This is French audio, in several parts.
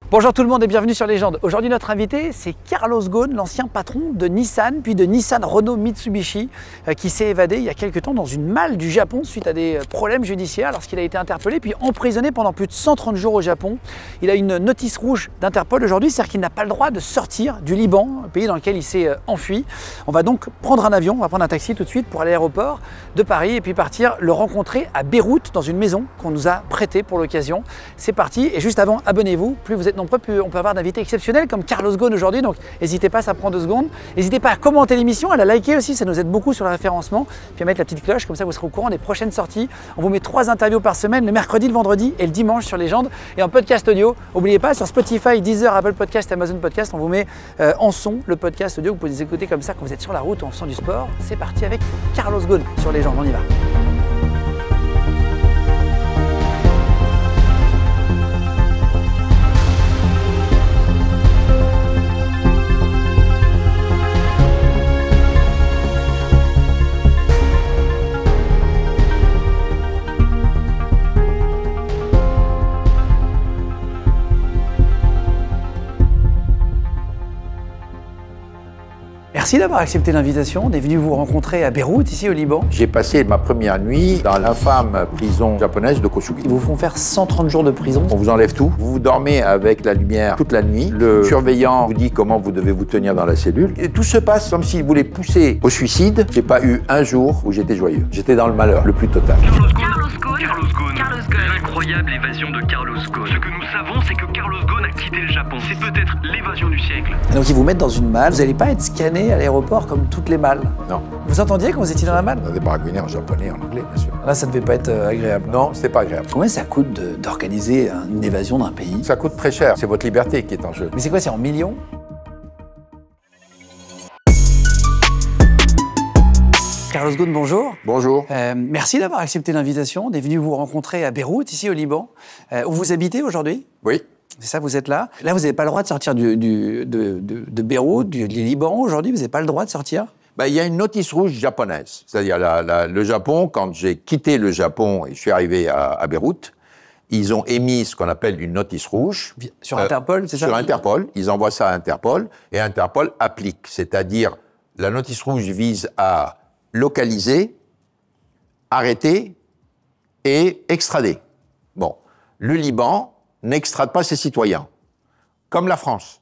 Bonjour tout le monde et bienvenue sur Légende. Aujourd'hui notre invité c'est Carlos Ghosn, l'ancien patron de Nissan, puis de Nissan Renault Mitsubishi, qui s'est évadé il y a quelques temps dans une malle du Japon suite à des problèmes judiciaires lorsqu'il a été interpellé puis emprisonné pendant plus de 130 jours au Japon. Il a une notice rouge d'Interpol aujourd'hui, c'est-à-dire qu'il n'a pas le droit de sortir du Liban, un pays dans lequel il s'est enfui. On va donc prendre un avion, on va prendre un taxi tout de suite pour aller à l'aéroport de Paris et puis partir le rencontrer à Beyrouth dans une maison qu'on nous a prêtée pour l'occasion. C'est parti et juste avant, abonnez-vous, plus vous êtes nombreux, plus on peut avoir d'invités exceptionnels comme Carlos Ghosn aujourd'hui, donc n'hésitez pas, ça prend 2 secondes. N'hésitez pas à commenter l'émission, à la liker aussi, ça nous aide beaucoup sur le référencement, puis à mettre la petite cloche, comme ça vous serez au courant des prochaines sorties. On vous met 3 interviews par semaine, le mercredi, le vendredi et le dimanche sur Légende, et en podcast audio. N'oubliez pas, sur Spotify, Deezer, Apple Podcast, Amazon Podcast, on vous met en son le podcast audio, vous pouvez les écouter comme ça quand vous êtes sur la route ou en faisant du sport. C'est parti avec Carlos Ghosn sur Légende, on y va. Merci d'avoir accepté l'invitation. On est venu vous rencontrer à Beyrouth, ici au Liban. J'ai passé ma première nuit dans l'infâme prison japonaise de Kosugi. Ils vous font faire 130 jours de prison. On vous enlève tout. Vous dormez avec la lumière toute la nuit. Le surveillant vous dit comment vous devez vous tenir dans la cellule. Et tout se passe comme s'il voulait pousser au suicide. J'ai pas eu un jour où j'étais joyeux. J'étais dans le malheur le plus total. Carlos Ghosn. L'incroyable évasion de Carlos Ghosn. Ce que nous savons, c'est que Carlos Ghosn a quitté le Japon. C'est peut-être l'évasion du siècle. Et donc ils vous mettent dans une malle. Vous n'allez pas être scanné à l'aéroport comme toutes les malles. Non. Vous entendiez quand vous étiez dans la malle? On a des baragouinés en japonais, en anglais, bien sûr. Là, ça ne devait pas être agréable. Non, c'était pas agréable. Combien ça coûte d'organiser une évasion d'un pays? Ça coûte très cher. C'est votre liberté qui est en jeu. Mais c'est quoi, c'est en millions? Carlos Ghosn, bonjour. Bonjour. Merci d'avoir accepté l'invitation. On est venu vous rencontrer à Beyrouth, ici au Liban. Où vous habitez aujourd'hui? Oui. C'est ça, vous êtes là. Là, vous n'avez pas le droit de sortir de Beyrouth, du Liban aujourd'hui. Vous n'avez pas le droit de sortir? Il y a une notice rouge japonaise. C'est-à-dire le Japon, quand j'ai quitté le Japon et je suis arrivé à Beyrouth, ils ont émis ce qu'on appelle une notice rouge. Sur Interpol, c'est ça? Sur Interpol. Ils envoient ça à Interpol et Interpol applique. C'est-à-dire, la notice rouge vise à localiser, arrêter et extrader. Bon, le Liban n'extrade pas ses citoyens, comme la France,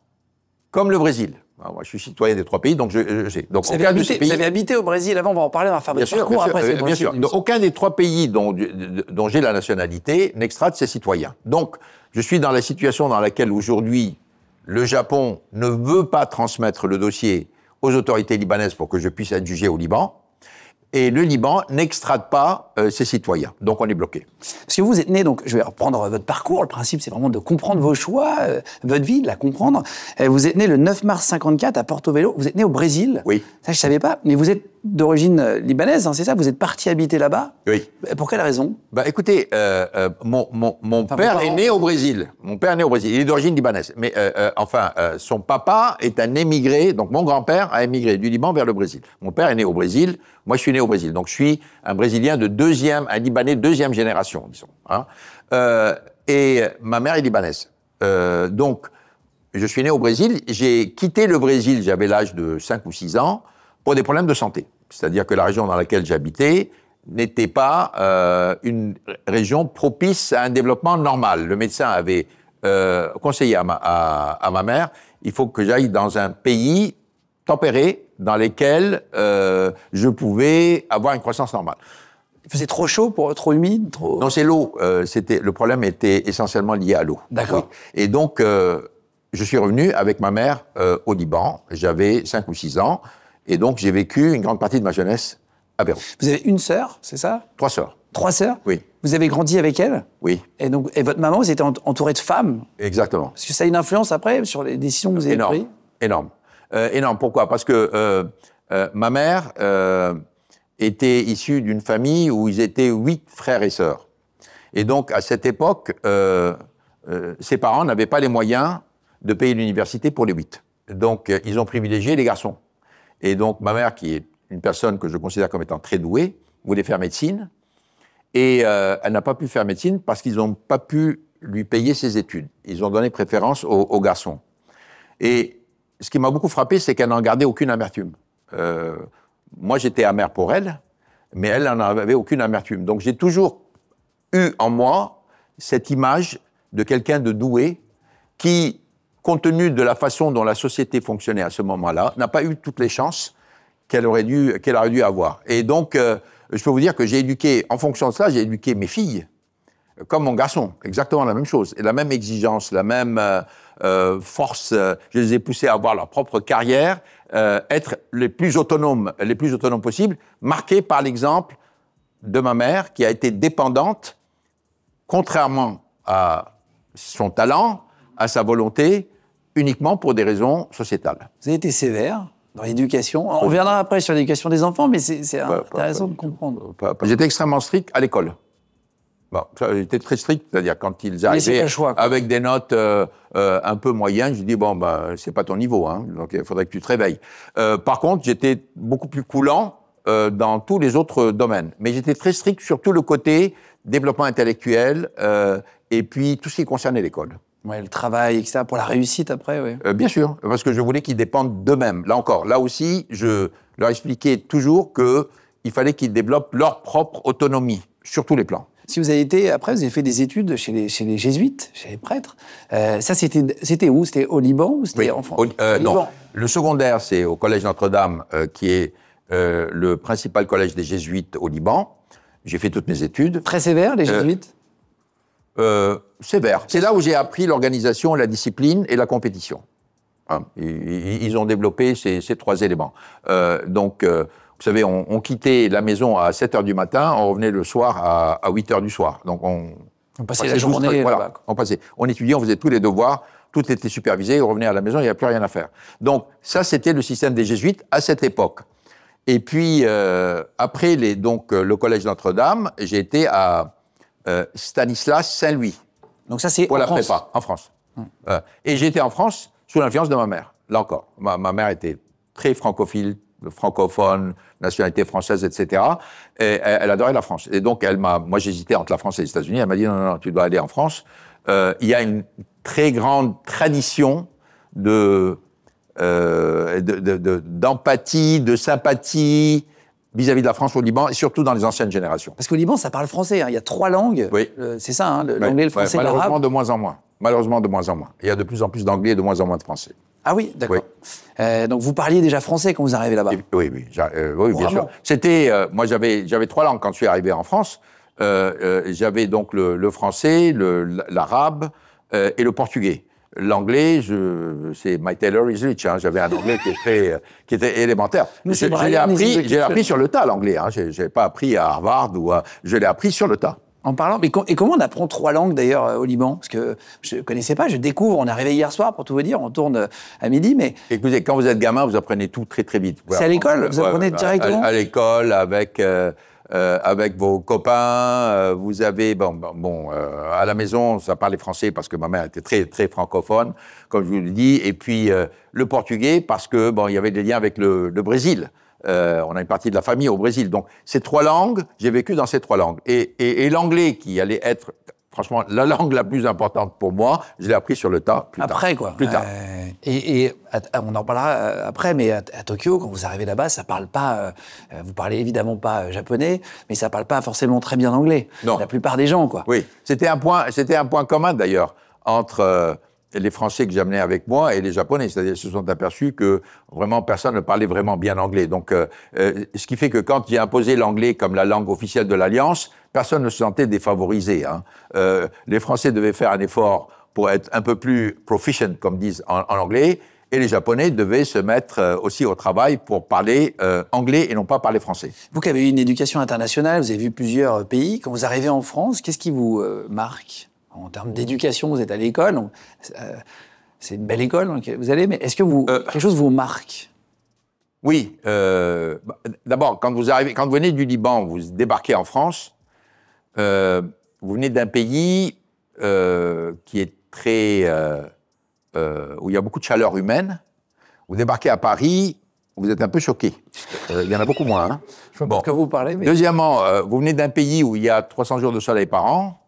comme le Brésil. Alors, moi, je suis citoyen des 3 pays, donc je sais. Donc, vous avez habité au Brésil avant, on va en parler, on va faire votre parcours après. Bien sûr. Donc, aucun des 3 pays dont j'ai la nationalité n'extrade ses citoyens. Donc, je suis dans la situation dans laquelle aujourd'hui, le Japon ne veut pas transmettre le dossier aux autorités libanaises pour que je puisse être jugé au Liban. Et le Liban n'extrade pas ses citoyens. Donc, on est bloqué. Parce que vous êtes né, donc je vais reprendre votre parcours. Le principe, c'est vraiment de comprendre vos choix, votre vie, de la comprendre. Vous êtes né le 9 mars 54 à Porto-Velho. Vous êtes né au Brésil. Oui. Ça, je ne savais pas. Mais vous êtes d'origine libanaise, hein, c'est ça? Vous êtes parti habiter là-bas? Oui. Pour quelle raison? Écoutez, mon père est né au Brésil. Mon père est né au Brésil. Il est d'origine libanaise. Mais son papa est un émigré. Donc, mon grand-père a émigré du Liban vers le Brésil. Mon père est né au Brésil. Moi, je suis né au Brésil. Donc, je suis un Brésilien un Libanais 2e génération, disons. Hein. Et ma mère est libanaise. Donc, je suis né au Brésil. J'ai quitté le Brésil, j'avais l'âge de 5 ou 6 ans, pour des problèmes de santé. C'est-à-dire que la région dans laquelle j'habitais n'était pas une région propice à un développement normal. Le médecin avait conseillé à ma mère, il faut que j'aille dans un pays tempéré, dans lesquels je pouvais avoir une croissance normale. Il faisait trop chaud, trop humide, trop... Non, c'est l'eau. Le problème était essentiellement lié à l'eau. D'accord. Oui. Et donc, je suis revenu avec ma mère au Liban. J'avais 5 ou 6 ans. Et donc, j'ai vécu une grande partie de ma jeunesse à Beyrouth. Vous avez une sœur, c'est ça? 3 sœurs. 3 sœurs? Oui. Vous avez grandi avec elles? Oui. Et votre maman, vous étiez entourée de femmes? Exactement. Parce que ça a une influence après sur les décisions que vous avez prises? Énorme. Énorme. Pourquoi? Parce que ma mère était issue d'une famille où ils étaient 8 frères et sœurs. Et donc, à cette époque, ses parents n'avaient pas les moyens de payer l'université pour les 8. Donc, ils ont privilégié les garçons. Et donc, ma mère, qui est une personne que je considère comme étant très douée, voulait faire médecine. Et elle n'a pas pu faire médecine parce qu'ils n'ont pas pu lui payer ses études. Ils ont donné préférence aux garçons. Et ce qui m'a beaucoup frappé, c'est qu'elle n'en gardait aucune amertume. Moi, j'étais amer pour elle, mais elle n'en avait aucune amertume. Donc, j'ai toujours eu en moi cette image de quelqu'un de doué qui, compte tenu de la façon dont la société fonctionnait à ce moment-là, n'a pas eu toutes les chances qu'elle aurait dû avoir. Et donc, je peux vous dire que j'ai éduqué, en fonction de ça, j'ai éduqué mes filles comme mon garçon, exactement la même chose, et la même exigence, la même force. Je les ai poussés à avoir leur propre carrière, être les plus autonomes possibles, marqués par l'exemple de ma mère qui a été dépendante, contrairement à son talent, à sa volonté, uniquement pour des raisons sociétales. Vous avez été sévère dans l'éducation. On reviendra après sur l'éducation des enfants, mais c'est intéressant de comprendre. J'étais extrêmement strict à l'école. Bon, j'étais très strict, c'est-à-dire quand ils arrivaient avec des notes un peu moyennes, je dis bon, c'est pas ton niveau, hein, donc il faudrait que tu te réveilles. Par contre, j'étais beaucoup plus coulant dans tous les autres domaines, mais j'étais très strict sur tout le côté développement intellectuel et puis tout ce qui concernait l'école. Ouais, le travail, etc., pour la réussite après, oui. Bien sûr, parce que je voulais qu'ils dépendent d'eux-mêmes. Là encore, là aussi, je leur expliquais toujours qu'il fallait qu'ils développent leur propre autonomie, sur tous les plans. Si vous avez été, après, vous avez fait des études chez les jésuites, chez les prêtres. Ça, c'était où? C'était au Liban ou c'était en France? Non, le secondaire, c'est au Collège Notre-Dame, qui est le principal collège des jésuites au Liban. J'ai fait toutes mes études. Très sévère, les jésuites? Sévère. C'est là où j'ai appris l'organisation, la discipline et la compétition. Hein, ils ont développé ces trois éléments. Donc, vous savez, on quittait la maison à 7h du matin, on revenait le soir à 8h du soir. Donc, on passait la journée là-bas. Voilà, on étudiait, on faisait tous les devoirs, tout était supervisé, on revenait à la maison, il n'y avait plus rien à faire. Donc, ça, c'était le système des jésuites à cette époque. Et puis, après le collège Notre-Dame, j'ai été à Stanislas Saint-Louis. Donc ça, c'est pour la prépa, en France. Et j'étais en France sous l'influence de ma mère, là encore. Ma mère était très francophone, nationalité française, etc. Et elle adorait la France. Et donc, moi, j'hésitais entre la France et les États-Unis. Elle m'a dit, non, tu dois aller en France. Il y a une très grande tradition d'empathie, de sympathie vis-à-vis de la France au Liban, et surtout dans les anciennes générations. Parce qu'au Liban, ça parle français, hein. Il y a 3 langues. Oui. C'est ça, hein, l'anglais, le français, l'arabe. Malheureusement, de moins en moins. Malheureusement, de moins en moins. Il y a de plus en plus d'anglais et de moins en moins de français. Ah oui, d'accord. Oui. Donc, vous parliez déjà français quand vous arrivez là-bas? Oui, bien sûr. C'était, moi, j'avais 3 langues quand je suis arrivé en France. J'avais donc le français, l'arabe et le portugais. L'anglais, c'est My Tailor is Rich. Hein. J'avais un anglais qui était élémentaire. J'ai appris sur le tas l'anglais. Hein. J'ai pas appris à Harvard je l'ai appris sur le tas. En parlant, et comment on apprend 3 langues d'ailleurs au Liban? Parce que je connaissais pas, je découvre. On est arrivé hier soir pour tout vous dire. On tourne à midi, mais écoutez, quand vous êtes gamin, vous apprenez tout très très vite. C'est à l'école, vous apprenez directement. À l'école avec vos copains, vous avez à la maison, ça parlait français parce que ma mère était très très francophone, comme je vous le dis, et puis le portugais parce que il y avait des liens avec le Brésil. On a une partie de la famille au Brésil, donc ces 3 langues, j'ai vécu dans ces 3 langues, et l'anglais qui allait être franchement la langue la plus importante pour moi, je l'ai appris sur le tas plus tard. Et on en parlera après, mais à Tokyo, quand vous arrivez là-bas, ça parle pas. Vous parlez évidemment pas japonais, mais ça parle pas forcément très bien anglais. Non. La plupart des gens, quoi. Oui, c'était un point commun d'ailleurs entre les Français que j'amenais avec moi et les Japonais, c'est-à-dire ils se sont aperçus que vraiment personne ne parlait vraiment bien anglais. Donc, ce qui fait que quand j'ai imposé l'anglais comme la langue officielle de l'Alliance, personne ne se sentait défavorisé. Hein. Les Français devaient faire un effort pour être un peu plus proficient, comme disent en anglais, et les Japonais devaient se mettre aussi au travail pour parler anglais et non pas parler français. Vous qui avez eu une éducation internationale, vous avez vu plusieurs pays, quand vous arrivez en France, qu'est-ce qui vous marque? En termes d'éducation, vous êtes à l'école, c'est une belle école dans laquelle vous allez, mais est-ce que quelque chose vous marque? Oui. D'abord, quand vous venez du Liban, vous débarquez en France, vous venez d'un pays qui est très... où il y a beaucoup de chaleur humaine. Vous débarquez à Paris, vous êtes un peu choqué. Il y en a beaucoup moins. Hein. Je ne sais pas de quoi vous parlez. Mais... Deuxièmement, vous venez d'un pays où il y a 300 jours de soleil par an,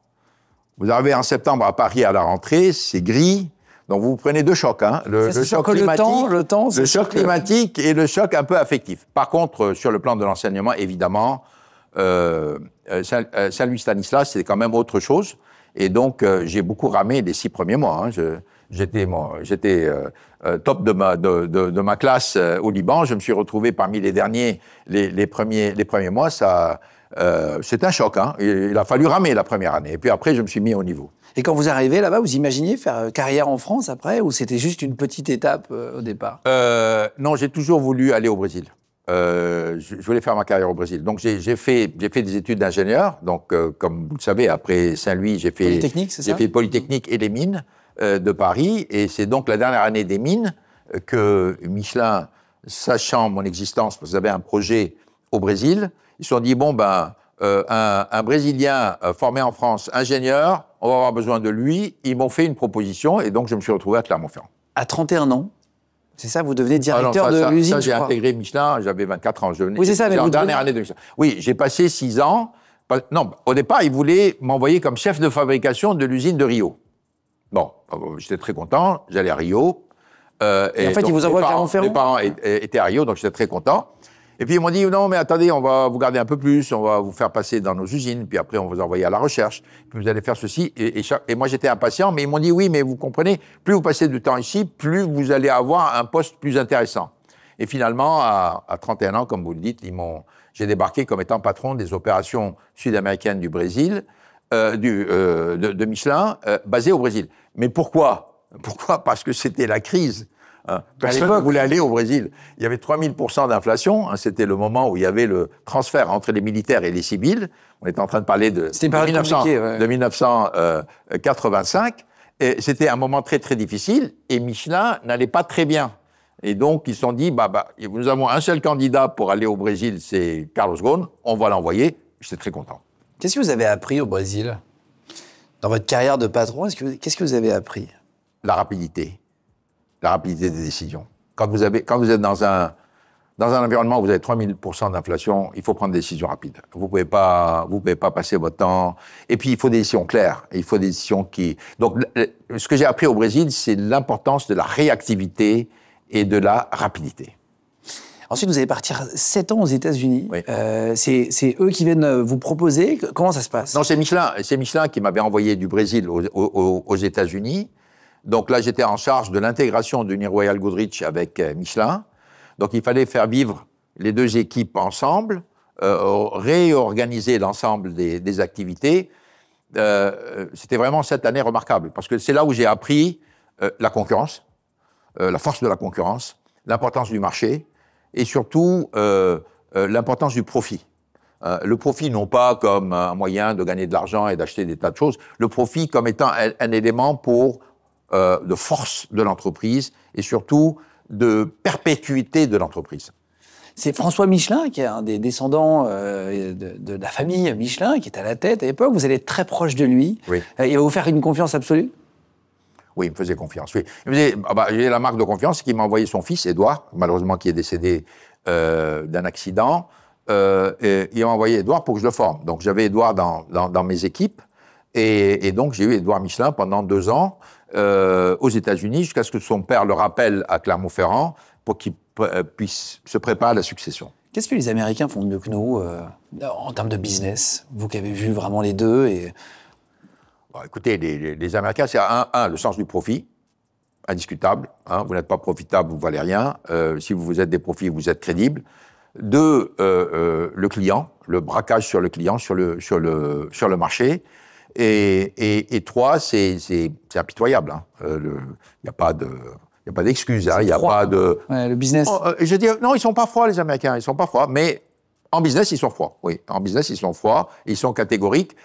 Vous arrivez en septembre à Paris à la rentrée, c'est gris. Donc vous prenez 2 chocs, hein. Le choc climatique et le choc un peu affectif. Par contre, sur le plan de l'enseignement, évidemment, Saint-Louis Stanislas, c'est quand même autre chose. Et donc, j'ai beaucoup ramé les 6 premiers mois. Hein. J'étais top de ma classe au Liban. Je me suis retrouvé parmi les derniers, les premiers mois. C'est un choc. Hein. Il a fallu ramer la première année. Et puis après, je me suis mis au niveau. Et quand vous arrivez là-bas, vous imaginiez faire carrière en France après, ou c'était juste une petite étape au départ? Non, j'ai toujours voulu aller au Brésil. Je voulais faire ma carrière au Brésil. Donc j'ai fait des études d'ingénieur. Donc comme vous le savez, après Saint-Louis, j'ai fait Polytechnique, c'est ça? J'ai fait Polytechnique et les mines de Paris. Et c'est donc la dernière année des mines que Michelin, sachant mon existence, parce qu'ils avaient un projet au Brésil, ils se sont dit bon ben un Brésilien formé en France, ingénieur, on va avoir besoin de lui. Ils m'ont fait une proposition et donc je me suis retrouvé à Clermont-Ferrand. À 31 ans, c'est ça, vous devenez directeur de l'usine? Ça, j'ai intégré Michelin, j'avais 24 ans. Oui, c'est ça, mais en dernière année de Michelin. Oui, j'ai passé 6 ans. Non, au départ, ils voulaient m'envoyer comme chef de fabrication de l'usine de Rio. Bon, j'étais très content, j'allais à Rio. Et en fait, ils vous envoient à Clermont-Ferrand? Mes parents étaient à Rio, donc j'étais très content. Et puis ils m'ont dit, non, mais attendez, on va vous garder un peu plus, on va vous faire passer dans nos usines, puis après on va vous envoyer à la recherche, puis vous allez faire ceci. Et moi j'étais impatient, mais ils m'ont dit, oui, mais vous comprenez, plus vous passez du temps ici, plus vous allez avoir un poste plus intéressant. Et finalement, à 31 ans, comme vous le dites, j'ai débarqué comme étant patron des opérations sud-américaines du Brésil, de Michelin, basé au Brésil. Mais pourquoi? Pourquoi? Parce que c'était la crise. Personne ne voulait aller au Brésil. Il y avait 3000% d'inflation. C'était le moment où il y avait le transfert entre les militaires et les civils. On était en train de parler de 1985. Et c'était un moment très, très difficile. Et Michelin n'allait pas très bien. Et donc, ils se sont dit, nous avons un seul candidat pour aller au Brésil, c'est Carlos Ghosn. On va l'envoyer. J'étais très content. Qu'est-ce que vous avez appris au Brésil? Dans votre carrière de patron, qu'est-ce que vous avez appris? La rapidité. La rapidité des décisions. Quand vous êtes dans un environnement où vous avez 3000% d'inflation, il faut prendre des décisions rapides. Vous pouvez pas passer votre temps. Et puis, il faut des décisions claires. Il faut des décisions qui... Donc, ce que j'ai appris au Brésil, c'est l'importance de la réactivité et de la rapidité. Ensuite, vous allez partir 7 ans aux États-Unis. Oui. C'est eux qui viennent vous proposer. Comment ça se passe? Non, c'est Michelin qui m'avait envoyé du Brésil aux États-Unis. Donc là, j'étais en charge de l'intégration d'Uni Royal Goodrich avec Michelin. Donc il fallait faire vivre les 2 équipes ensemble, réorganiser l'ensemble des activités. C'était vraiment cette année remarquable, parce que c'est là où j'ai appris la concurrence, la force de la concurrence, l'importance du marché, et surtout l'importance du profit. Le profit, non pas comme un moyen de gagner de l'argent et d'acheter des tas de choses, le profit comme étant un élément de force de l'entreprise et surtout de perpétuité de l'entreprise. C'est François Michelin, qui est un des descendants de la famille Michelin, qui est à la tête à l'époque. Vous allez être très proche de lui. Oui. Il va vous faire une confiance absolue? Oui, il me faisait confiance. Oui. J'ai la marque de confiance, c'est qu'il m'a envoyé son fils, Édouard, malheureusement qui est décédé d'un accident. Et il m'a envoyé Édouard pour que je le forme. Donc j'avais Édouard dans mes équipes. Et donc j'ai eu Édouard Michelin pendant 2 ans aux États-Unis, jusqu'à ce que son père le rappelle à Clermont-Ferrand pour qu'il puisse se préparer à la succession. Qu'est-ce que les Américains font de mieux que nous en termes de business? Vous qui avez vu vraiment les deux. Écoutez, les Américains, c'est le sens du profit, indiscutable. Hein, vous n'êtes pas profitable, vous ne valez rien. Si vous êtes des profits, vous êtes crédible. 2, le client, le braquage sur le client, sur le marché. Et 3, c'est impitoyable. Il n'y a pas d'excuses. Il n'y a pas de... Ouais, le business. Je dis, non, ils ne sont pas froids, les Américains. Ils ne sont pas froids. Mais en business, ils sont froids. Oui, en business, ils sont froids. Ils sont catégoriques.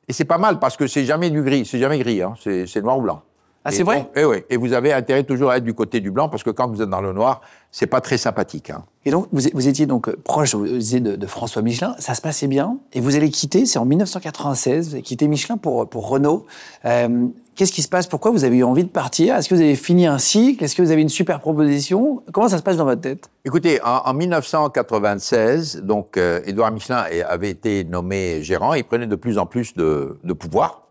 Et c'est pas mal parce que c'est jamais du gris. C'est jamais gris. Hein, c'est noir ou blanc. Ah, c'est vrai? Oui. Et vous avez intérêt toujours à être du côté du blanc, parce que quand vous êtes dans le noir, c'est pas très sympathique. Hein. Et donc, vous étiez donc proche, vous disiez, de François Michelin, ça se passait bien, et vous allez quitter, c'est en 1996, vous avez quitté Michelin pour Renault. Qu'est-ce qui se passe? Pourquoi vous avez eu envie de partir? Est-ce que vous avez fini un cycle? Est-ce que vous avez une super proposition? Comment ça se passe dans votre tête? Écoutez, en 1996, donc, Édouard Michelin avait été nommé gérant, il prenait de plus en plus de pouvoir.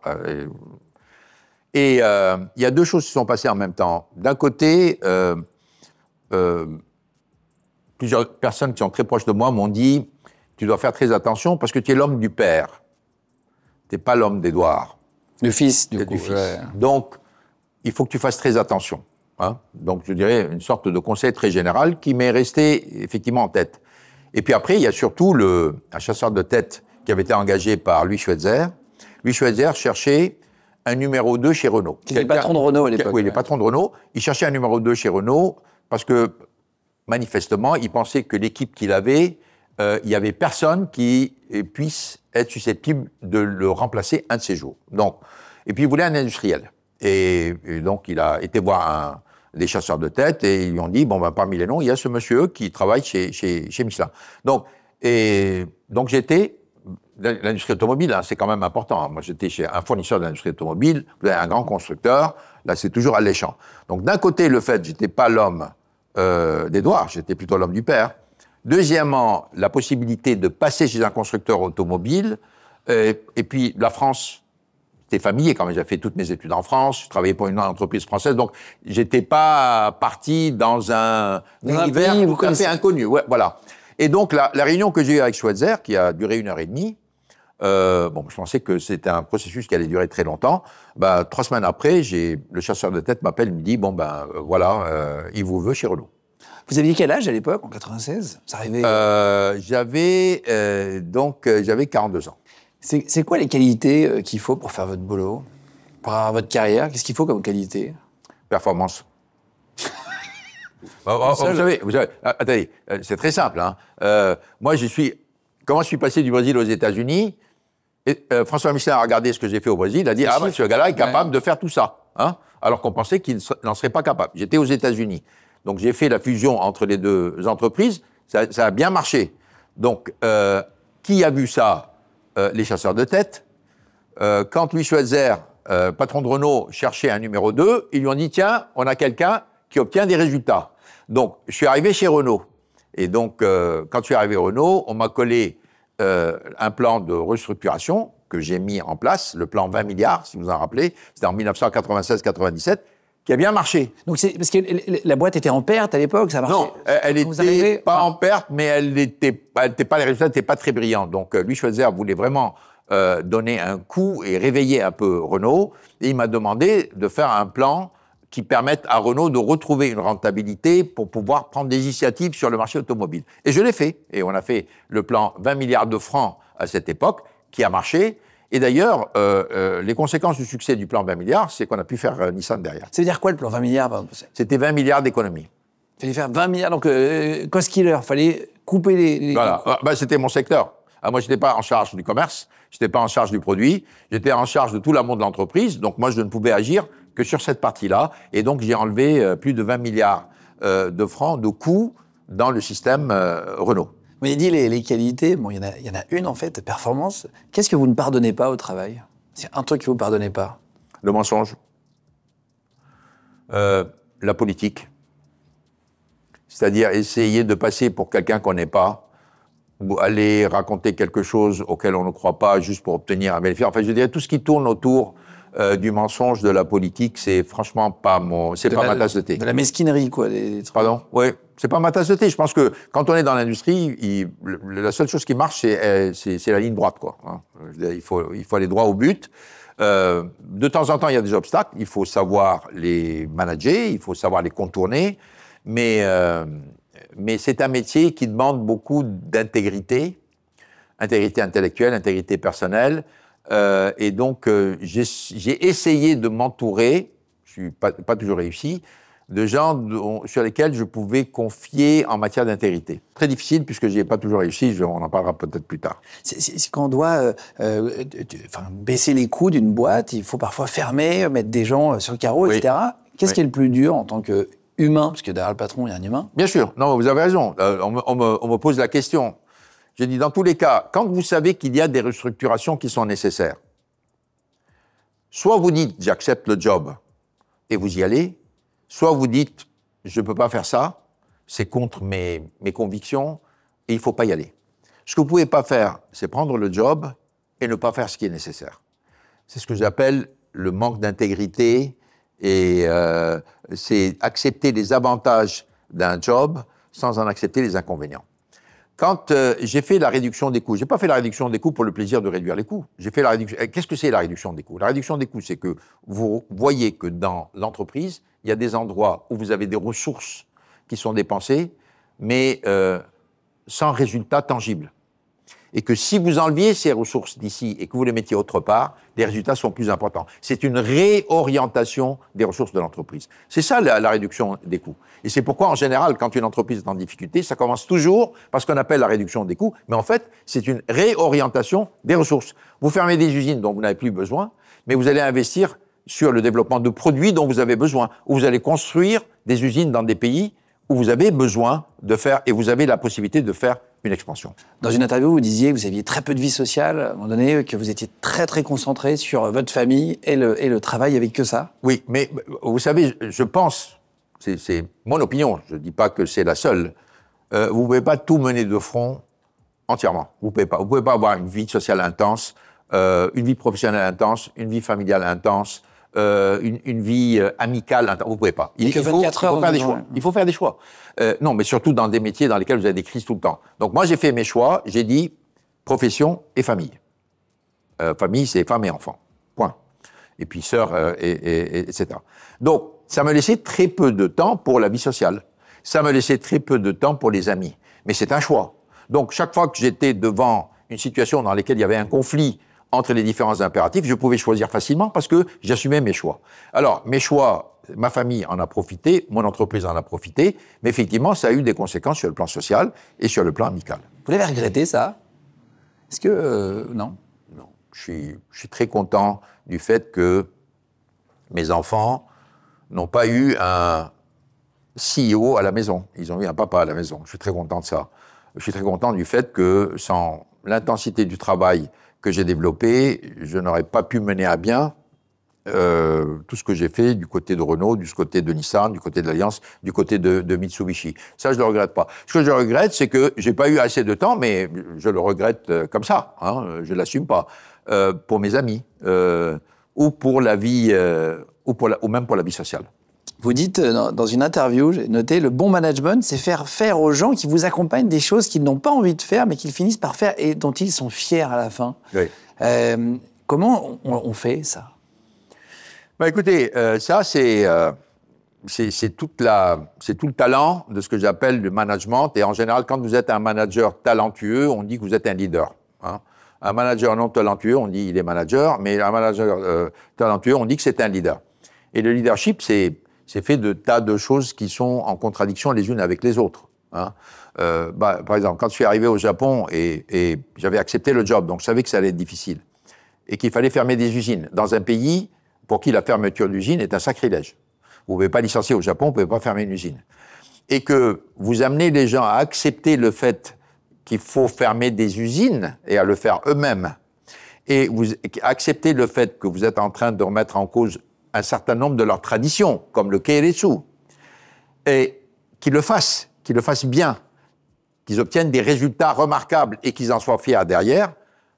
Et il y a deux choses qui se sont passées en même temps. D'un côté, plusieurs personnes qui sont très proches de moi m'ont dit « Tu dois faire très attention parce que tu es l'homme du père. Tu n'es pas l'homme d'Édouard. » Le fils, du coup. Fils. Ouais. Donc, il faut que tu fasses très attention. Hein. Donc, je dirais une sorte de conseil très général qui m'est resté effectivement en tête. Et puis après, il y a surtout un chasseur de tête qui avait été engagé par Louis Schweitzer. Louis Schweitzer cherchait un numéro 2 chez Renault. Qui était le patron de Renault à l'époque. Oui, le patron de Renault. Il cherchait un numéro 2 chez Renault parce que, manifestement, il pensait que l'équipe qu'il avait, il n'y avait personne qui puisse être susceptible de le remplacer un de ces jours. Donc, et puis, il voulait un industriel. Et donc, il a été voir des chasseurs de tête et ils lui ont dit, bon, ben, parmi les noms, il y a ce monsieur qui travaille chez Michelin. Donc j'étais... L'industrie automobile, hein, c'est quand même important. Moi, j'étais chez un fournisseur de l'industrie automobile, vous avez un grand constructeur, là, c'est toujours alléchant. Donc, d'un côté, le fait que j'étais pas l'homme d'Édouard, j'étais plutôt l'homme du père. Deuxièmement, la possibilité de passer chez un constructeur automobile. Et puis, la France, c'était familier quand même. J'ai fait toutes mes études en France, je travaillais pour une entreprise française, donc j'étais pas parti dans un univers tout à fait inconnu. Ouais, voilà. Et donc, la réunion que j'ai eue avec Schweitzer, qui a duré 1h30, je pensais que c'était un processus qui allait durer très longtemps. 3 semaines après, le chasseur de tête m'appelle, il me dit, il vous veut chez Renault. Vous aviez quel âge à l'époque, en 96? Ça arrivait... J'avais 42 ans. C'est quoi les qualités qu'il faut pour faire votre boulot, pour avoir votre carrière? Qu'est-ce qu'il faut comme qualité? Performance. Vous savez, attendez, c'est très simple. Hein. Moi, comment je suis passé du Brésil aux États-Unis, François Michelin a regardé ce que j'ai fait au Brésil, il a dit, ce gars-là est capable de faire tout ça. Hein, alors qu'on pensait qu'il n'en serait pas capable. J'étais aux États-Unis. Donc, j'ai fait la fusion entre les deux entreprises. Ça a bien marché. Donc, qui a vu ça? Les chasseurs de tête. Quand Louis Schweitzer, patron de Renault, cherchait un numéro 2, ils lui ont dit, tiens, on a quelqu'un qui obtient des résultats. Donc, je suis arrivé chez Renault. Et donc, quand je suis arrivé à Renault, on m'a collé un plan de restructuration que j'ai mis en place, le plan 20 milliards, si vous en rappelez. C'était en 1996-97, qui a bien marché. Donc, c'est parce que la boîte était en perte à l'époque, ça marchait? Non, elle n'était pas en perte, mais les résultats n'étaient pas très brillants. Donc, Louis Schweitzer voulait vraiment donner un coup et réveiller un peu Renault. Et il m'a demandé de faire un plan qui permettent à Renault de retrouver une rentabilité pour pouvoir prendre des initiatives sur le marché automobile. Et je l'ai fait. Et on a fait le plan 20 milliards de francs à cette époque, qui a marché. Et d'ailleurs, les conséquences du succès du plan 20 milliards, c'est qu'on a pu faire Nissan derrière. Ça veut dire quoi le plan 20 milliards? C'était 20 milliards d'économies. Il fallait faire 20 milliards, donc cost killer, il fallait couper les... Voilà, c'était mon secteur. Moi, je n'étais pas en charge du commerce, je n'étais pas en charge du produit, j'étais en charge de tout l'amont de l'entreprise, donc moi, je ne pouvais agir que sur cette partie-là. Et donc, j'ai enlevé plus de 20 milliards de francs de coûts dans le système Renault. Vous avez dit les qualités, bon, il y en a une en fait, performance. Qu'est-ce que vous ne pardonnez pas au travail? C'est un truc que vous ne pardonnez pas. Le mensonge. La politique. C'est-à-dire essayer de passer pour quelqu'un qu'on n'est pas, ou aller raconter quelque chose auquel on ne croit pas juste pour obtenir un bénéfice. Enfin, je dirais tout ce qui tourne autour du mensonge, de la politique, c'est franchement pas ma tasse de thé. De la mesquinerie, quoi. Pardon? Oui, c'est pas ma tasse de thé. Je pense que quand on est dans l'industrie, la seule chose qui marche, c'est la ligne droite, quoi. Hein. Il faut aller droit au but. De temps en temps, il y a des obstacles. Il faut savoir les manager, il faut savoir les contourner. Mais c'est un métier qui demande beaucoup d'intégrité, intégrité intellectuelle, intégrité personnelle. Et donc, j'ai essayé de m'entourer, je n'ai pas toujours réussi, de gens sur lesquels je pouvais confier en matière d'intégrité. Très difficile, puisque je n'y ai pas toujours réussi, on en parlera peut-être plus tard. C'est quand on doit baisser les coûts d'une boîte, il faut parfois fermer, mettre des gens sur le carreau, Oui. etc. Qu'est-ce qui est le plus dur en tant qu'humain, parce que derrière le patron, il y a un humain? Bien sûr, non, vous avez raison. On me pose la question. J'ai dit, dans tous les cas, quand vous savez qu'il y a des restructurations qui sont nécessaires, soit vous dites, j'accepte le job, et vous y allez, soit vous dites, je ne peux pas faire ça, c'est contre mes convictions, et il ne faut pas y aller. Ce que vous ne pouvez pas faire, c'est prendre le job et ne pas faire ce qui est nécessaire. C'est ce que j'appelle le manque d'intégrité, et c'est accepter les avantages d'un job sans en accepter les inconvénients. Quand j'ai fait la réduction des coûts, je n'ai pas fait la réduction des coûts pour le plaisir de réduire les coûts. J'ai fait la réduction. Qu'est-ce que c'est la réduction des coûts? La réduction des coûts, c'est que vous voyez que dans l'entreprise, il y a des endroits où vous avez des ressources qui sont dépensées, mais sans résultat tangible. Et que si vous enleviez ces ressources d'ici et que vous les mettiez autre part, les résultats sont plus importants. C'est une réorientation des ressources de l'entreprise. C'est ça la réduction des coûts. Et c'est pourquoi, en général, quand une entreprise est en difficulté, ça commence toujours par ce qu'on appelle la réduction des coûts, mais en fait, c'est une réorientation des ressources. Vous fermez des usines dont vous n'avez plus besoin, mais vous allez investir sur le développement de produits dont vous avez besoin, ou vous allez construire des usines dans des pays où vous avez besoin de faire, et vous avez la possibilité de faire une expansion. Dans une interview, vous disiez que vous aviez très peu de vie sociale, à un moment donné, que vous étiez très très concentré sur votre famille et le travail avec que ça. Oui, mais vous savez, je pense, c'est mon opinion, je ne dis pas que c'est la seule, vous ne pouvez pas tout mener de front entièrement. Vous ne pouvez pas avoir une vie sociale intense, une vie professionnelle intense, une vie familiale intense, une vie amicale intense. Vous ne pouvez pas. Il faut faire des choix. Il faut faire des choix. Non, mais surtout dans des métiers dans lesquels vous avez des crises tout le temps. Donc moi, j'ai fait mes choix. J'ai dit profession et famille. Famille, c'est femme et enfant. Point. Et puis sœurs, etc. Donc, ça me laissait très peu de temps pour la vie sociale. Ça me laissait très peu de temps pour les amis. Mais c'est un choix. Donc, chaque fois que j'étais devant une situation dans laquelle il y avait un conflit entre les différents impératifs, je pouvais choisir facilement parce que j'assumais mes choix. Alors, mes choix, ma famille en a profité, mon entreprise en a profité, mais effectivement, ça a eu des conséquences sur le plan social et sur le plan amical. Vous l'avez regretté, ça? Est-ce que... non? Non. Je suis très content du fait que mes enfants n'ont pas eu un CEO à la maison. Ils ont eu un papa à la maison. Je suis très content de ça. Je suis très content du fait que, sans l'intensité du travail que j'ai développé, je n'aurais pas pu mener à bien tout ce que j'ai fait du côté de Renault, du côté de Nissan, du côté de l'Alliance, du côté de Mitsubishi. Ça, je ne le regrette pas. Ce que je regrette, c'est que j'ai pas eu assez de temps, mais je le regrette comme ça. Hein, je l'assume pas. Pour mes amis, ou pour la vie, ou même pour la vie sociale. Vous dites dans une interview, j'ai noté, le bon management, c'est faire faire aux gens qui vous accompagnent des choses qu'ils n'ont pas envie de faire, mais qu'ils finissent par faire et dont ils sont fiers à la fin. Oui. Comment on fait ça? Bah écoutez, ça c'est tout le talent de ce que j'appelle le management. Et en général, quand vous êtes un manager talentueux, on dit que vous êtes un leader. Hein. Un manager non talentueux, on dit il est manager, mais un manager talentueux, on dit que c'est un leader. Et le leadership, c'est fait de tas de choses qui sont en contradiction les unes avec les autres. Hein. Par exemple, quand je suis arrivé au Japon et j'avais accepté le job, donc je savais que ça allait être difficile, et qu'il fallait fermer des usines dans un pays pour qui la fermeture d'usine est un sacrilège. Vous ne pouvez pas licencier au Japon, vous ne pouvez pas fermer une usine. Et que vous amenez les gens à accepter le fait qu'il faut fermer des usines et à le faire eux-mêmes, et vous acceptez le fait que vous êtes en train de remettre en cause un certain nombre de leurs traditions, comme le keiretsu, et qu'ils le fassent bien, qu'ils obtiennent des résultats remarquables et qu'ils en soient fiers derrière,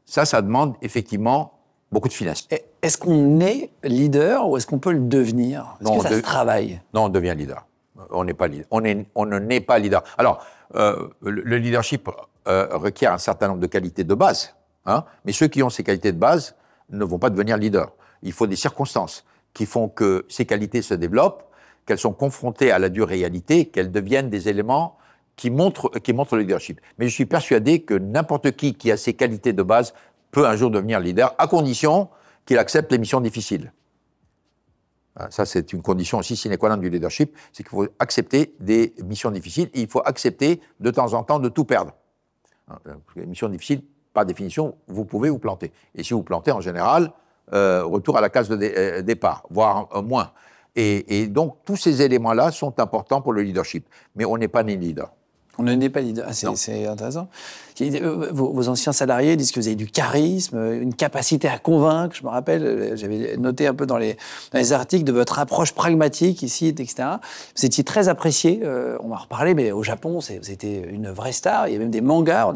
ça demande effectivement beaucoup de finesse. Est-ce qu'on est leader ou est-ce qu'on peut le devenir? Est-ce que ça se travaille? Non, on devient leader. On n'est pas leader. On ne naît pas leader. Alors, le leadership requiert un certain nombre de qualités de base, hein, mais ceux qui ont ces qualités de base ne vont pas devenir leader. Il faut des circonstances qui font que ces qualités se développent, qu'elles sont confrontées à la dure réalité, qu'elles deviennent des éléments qui montrent le leadership. Mais je suis persuadé que n'importe qui a ces qualités de base peut un jour devenir leader, à condition qu'il accepte les missions difficiles. Ça, c'est une condition aussi sine qua non du leadership, c'est qu'il faut accepter des missions difficiles et il faut accepter de temps en temps de tout perdre. Les missions difficiles, par définition, vous pouvez vous planter. Et si vous plantez, en général, retour à la case de départ, voire moins. Et donc, tous ces éléments-là sont importants pour le leadership. Mais on n'est pas né leader. On n'est pas leader. C'est intéressant. Vos anciens salariés disent que vous avez du charisme, une capacité à convaincre. Je me rappelle, j'avais noté un peu dans les articles de votre approche pragmatique ici, etc. Vous étiez très apprécié. On va en reparler, mais au Japon, vous étiez une vraie star. Il y a même des mangas. On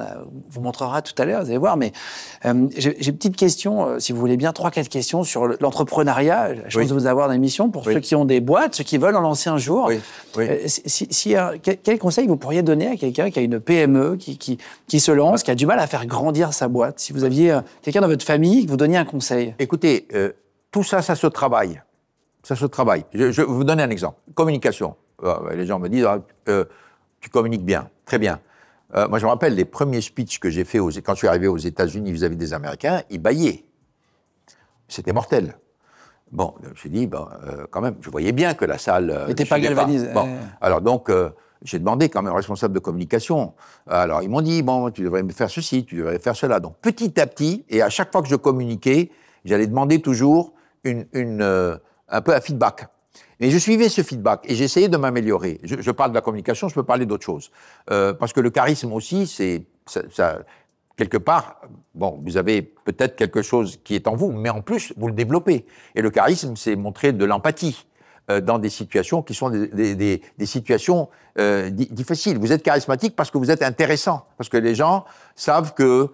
vous montrera tout à l'heure, vous allez voir. Mais j'ai une petite question, si vous voulez bien, 3-4 questions sur l'entrepreneuriat. J'ai la chance de vous avoir dans l'émission pour ceux qui ont des boîtes, ceux qui veulent en lancer un jour. Quel conseil vous pourriez donner à quelqu'un qui a une PME, qui se lance, qui a du mal à faire grandir sa boîte? Si vous aviez quelqu'un dans votre famille, que vous donniez un conseil. Écoutez, tout ça, ça se travaille. Ça se travaille. Je vais vous donner un exemple. Communication. Les gens me disent, tu communiques bien, très bien. Moi, je me rappelle les premiers speeches que j'ai faits quand je suis arrivé aux États-Unis vis-à-vis des Américains, ils bâillaient. C'était mortel. Bon, je me suis dit, quand même, je voyais bien que la salle n'était pas galvanisée. Bon, alors donc, j'ai demandé quand même au responsable de communication. Alors, ils m'ont dit, bon, tu devrais faire ceci, tu devrais faire cela. Donc, petit à petit, et à chaque fois que je communiquais, j'allais demander toujours un peu un feedback. Mais je suivais ce feedback et j'essayais de m'améliorer. Je parle de la communication, je peux parler d'autre chose. Parce que le charisme aussi, ça, quelque part, bon, vous avez peut-être quelque chose qui est en vous, mais en plus, vous le développez. Et le charisme, c'est montrer de l'empathie dans des situations qui sont des situations difficiles. Vous êtes charismatique parce que vous êtes intéressant, parce que les gens savent que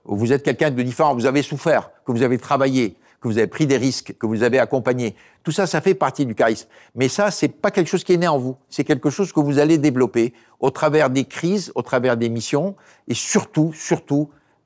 vous êtes quelqu'un de différent, vous avez souffert, que vous avez travaillé, que vous avez pris des risques, que vous avez accompagné. Tout ça, ça fait partie du charisme. Mais ça, c'est pas quelque chose qui est né en vous. C'est quelque chose que vous allez développer au travers des crises, au travers des missions, et surtout,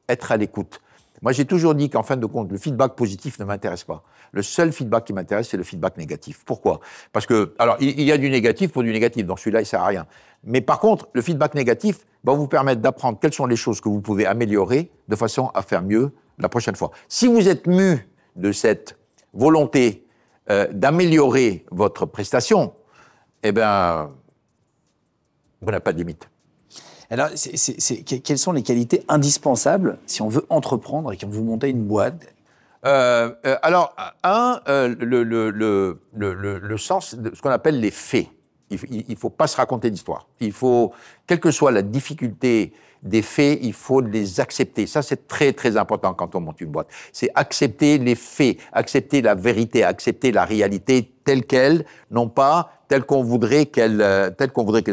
être à l'écoute. Moi, j'ai toujours dit qu'en fin de compte, le feedback positif ne m'intéresse pas. Le seul feedback qui m'intéresse, c'est le feedback négatif. Pourquoi? Parce que, alors, il y a du négatif pour du négatif, donc celui-là, il sert à rien. Mais par contre, le feedback négatif va vous permettre d'apprendre quelles sont les choses que vous pouvez améliorer de façon à faire mieux la prochaine fois. Si vous êtes mu de cette volonté d'améliorer votre prestation, eh bien, vous n'avez pas de limite. Alors, quelles sont les qualités indispensables si on veut entreprendre et qu'on veut monter une boîte? Alors, le sens de ce qu'on appelle les faits. Il ne faut pas se raconter d'histoire. Il faut, quelle que soit la difficulté des faits, il faut les accepter. Ça, c'est très, très important quand on monte une boîte. C'est accepter les faits, accepter la vérité, accepter la réalité telle qu'elle, non pas telle qu'on voudrait qu'elle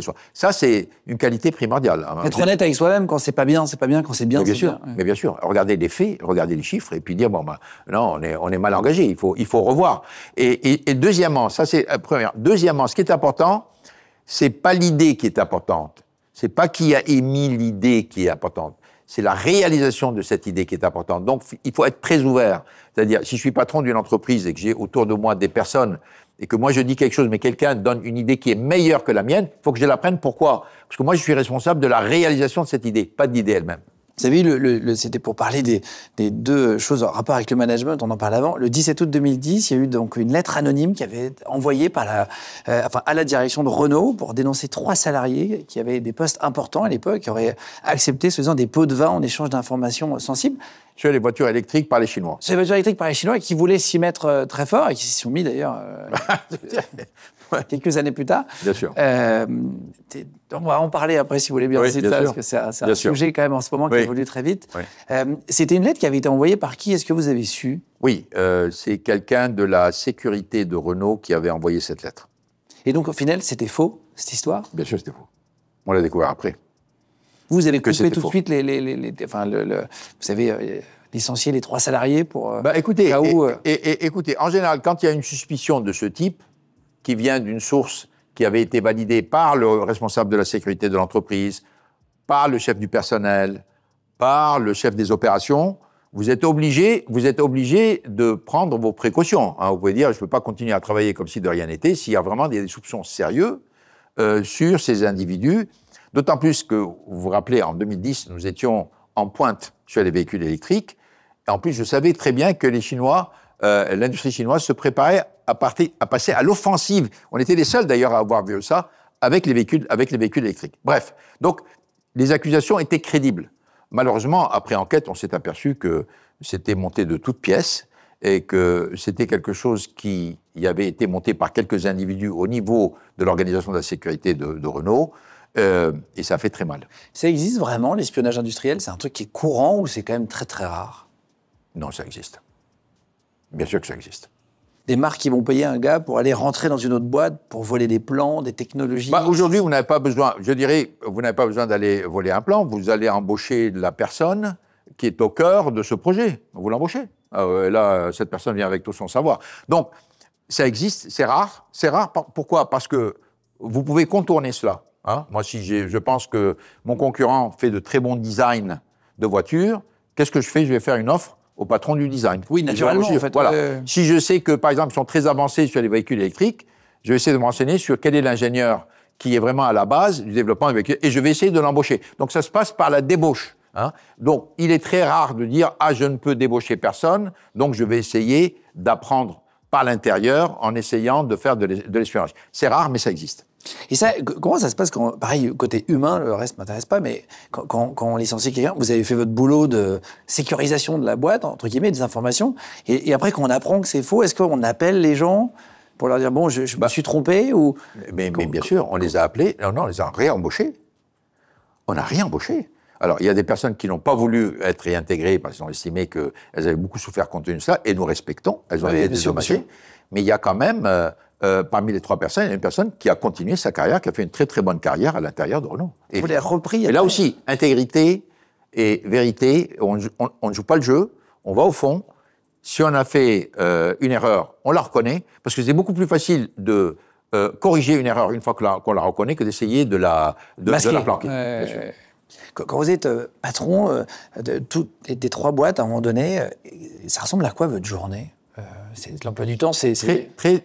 soit. Ça, c'est une qualité primordiale. Être honnête avec soi-même, quand c'est pas bien, quand c'est bien, mais bien c'est sûr, bien. Mais bien sûr. Regardez les faits, regardez les chiffres, et puis dire, bon, non, on est mal engagé, il faut revoir. Et deuxièmement, ça c'est la première. Deuxièmement, ce qui est important, c'est pas l'idée qui est importante. C'est pas qui a émis l'idée qui est importante. C'est la réalisation de cette idée qui est importante. Donc, il faut être très ouvert. C'est-à-dire, si je suis patron d'une entreprise et que j'ai autour de moi des personnes et que moi je dis quelque chose, mais quelqu'un donne une idée qui est meilleure que la mienne, il faut que je la prenne. Pourquoi? Parce que moi, je suis responsable de la réalisation de cette idée, pas de l'idée elle-même. Vous savez, c'était pour parler des deux choses en rapport avec le management, on en parle avant. Le 17 août 2010, il y a eu donc une lettre anonyme qui avait été envoyée par à la direction de Renault pour dénoncer 3 salariés qui avaient des postes importants à l'époque, qui auraient accepté, faisant des pots de vin en échange d'informations sensibles. Sur les voitures électriques par les Chinois. Sur les voitures électriques par les Chinois, qui voulaient s'y mettre très fort et qui s'y sont mis d'ailleurs quelques années plus tard. Bien sûr. On va en parler après si vous voulez bien, oui, aussi de bien ça, sûr. parce que c'est un sujet quand même en ce moment qui évolue très vite. Oui. C'était une lettre qui avait été envoyée par qui? Est-ce que vous avez su? Oui, c'est quelqu'un de la sécurité de Renault qui avait envoyé cette lettre. Et donc au final, c'était faux, cette histoire? Bien sûr, c'était faux. On l'a découvert après. Vous avez coupé tout de suite vous savez, licencié les 3 salariés pour... écoutez, écoutez, en général, quand il y a une suspicion de ce type, qui vient d'une source qui avait été validée par le responsable de la sécurité de l'entreprise, par le chef du personnel, par le chef des opérations, vous êtes obligé de prendre vos précautions. Vous pouvez dire, je ne peux pas continuer à travailler comme si de rien n'était, s'il y a vraiment des soupçons sérieux sur ces individus. D'autant plus que, vous vous rappelez, en 2010, nous étions en pointe sur les véhicules électriques. Et en plus, je savais très bien que les Chinois l'industrie chinoise se préparait à passer à l'offensive. On était les seuls d'ailleurs à avoir vu ça avec les véhicules électriques. Bref, donc les accusations étaient crédibles. Malheureusement, après enquête, on s'est aperçu que c'était monté de toutes pièces et que c'était quelque chose qui y avait été monté par quelques individus au niveau de l'organisation de la sécurité de Renault, et ça a fait très mal. Ça existe vraiment, l'espionnage industriel? C'est un truc qui est courant ou c'est quand même très très rare? Non, ça existe. Bien sûr que ça existe. Des marques qui vont payer un gars pour aller rentrer dans une autre boîte, pour voler des plans, des technologies? Aujourd'hui, vous n'avez pas besoin, je dirais, vous n'avez pas besoin d'aller voler un plan, vous allez embaucher la personne qui est au cœur de ce projet. Vous l'embauchez. Là, cette personne vient avec tout son savoir. Donc, ça existe, c'est rare. C'est rare, pourquoi? Parce que vous pouvez contourner cela. Hein? Moi, si je pense que mon concurrent fait de très bons designs de voitures, qu'est-ce que je fais? Je vais faire une offre au patron du design. Oui, naturellement, en fait. Voilà. Si je sais que, par exemple, ils sont très avancés sur les véhicules électriques, je vais essayer de me renseigner sur quel est l'ingénieur qui est vraiment à la base du développement des véhicules, et je vais essayer de l'embaucher. Donc, ça se passe par la débauche. Hein? Donc, il est très rare de dire « Ah, je ne peux débaucher personne, donc je vais essayer d'apprendre par l'intérieur en essayant de faire de l'espionnage. » C'est rare, mais ça existe. Et ça, comment ça se passe quand, pareil, côté humain, le reste ne m'intéresse pas, mais quand on licencie quelqu'un, vous avez fait votre boulot de sécurisation de la boîte, entre guillemets, des informations, et après, quand on apprend que c'est faux, est-ce qu'on appelle les gens pour leur dire « Bon, je me suis trompé » ou... Mais bien sûr, on les a appelés, non, on les a réembauchés. On n'a rien embauché. Alors, il y a des personnes qui n'ont pas voulu être réintégrées parce qu'elles ont estimé qu'elles avaient beaucoup souffert compte tenu de ça, et nous respectons, elles ont été dédommagées. Mais il y a quand même, parmi les 3 personnes, il y a une personne qui a continué sa carrière, qui a fait une très très bonne carrière à l'intérieur de Renault. Et vous l'avez repris. Et là aussi, intégrité et vérité, on ne joue pas le jeu, on va au fond. Si on a fait une erreur, on la reconnaît, parce que c'est beaucoup plus facile de corriger une erreur une fois qu'on la reconnaît que d'essayer de la planquer. Quand vous êtes patron des 3 boîtes, à un moment donné, ça ressemble à quoi votre journée? L'emploi du temps, c'est...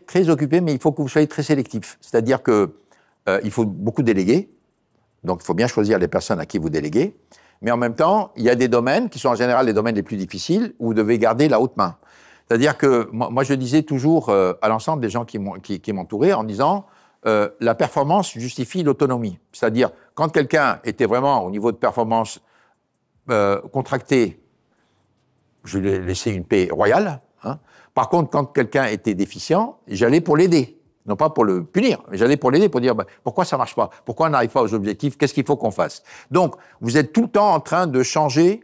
Très occupé, mais il faut que vous soyez très sélectif. C'est-à-dire que il faut beaucoup déléguer, donc il faut bien choisir les personnes à qui vous déléguez, mais en même temps, il y a des domaines qui sont en général les domaines les plus difficiles où vous devez garder la haute main. C'est-à-dire que moi je disais toujours à l'ensemble des gens qui m'entouraient en disant la performance justifie l'autonomie. C'est-à-dire, quand quelqu'un était vraiment au niveau de performance contracté, je lui ai laissé une paix royale. Hein. Par contre, quand quelqu'un était déficient, j'allais pour l'aider. Non pas pour le punir, mais j'allais pour l'aider, pour dire pourquoi ça marche pas, pourquoi on n'arrive pas aux objectifs, qu'est-ce qu'il faut qu'on fasse. Donc, vous êtes tout le temps en train de changer,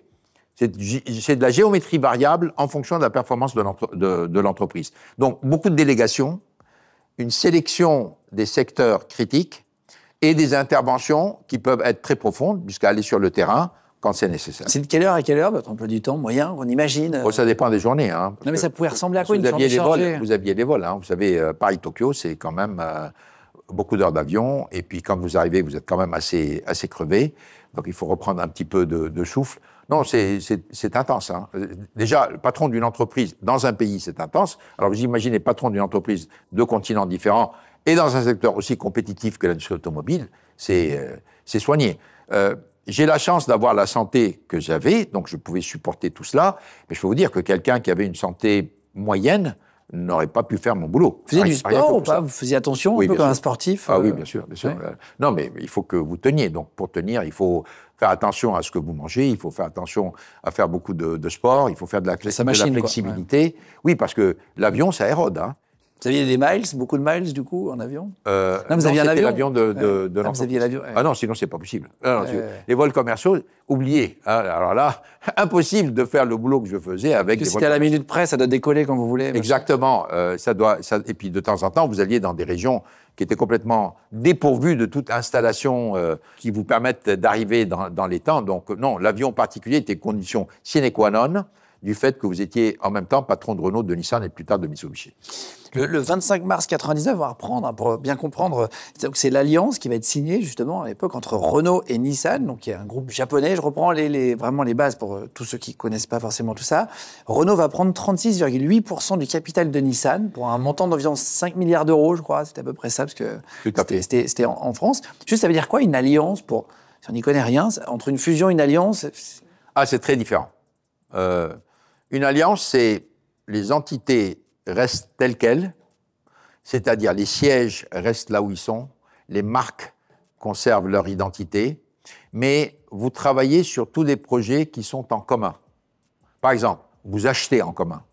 c'est de la géométrie variable en fonction de la performance de l'entreprise. Donc, beaucoup de délégations, une sélection des secteurs critiques et des interventions qui peuvent être très profondes jusqu'à aller sur le terrain quand c'est nécessaire. C'est de quelle heure à quelle heure votre emploi du temps moyen, on imagine? Ça dépend des journées. Hein, non, mais ça pouvait ressembler à quoi une journée chargée? Vous aviez des vols. Hein, vous savez, Paris-Tokyo, c'est quand même beaucoup d'heures d'avion. Et puis quand vous arrivez, vous êtes quand même assez crevé. Donc il faut reprendre un petit peu de souffle. Non, c'est intense. Hein. Déjà, le patron d'une entreprise dans un pays, c'est intense. Alors vous imaginez patron d'une entreprise de continents différents et dans un secteur aussi compétitif que l'industrie automobile, c'est soigné. J'ai la chance d'avoir la santé que j'avais, donc je pouvais supporter tout cela. Mais je peux vous dire que quelqu'un qui avait une santé moyenne n'aurait pas pu faire mon boulot. Vous faisiez du sport ou pas? Vous faisiez attention, oui, un peu comme un sportif? Ah oui, bien sûr. Bien sûr. Ouais. Non, mais il faut que vous teniez. Donc pour tenir, il faut faire attention à ce que vous mangez, il faut faire attention à faire beaucoup de sport, il faut faire de la flexibilité. Ouais. Oui, parce que l'avion, ça érode. Hein. Vous aviez des miles, beaucoup de miles du coup en avion? Non, vous aviez un avion. L'avion de vous aviez l'avion. Ah non, sinon c'est pas possible. Non, les vols commerciaux, oubliez. Hein, alors là, impossible de faire le boulot que je faisais avec. Parce qu'à la minute près, ça doit décoller quand vous voulez. Exactement. Et puis de temps en temps, vous alliez dans des régions qui étaient complètement dépourvues de toute installation qui vous permette d'arriver dans les temps. Donc non, l'avion en particulier était condition sine qua non du fait que vous étiez en même temps patron de Renault, de Nissan et plus tard de Mitsubishi. Le 25 mars 99, on va reprendre, hein, pour bien comprendre, c'est l'alliance qui va être signée justement à l'époque entre Renault et Nissan, donc il y a un groupe japonais, je reprends vraiment les bases pour tous ceux qui ne connaissent pas forcément tout ça. Renault va prendre 36,8% du capital de Nissan pour un montant d'environ 5 milliards d'euros, je crois, c'était à peu près ça, parce que c'était en France. Juste, ça veut dire quoi une alliance, si on n'y connaît rien, entre une fusion et une alliance? Ah, c'est très différent. Une alliance, c'est les entités restent telles quelles, c'est-à-dire les sièges restent là où ils sont, les marques conservent leur identité, mais vous travaillez sur tous des projets qui sont en commun. Par exemple, vous achetez en commun.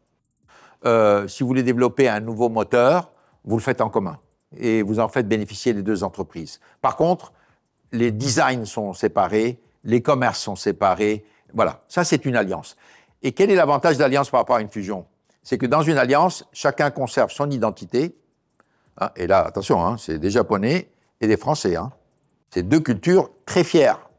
Si vous voulez développer un nouveau moteur, vous le faites en commun et vous en faites bénéficier les deux entreprises. Par contre, les designs sont séparés, les commerces sont séparés. Voilà, ça c'est une alliance. Et quel est l'avantage de l'alliance par rapport à une fusion? C'est que dans une alliance, chacun conserve son identité. Hein, et là, attention, hein, c'est des Japonais et des Français. Hein. C'est deux cultures très fières,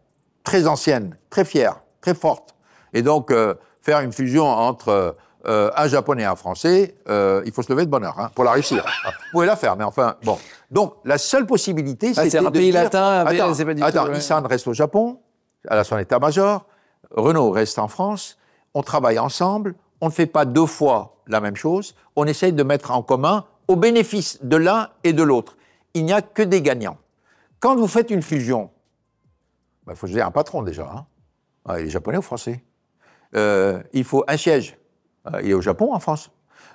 très anciennes, très fières, très fortes. Et donc, faire une fusion entre un Japonais et un Français, il faut se lever de bonne heure hein, pour la réussir. Vous pouvez la faire, mais enfin, bon. Donc, la seule possibilité, c'est un pays latin, c'est pas du tout... Nissan reste au Japon, elle a son état-major, Renault reste en France, on travaille ensemble, on ne fait pas deux fois la même chose, on essaye de mettre en commun au bénéfice de l'un et de l'autre. Il n'y a que des gagnants. Quand vous faites une fusion, il faut choisir un patron déjà. Hein. Il est japonais ou français. Il faut un siège. Il est au Japon ou en France.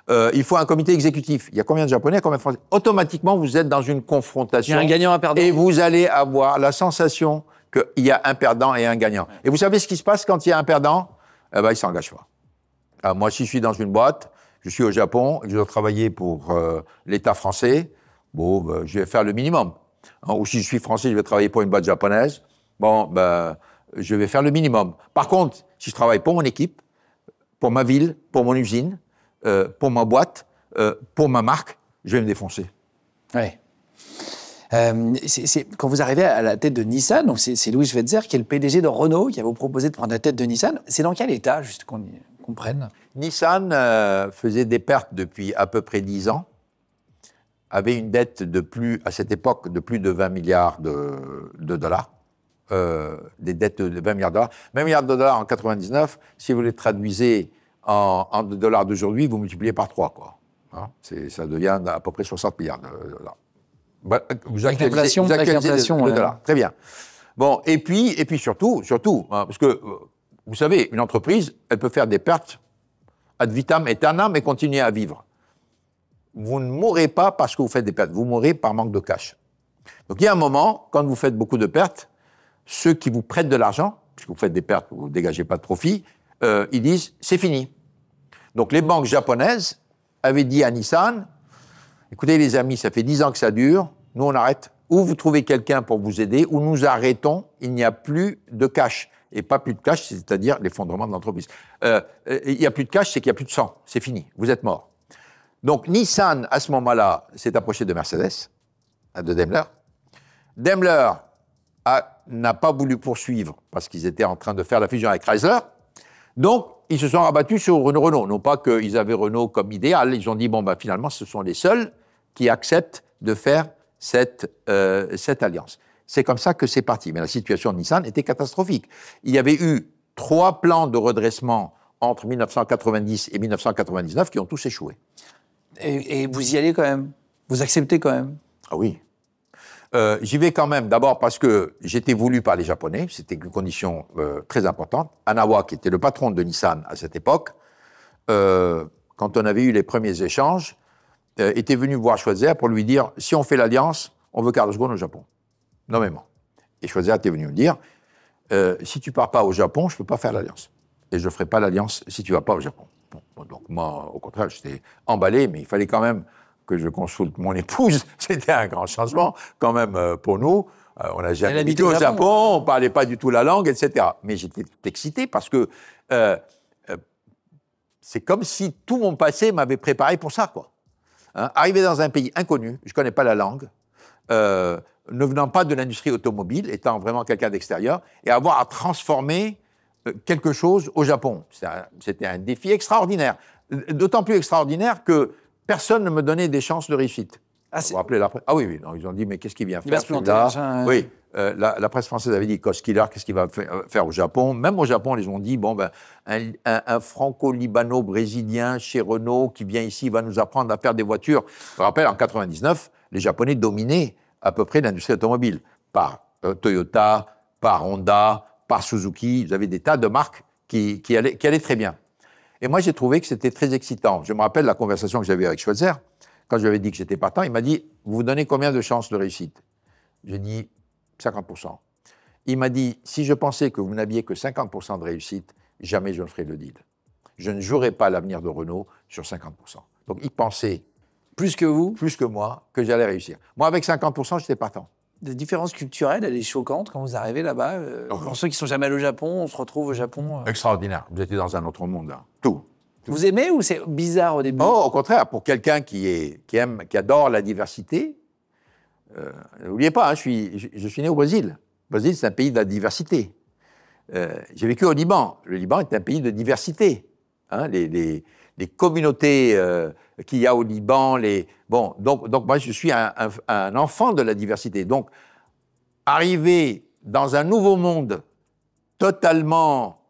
Il faut un comité exécutif. Il y a combien de Japonais, combien de Français? Automatiquement, vous êtes dans une confrontation. Il y a un gagnant, un perdant. Et vous allez avoir la sensation qu'il y a un perdant et un gagnant. Et vous savez ce qui se passe quand il y a un perdant? Il ne s'engage pas. Moi, si je suis dans une boîte, je suis au Japon, je dois travailler pour l'État français, je vais faire le minimum. Ou si je suis français, je vais travailler pour une boîte japonaise, je vais faire le minimum. Par contre, si je travaille pour mon équipe, pour ma ville, pour mon usine, pour ma boîte, pour ma marque, je vais me défoncer. Oui. Quand vous arrivez à la tête de Nissan, donc c'est Louis Schweitzer qui est le PDG de Renault qui a vous proposé de prendre la tête de Nissan. C'est dans quel état, juste qu'on comprenne? Nissan faisait des pertes depuis à peu près 10 ans, avait une dette à cette époque de plus de 20 milliards de dollars. Des dettes de 20 milliards de dollars. 20 milliards de dollars en 99, si vous les traduisez en dollars d'aujourd'hui, vous multipliez par 3, quoi. Hein, ça devient à peu près 60 milliards de dollars. Vous actualisez le dollar. Très bien. Bon, et puis surtout, hein, parce que, vous savez, une entreprise, elle peut faire des pertes ad vitam aeternam et continuer à vivre. Vous ne mourrez pas parce que vous faites des pertes, vous mourrez par manque de cash. Donc il y a un moment, quand vous faites beaucoup de pertes, ceux qui vous prêtent de l'argent, puisque vous faites des pertes, vous ne dégagez pas de profit, ils disent « c'est fini ». Donc les banques japonaises avaient dit à Nissan « écoutez les amis, ça fait 10 ans que ça dure, nous on arrête. Ou vous trouvez quelqu'un pour vous aider, ou nous arrêtons, il n'y a plus de cash ». Et pas plus de cash, c'est-à-dire l'effondrement de l'entreprise. Il n'y a plus de cash, c'est qu'il n'y a plus de sang, c'est fini, vous êtes mort. Donc Nissan, à ce moment-là, s'est approché de Mercedes, de Daimler. Daimler n'a pas voulu poursuivre parce qu'ils étaient en train de faire la fusion avec Chrysler. Donc, ils se sont rabattus sur Renault. Non pas qu'ils avaient Renault comme idéal, ils ont dit, finalement, ce sont les seuls qui acceptent de faire cette alliance. C'est comme ça que c'est parti. Mais la situation de Nissan était catastrophique. Il y avait eu 3 plans de redressement entre 1990 et 1999 qui ont tous échoué. Et vous y allez quand même? Vous acceptez quand même? Ah oui. J'y vais quand même, d'abord parce que j'étais voulu par les Japonais, c'était une condition très importante. Hanawa, qui était le patron de Nissan à cette époque, quand on avait eu les premiers échanges, était venu voir Schweitzer pour lui dire « si on fait l'alliance, on veut Carlos Ghosn au Japon ». Nommément. Et Schweitzer était venu me dire « si tu pars pas au Japon, je peux pas faire l'alliance. Et je ferai pas l'alliance si tu vas pas au Japon ». Bon, donc moi, au contraire, j'étais emballé, mais il fallait quand même que je consulte mon épouse. C'était un grand changement, quand même, pour nous. On n'a jamais habité au Japon, on ne parlait pas du tout la langue, etc. Mais j'étais excité parce que c'est comme si tout mon passé m'avait préparé pour ça, quoi. Hein, arriver dans un pays inconnu, je ne connais pas la langue, ne venant pas de l'industrie automobile, étant vraiment quelqu'un d'extérieur, et avoir à transformer quelque chose au Japon. C'était un défi extraordinaire. D'autant plus extraordinaire que personne ne me donnait des chances de réussite. Vous vous rappelez la presse? Ah oui, non, ils ont dit, mais qu'est-ce qu'il vient faire? Il va se planter. Oui, la presse française avait dit, Killer, qu'est-ce qu'il va faire au Japon? Même au Japon, ils ont dit, un franco-libano-brésilien chez Renault qui vient ici, va nous apprendre à faire des voitures. Je me rappelle, en 99, les Japonais dominaient à peu près l'industrie automobile, par Toyota, par Honda, par Suzuki. Vous avez des tas de marques qui allaient très bien. Et moi, j'ai trouvé que c'était très excitant. Je me rappelle la conversation que j'avais avec Schweitzer. Quand je lui avais dit que j'étais partant, il m'a dit « Vous vous donnez combien de chances de réussite ?» J'ai dit « 50%. » Il m'a dit « Si je pensais que vous n'aviez que 50% de réussite, jamais je ne ferais le deal. Je ne jouerais pas l'avenir de Renault sur 50%. » Donc, il pensait, plus que vous, plus que moi, que j'allais réussir. Moi, avec 50%, j'étais partant. Des différences culturelles, elle est choquante quand vous arrivez là-bas. Pour ceux qui sont jamais allés au Japon, on se retrouve au Japon. Extraordinaire. Vous étiez dans un autre monde. Hein. Tout. Vous aimez ou c'est bizarre au début? Oh, au contraire, pour quelqu'un qui adore la diversité, n'oubliez pas, hein, je suis né au Brésil. Le Brésil, c'est un pays de la diversité. J'ai vécu au Liban. Le Liban est un pays de diversité. Hein, les communautés qu'il y a au Liban, donc moi, je suis un enfant de la diversité. Donc, arriver dans un nouveau monde totalement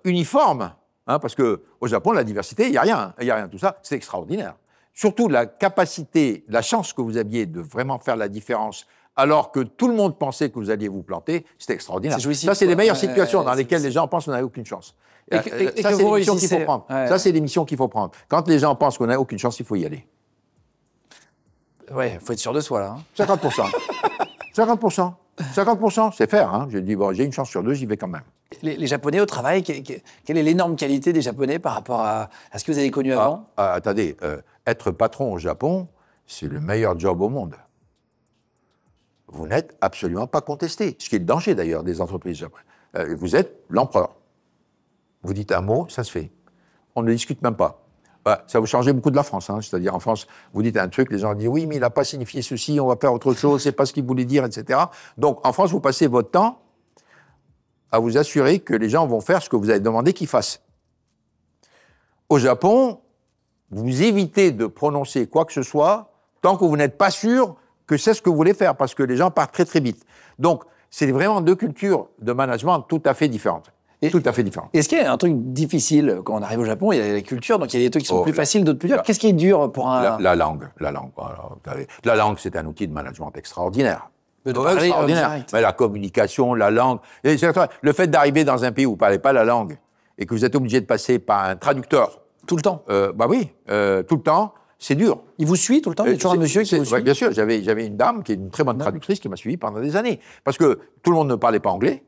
uniforme, hein, parce qu'au Japon, la diversité, il n'y a rien, tout ça, c'est extraordinaire. Surtout la capacité, la chance que vous aviez de vraiment faire la différence, alors que tout le monde pensait que vous alliez vous planter, c'était extraordinaire. Ça, c'est les meilleures situations dans lesquelles les gens pensent qu'on n'a aucune chance. Ça, c'est l'émission qu'il faut prendre. Ça, c'est l'émission qu'il faut prendre. Quand les gens pensent qu'on n'a aucune chance, il faut y aller. Ouais, il faut être sûr de soi, là. Hein. 50%. 50%. 50%, c'est faire. Hein. Je dis, bon, j'ai une chance sur deux, j'y vais quand même. Les Japonais au travail, quelle est l'énorme qualité des Japonais par rapport à ce que vous avez connu avant? Attendez, être patron au Japon, c'est le meilleur job au monde. Vous n'êtes absolument pas contesté. Ce qui est le danger, d'ailleurs, des entreprises japonaises. Vous êtes l'empereur. Vous dites un mot, ça se fait. On ne discute même pas. Ça vous change beaucoup de la France. Hein. C'est-à-dire, en France, vous dites un truc, les gens disent « Oui, mais il n'a pas signifié ceci, on va faire autre chose, c'est pas ce qu'il voulait dire, etc. » Donc, en France, vous passez votre temps à vous assurer que les gens vont faire ce que vous avez demandé qu'ils fassent. Au Japon, vous évitez de prononcer quoi que ce soit tant que vous n'êtes pas sûr que c'est ce que vous voulez faire, parce que les gens partent très, très vite. Donc, c'est vraiment deux cultures de management tout à fait différentes. Tout à fait différent. Est-ce qu'il y a un truc difficile quand on arrive au Japon? Il y a la culture, donc il y a des trucs qui sont plus faciles, d'autres plus durs. Qu'est-ce qui est dur pour un... La langue. La langue, c'est un outil de management extraordinaire. Extraordinaire. Mais la communication, la langue. Le fait d'arriver dans un pays où vous ne parlez pas la langue et que vous êtes obligé de passer par un traducteur. Tout le temps? Bah oui, tout le temps, c'est dur. Il vous suit tout le temps? Il y a toujours un monsieur qui vous suit? Ouais, bien sûr, j'avais une dame qui est une très bonne traductrice qui m'a suivi pendant des années. Parce que tout le monde ne parlait pas anglais.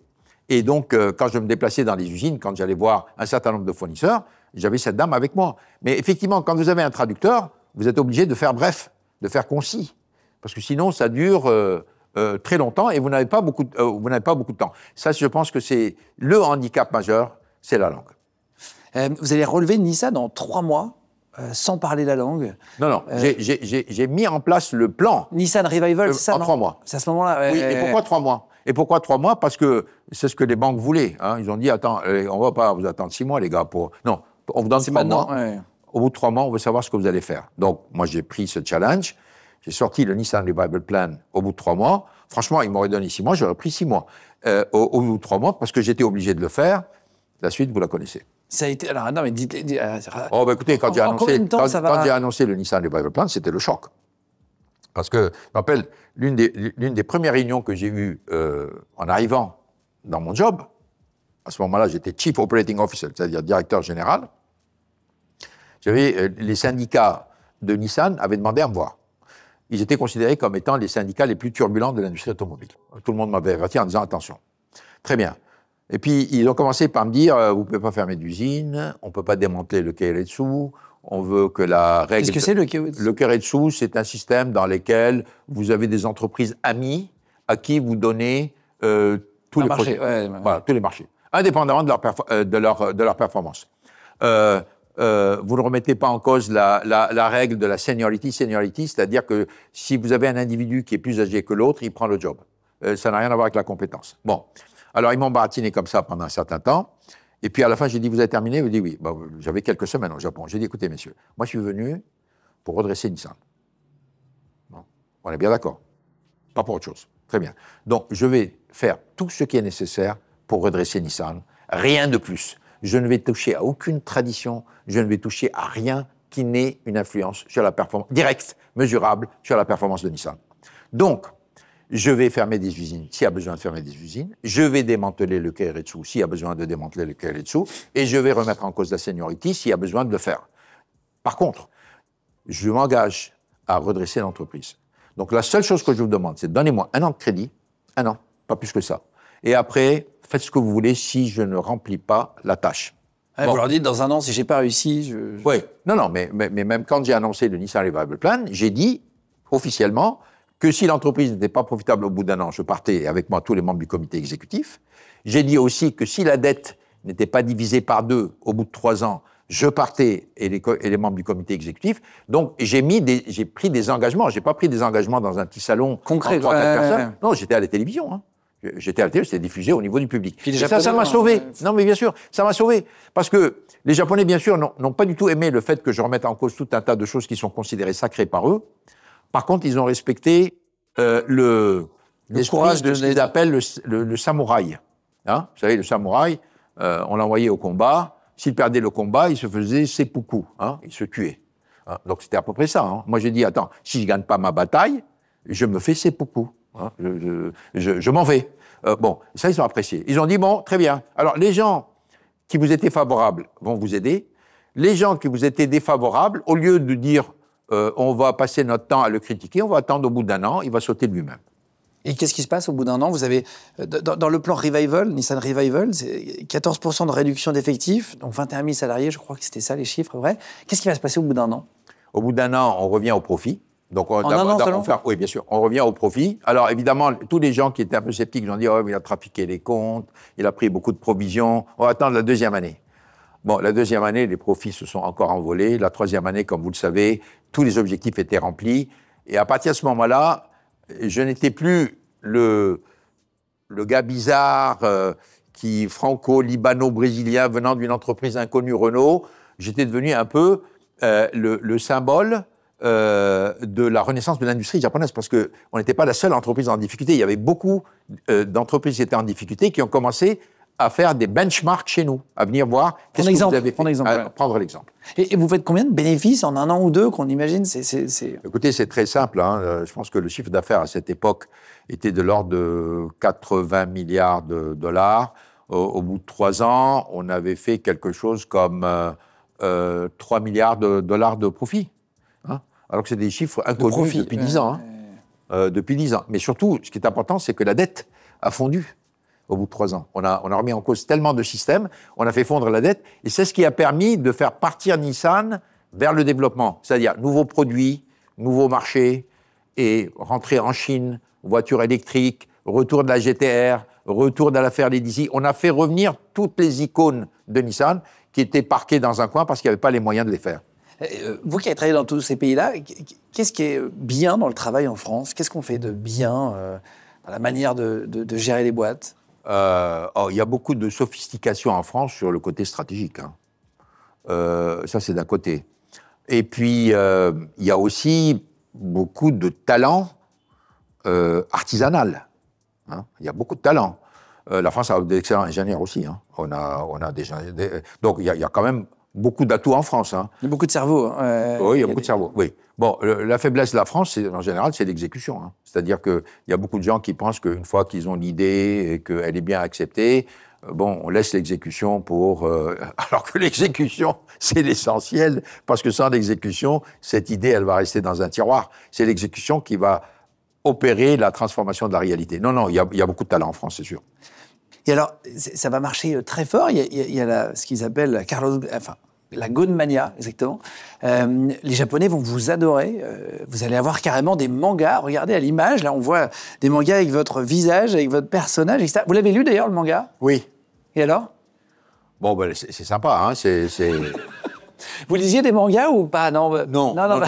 Et donc, quand je me déplaçais dans les usines, quand j'allais voir un certain nombre de fournisseurs, j'avais cette dame avec moi. Mais effectivement, quand vous avez un traducteur, vous êtes obligé de faire bref, de faire concis. Parce que sinon, ça dure très longtemps et vous n'avez pas beaucoup de temps. Ça, je pense que c'est le handicap majeur, c'est la langue. Vous allez relever Nissan dans 3 mois, sans parler la langue. Non, j'ai mis en place le plan. Nissan Revival, c'est ça, en 3 mois. C'est à ce moment-là. Oui, et pourquoi 3 mois? Et pourquoi 3 mois? Parce que c'est ce que les banques voulaient. Hein. Ils ont dit, attends, on ne va pas vous attendre 6 mois, les gars. Non, on vous donne 3 mois. Ouais. Au bout de 3 mois, on veut savoir ce que vous allez faire. Donc, moi, j'ai pris ce challenge. J'ai sorti le Nissan Revival Plan au bout de 3 mois. Franchement, ils m'auraient donné 6 mois, j'aurais pris 6 mois. Au bout de 3 mois, parce que j'étais obligé de le faire. La suite, vous la connaissez. Ça a été... Alors, non, mais dites... Oh, bah écoutez, quand j'ai annoncé le Nissan Revival Plan, c'était le choc. Parce que, je me rappelle, l'une des premières réunions que j'ai eues en arrivant dans mon job, à ce moment-là, j'étais Chief Operating Officer, c'est-à-dire directeur général. Les syndicats de Nissan avaient demandé à me voir. Ils étaient considérés comme étant les syndicats les plus turbulents de l'industrie automobile. Tout le monde m'avait averti en disant attention. Très bien. Et puis, ils ont commencé par me dire vous ne pouvez pas fermer d'usine, on ne peut pas démanteler le Keiretsu, on veut que la règle... Qu'est-ce que c'est le Keiretsu? Le Keiretsu, c'est un système dans lequel vous avez des entreprises amies à qui vous donnez tous les marchés. Voilà, tous les marchés, indépendamment de leur performance. Vous ne remettez pas en cause la règle de la seniority, c'est-à-dire que si vous avez un individu qui est plus âgé que l'autre, il prend le job. Ça n'a rien à voir avec la compétence. Bon. Alors, ils m'ont baratiné comme ça pendant un certain temps. Et puis, à la fin, j'ai dit, vous avez terminé? Ils m'ont dit, oui. Bah, j'avais quelques semaines au Japon. J'ai dit, écoutez, messieurs, moi, je suis venu pour redresser Nissan. Bon. On est bien d'accord. Pas pour autre chose. Très bien. Donc, je vais faire tout ce qui est nécessaire pour redresser Nissan. Rien de plus. Je ne vais toucher à aucune tradition. Je ne vais toucher à rien qui n'ait une influence sur la performance directe, mesurable, sur la performance de Nissan. Donc, je vais fermer des usines s'il y a besoin de fermer des usines, je vais démanteler le Keiretsu s'il y a besoin de démanteler le Keiretsu, et je vais remettre en cause la seniority s'il y a besoin de le faire. Par contre, je m'engage à redresser l'entreprise. Donc la seule chose que je vous demande, c'est donnez-moi 1 an de crédit, 1 an, pas plus que ça. Et après, faites ce que vous voulez si je ne remplis pas la tâche. Ouais, bon. Vous leur dites, dans 1 an, si je n'ai pas réussi... Oui, non, mais même quand j'ai annoncé le Nissan Revival Plan, j'ai dit officiellement que si l'entreprise n'était pas profitable au bout d'1 an, je partais, et avec moi tous les membres du comité exécutif. J'ai dit aussi que si la dette n'était pas divisée par 2 au bout de 3 ans, je partais et les membres du comité exécutif. Donc, j'ai pris des engagements. J'ai pas pris des engagements dans un petit salon concret, 3-4 personnes. Non, j'étais à la télévision. Hein. J'étais à la télé, c'était diffusé au niveau du public. Puis ça m'a sauvé. Non, mais bien sûr, ça m'a sauvé. Parce que les Japonais, bien sûr, n'ont pas du tout aimé le fait que je remette en cause tout un tas de choses qui sont considérées sacrées par eux. Par contre, ils ont respecté le courage de ce qu'ils appellent le samouraï. Hein, vous savez, le samouraï, on l'envoyait au combat. S'il perdait le combat, il se faisait seppuku, hein, il se tuait. Hein, donc c'était à peu près ça. Hein. Moi j'ai dit, attends, si je ne gagne pas ma bataille, je me fais seppuku. Hein, je m'en vais. Bon, ça ils ont apprécié. Ils ont dit, bon, très bien. Alors les gens qui vous étaient favorables vont vous aider. Les gens qui vous étaient défavorables, au lieu de dire, on va passer notre temps à le critiquer, on va attendre au bout d'1 an, il va sauter de lui-même. Et qu'est-ce qui se passe au bout d'1 an? Vous avez, dans le plan Revival, Nissan Revival, c'est 14% de réduction d'effectifs, donc 21 000 salariés, je crois que c'était ça les chiffres, vrai. Qu'est-ce qui va se passer au bout d'1 an? Au bout d'1 an, on revient au profit. Donc, en 1 an seulement? Oui, bien sûr, on revient au profit. Alors, évidemment, tous les gens qui étaient un peu sceptiques, ils ont dit, oh, il a trafiqué les comptes, il a pris beaucoup de provisions, on va attendre la 2e année. Bon, la 2e année, les profits se sont encore envolés. La 3e année, comme vous le savez, tous les objectifs étaient remplis. Et à partir de ce moment-là, je n'étais plus le gars bizarre qui franco-libano-brésilien venant d'une entreprise inconnue Renault. J'étais devenu un peu le symbole de la renaissance de l'industrie japonaise, parce qu'on n'était pas la seule entreprise en difficulté. Il y avait beaucoup d'entreprises qui étaient en difficulté, qui ont commencé à faire des benchmarks chez nous, à venir voir qu'est-ce que vous avez fait. Prendre l'exemple. Et vous faites combien de bénéfices en 1 an ou 2 qu'on imagine? Écoutez, c'est très simple. Hein. Je pense que le chiffre d'affaires à cette époque était de l'ordre de 80 milliards de dollars. Au bout de 3 ans, on avait fait quelque chose comme 3 milliards de dollars de profit. Hein. Alors que c'est des chiffres inconnus depuis 10 ans. Hein. Depuis 10 ans. Mais surtout, ce qui est important, c'est que la dette a fondu. Au bout de 3 ans. On a remis en cause tellement de systèmes, on a fait fondre la dette, et c'est ce qui a permis de faire partir Nissan vers le développement. C'est-à-dire nouveaux produits, nouveaux marchés, et rentrer en Chine, voitures électriques, retour de la GTR, retour de l'affaire Lady. On a fait revenir toutes les icônes de Nissan qui étaient parquées dans un coin parce qu'il n'y avait pas les moyens de les faire. Vous qui avez travaillé dans tous ces pays-là, qu'est-ce qui est bien dans le travail en France? Qu'est-ce qu'on fait de bien dans la manière de gérer les boîtes? Il y a beaucoup de sophistication en France sur le côté stratégique. Hein. Ça, c'est d'un côté. Et puis, il y a aussi beaucoup de talent artisanal. Hein. Il y a beaucoup de talent. La France a d'excellents ingénieurs aussi. Hein. On a donc, il y a quand même beaucoup d'atouts en France. Hein. Il y a beaucoup de cerveau. Oui, il y a beaucoup de cerveau, oui. Bon, la faiblesse de la France, en général, c'est l'exécution. Hein. C'est-à-dire qu'il y a beaucoup de gens qui pensent qu'une fois qu'ils ont l'idée et qu'elle est bien acceptée, on laisse l'exécution pour... alors que l'exécution, c'est l'essentiel, parce que sans l'exécution, cette idée, elle va rester dans un tiroir. C'est l'exécution qui va opérer la transformation de la réalité. Non, il y a beaucoup de talent en France, c'est sûr. Et alors, ça va marcher très fort. Il y a ce qu'ils appellent la Ghosn Mania, exactement. Les Japonais vont vous adorer. Vous allez avoir carrément des mangas. Regardez à l'image, là, on voit des mangas avec votre visage, avec votre personnage, etc. Vous l'avez lu d'ailleurs, le manga? Oui. Et alors? Bon, c'est sympa, hein. Vous lisiez des mangas ou pas? Non,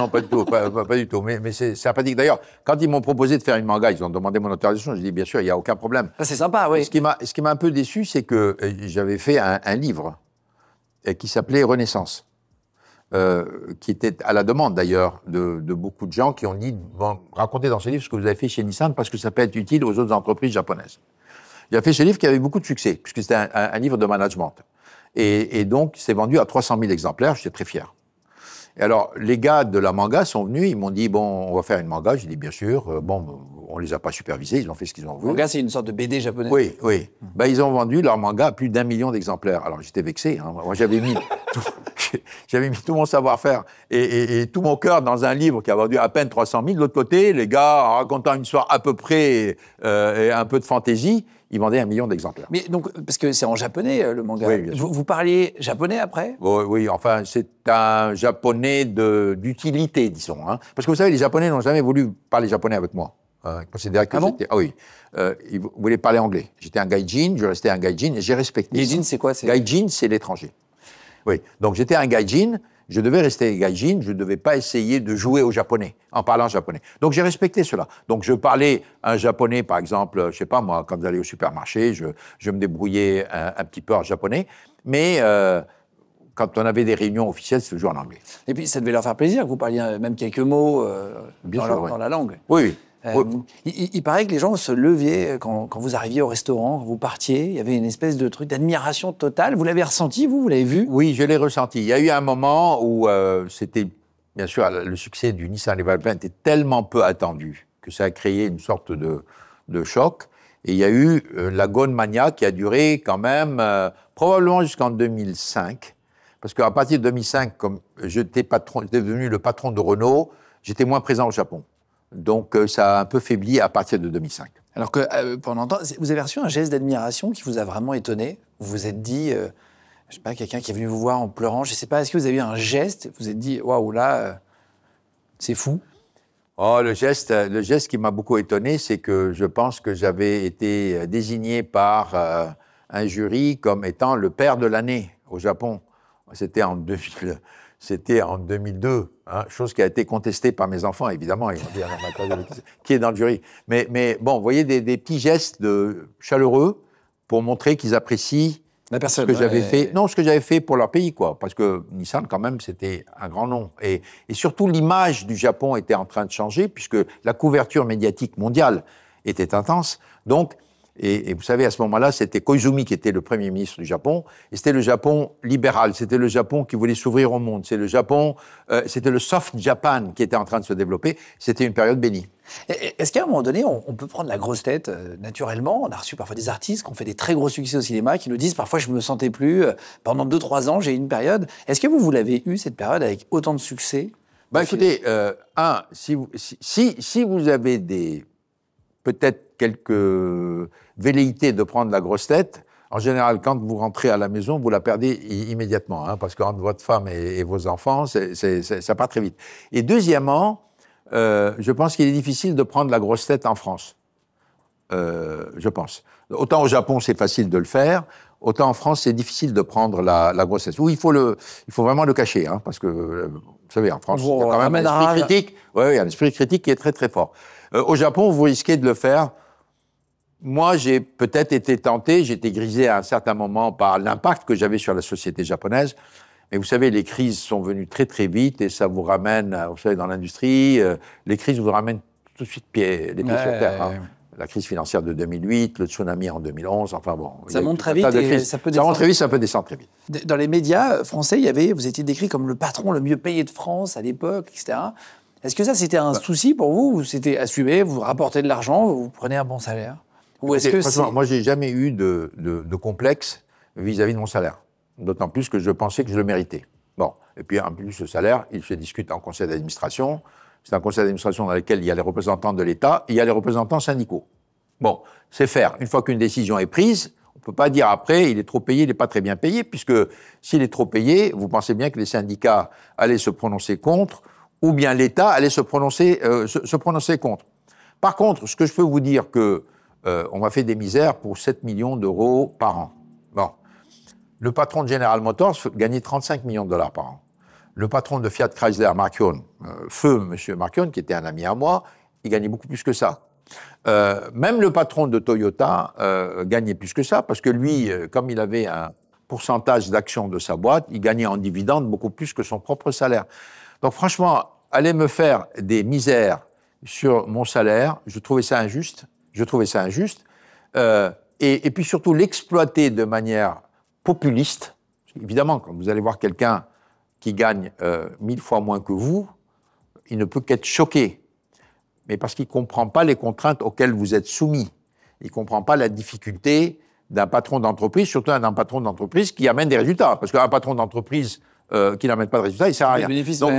pas du tout. Pas du tout. Mais c'est sympathique. D'ailleurs, quand ils m'ont proposé de faire une manga, ils ont demandé mon autorisation. J'ai dit, bien sûr, il n'y a aucun problème. C'est sympa, oui. Ce qui m'a un peu déçu, c'est que j'avais fait un livre qui s'appelait Renaissance, qui était à la demande, d'ailleurs, de beaucoup de gens qui ont dit, racontez dans ce livre ce que vous avez fait chez Nissan, parce que ça peut être utile aux autres entreprises japonaises. J'ai fait ce livre qui avait beaucoup de succès, puisque c'était un livre de management. Et donc, c'est vendu à 300 000 exemplaires, j'étais très fier. Et alors, les gars de la manga sont venus, ils m'ont dit, on va faire une manga. J'ai dit, bien sûr, on les a pas supervisés, ils ont fait ce qu'ils ont voulu. Manga, c'est une sorte de BD japonais. Oui, oui. Ben, ils ont vendu leur manga à plus d'1 million d'exemplaires. Alors j'étais vexé. Hein. Moi, j'avais mis tout mon savoir-faire et tout mon cœur dans un livre qui a vendu à peine 300 000. De l'autre côté, les gars, en racontant une histoire à peu près et un peu de fantaisie, ils vendaient 1 million d'exemplaires. Mais donc, parce que c'est en japonais, le manga. Oui, bien sûr. Vous parliez japonais après? Oui, oui, enfin, c'est un japonais d'utilité, disons. Hein. Parce que vous savez, les Japonais n'ont jamais voulu parler japonais avec moi. Ils considéraient que j'étais... Ah oui. Ils voulaient parler anglais. J'étais un gaijin, je restais un gaijin et j'ai respecté. Gaijin, c'est quoi? Gaijin, c'est l'étranger. Oui. Donc j'étais un gaijin, je devais rester gaijin, je ne devais pas essayer de jouer au japonais, en parlant japonais. Donc j'ai respecté cela. Donc je parlais un japonais, par exemple, je sais pas moi, quand j'allais au supermarché, je me débrouillais un petit peu en japonais, mais quand on avait des réunions officielles, c'était toujours en anglais. Et puis ça devait leur faire plaisir que vous parliez même quelques mots dans la langue. Oui, oui. Il paraît que les gens se levaient quand vous arriviez au restaurant, quand vous partiez. Il y avait une espèce de truc d'admiration totale. Vous l'avez ressenti, vous l'avez vu? Oui, je l'ai ressenti. Il y a eu un moment où c'était, bien sûr, le succès du Nissan Rival était tellement peu attendu que ça a créé une sorte de choc. Et il y a eu la Ghosn Mania qui a duré quand même probablement jusqu'en 2005. Parce qu'à partir de 2005, comme j'étais devenu le patron de Renault, j'étais moins présent au Japon. Donc, ça a un peu faibli à partir de 2005. Alors que pendant longtemps, vous avez reçu un geste d'admiration qui vous a vraiment étonné. Vous vous êtes dit, je sais pas, quelqu'un qui est venu vous voir en pleurant, je sais pas, est-ce que vous avez eu un geste, vous vous êtes dit, waouh, là, c'est fou? Oh, le geste qui m'a beaucoup étonné, c'est que je pense que j'avais été désigné par un jury comme étant le père de l'année au Japon. C'était en 2002, hein, chose qui a été contestée par mes enfants, évidemment. Ils ont dit, qui est dans le jury. Mais bon, vous voyez des petits gestes chaleureux pour montrer qu'ils apprécient la personne, ce que j'avais fait. Non, ce que j'avais fait pour leur pays, quoi. Parce que Nissan, quand même, c'était un grand nom. Et surtout, l'image du Japon était en train de changer, puisque la couverture médiatique mondiale était intense. Donc, et vous savez, à ce moment-là, c'était Koizumi qui était le Premier ministre du Japon, et c'était le Japon libéral, c'était le Japon qui voulait s'ouvrir au monde, c'est le Japon, c'était le soft Japan qui était en train de se développer, c'était une période bénie. Est-ce qu'à un moment donné, on peut prendre la grosse tête naturellement? On a reçu parfois des artistes qui ont fait des très gros succès au cinéma, qui nous disent parfois je me sentais plus, pendant 2-3 ans, j'ai eu une période. Est-ce que vous l'avez eu, cette période, avec autant de succès? Écoutez, si vous avez peut-être quelques velléités de prendre la grosse tête, en général, quand vous rentrez à la maison, vous la perdez immédiatement, hein, parce qu'entre votre femme et vos enfants, ça part très vite. Et deuxièmement, je pense qu'il est difficile de prendre la grosse tête en France. Je pense. Autant au Japon, c'est facile de le faire, autant en France, c'est difficile de prendre la grosse tête. Oui, il faut vraiment le cacher, hein, parce que, vous savez, en France, il y a quand même un esprit critique. Oui, il y a un esprit critique qui est très, très fort. Au Japon, vous risquez de le faire. Moi, j'ai peut-être été tenté, j'ai été grisé à un certain moment par l'impact que j'avais sur la société japonaise. Mais vous savez, les crises sont venues très, très vite et ça vous ramène, vous savez, dans l'industrie, les crises vous ramènent tout de suite les pieds sur terre. Hein. La crise financière de 2008, le tsunami en 2011, enfin bon. Ça monte très vite et ça peut descendre. Ça monte très vite, ça peut descendre très vite. Dans les médias français, vous étiez décrit comme le patron le mieux payé de France à l'époque, etc. Est-ce que ça, c'était un souci pour vous? Ou c'était assumé, vous rapportez de l'argent, vous prenez un bon salaire? Ou est-ce que franchement, moi, j'ai jamais eu de complexe vis-à-vis de mon salaire. D'autant plus que je pensais que je le méritais. Bon. Et puis, en plus, ce salaire, il se discute en conseil d'administration. C'est un conseil d'administration dans lequel il y a les représentants de l'État et il y a les représentants syndicaux. Bon, c'est faire. Une fois qu'une décision est prise, on ne peut pas dire après, il est trop payé, il n'est pas très bien payé, puisque s'il est trop payé, vous pensez bien que les syndicats allaient se prononcer contre, ou bien l'État allait se prononcer contre. Par contre, ce que je peux vous dire que on m'a fait des misères pour 7 millions d'euros par an. Bon. Le patron de General Motors gagnait 35 millions de dollars par an. Le patron de Fiat Chrysler, Marchione, feu monsieur Marchione, qui était un ami à moi, il gagnait beaucoup plus que ça. Même le patron de Toyota gagnait plus que ça, parce que lui, comme il avait un pourcentage d'actions de sa boîte, il gagnait en dividendes beaucoup plus que son propre salaire. Donc franchement, aller me faire des misères sur mon salaire, je trouvais ça injuste. Et puis surtout l'exploiter de manière populiste. Évidemment, quand vous allez voir quelqu'un qui gagne 1000 fois moins que vous, il ne peut qu'être choqué. mais parce qu'il ne comprend pas les contraintes auxquelles vous êtes soumis. Il ne comprend pas la difficulté d'un patron d'entreprise, surtout d'un patron d'entreprise qui amène des résultats. Parce qu'un patron d'entreprise qui n'amène pas de résultats, il ne sert à rien.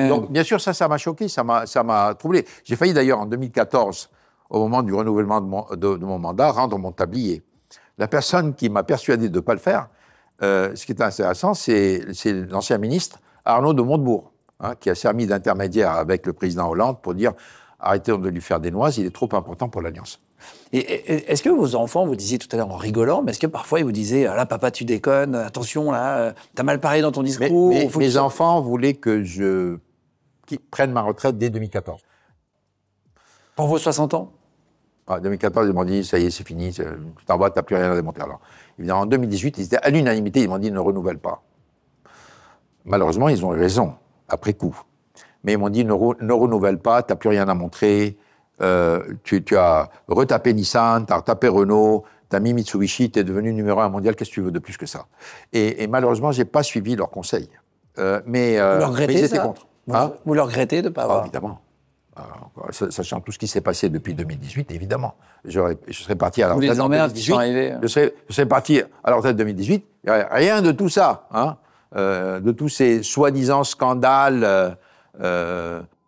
Donc, bien sûr, ça m'a choqué, ça m'a troublé. J'ai failli d'ailleurs en 2014, au moment du renouvellement de mon mandat, rendre mon tablier. La personne qui m'a persuadé de ne pas le faire, ce qui est intéressant, c'est l'ancien ministre Arnaud de Montebourg, qui a servi d'intermédiaire avec le président Hollande pour dire « arrêtez de lui faire des noises, il est trop important pour l'Alliance ». Et est-ce que vos enfants, vous disiez tout à l'heure en rigolant, mais est-ce que parfois ils vous disaient « là, papa, tu déconnes, attention, là, t'as mal parlé dans ton discours ». Mes enfants voulaient que je prenne ma retraite dès 2014. Pour vos 60 ans? En 2014, ils m'ont dit « ça y est, c'est fini, tu t'en vas, t'as plus rien à démontrer ». Alors, évidemment, en 2018, ils étaient à l'unanimité, ils m'ont dit « ne renouvelle pas ». Malheureusement, ils ont eu raison, après coup. Mais ils m'ont dit « ne renouvelle pas, t'as plus rien à montrer ». Tu as retapé Nissan, tu as retapé Renault, tu as mis Mitsubishi, tu es devenu numéro 1 mondial, qu'est-ce que tu veux de plus que ça? Et malheureusement, je n'ai pas suivi leurs conseils. Mais ils étaient contre. Vous le regrettez de ne pas avoir? Évidemment. Sachant tout ce qui s'est passé depuis 2018, évidemment. Je serais parti à la retraite en 2018. Je serais parti à la retraite 2018. Il n'y a rien de tout ça. De tous ces soi-disant scandales.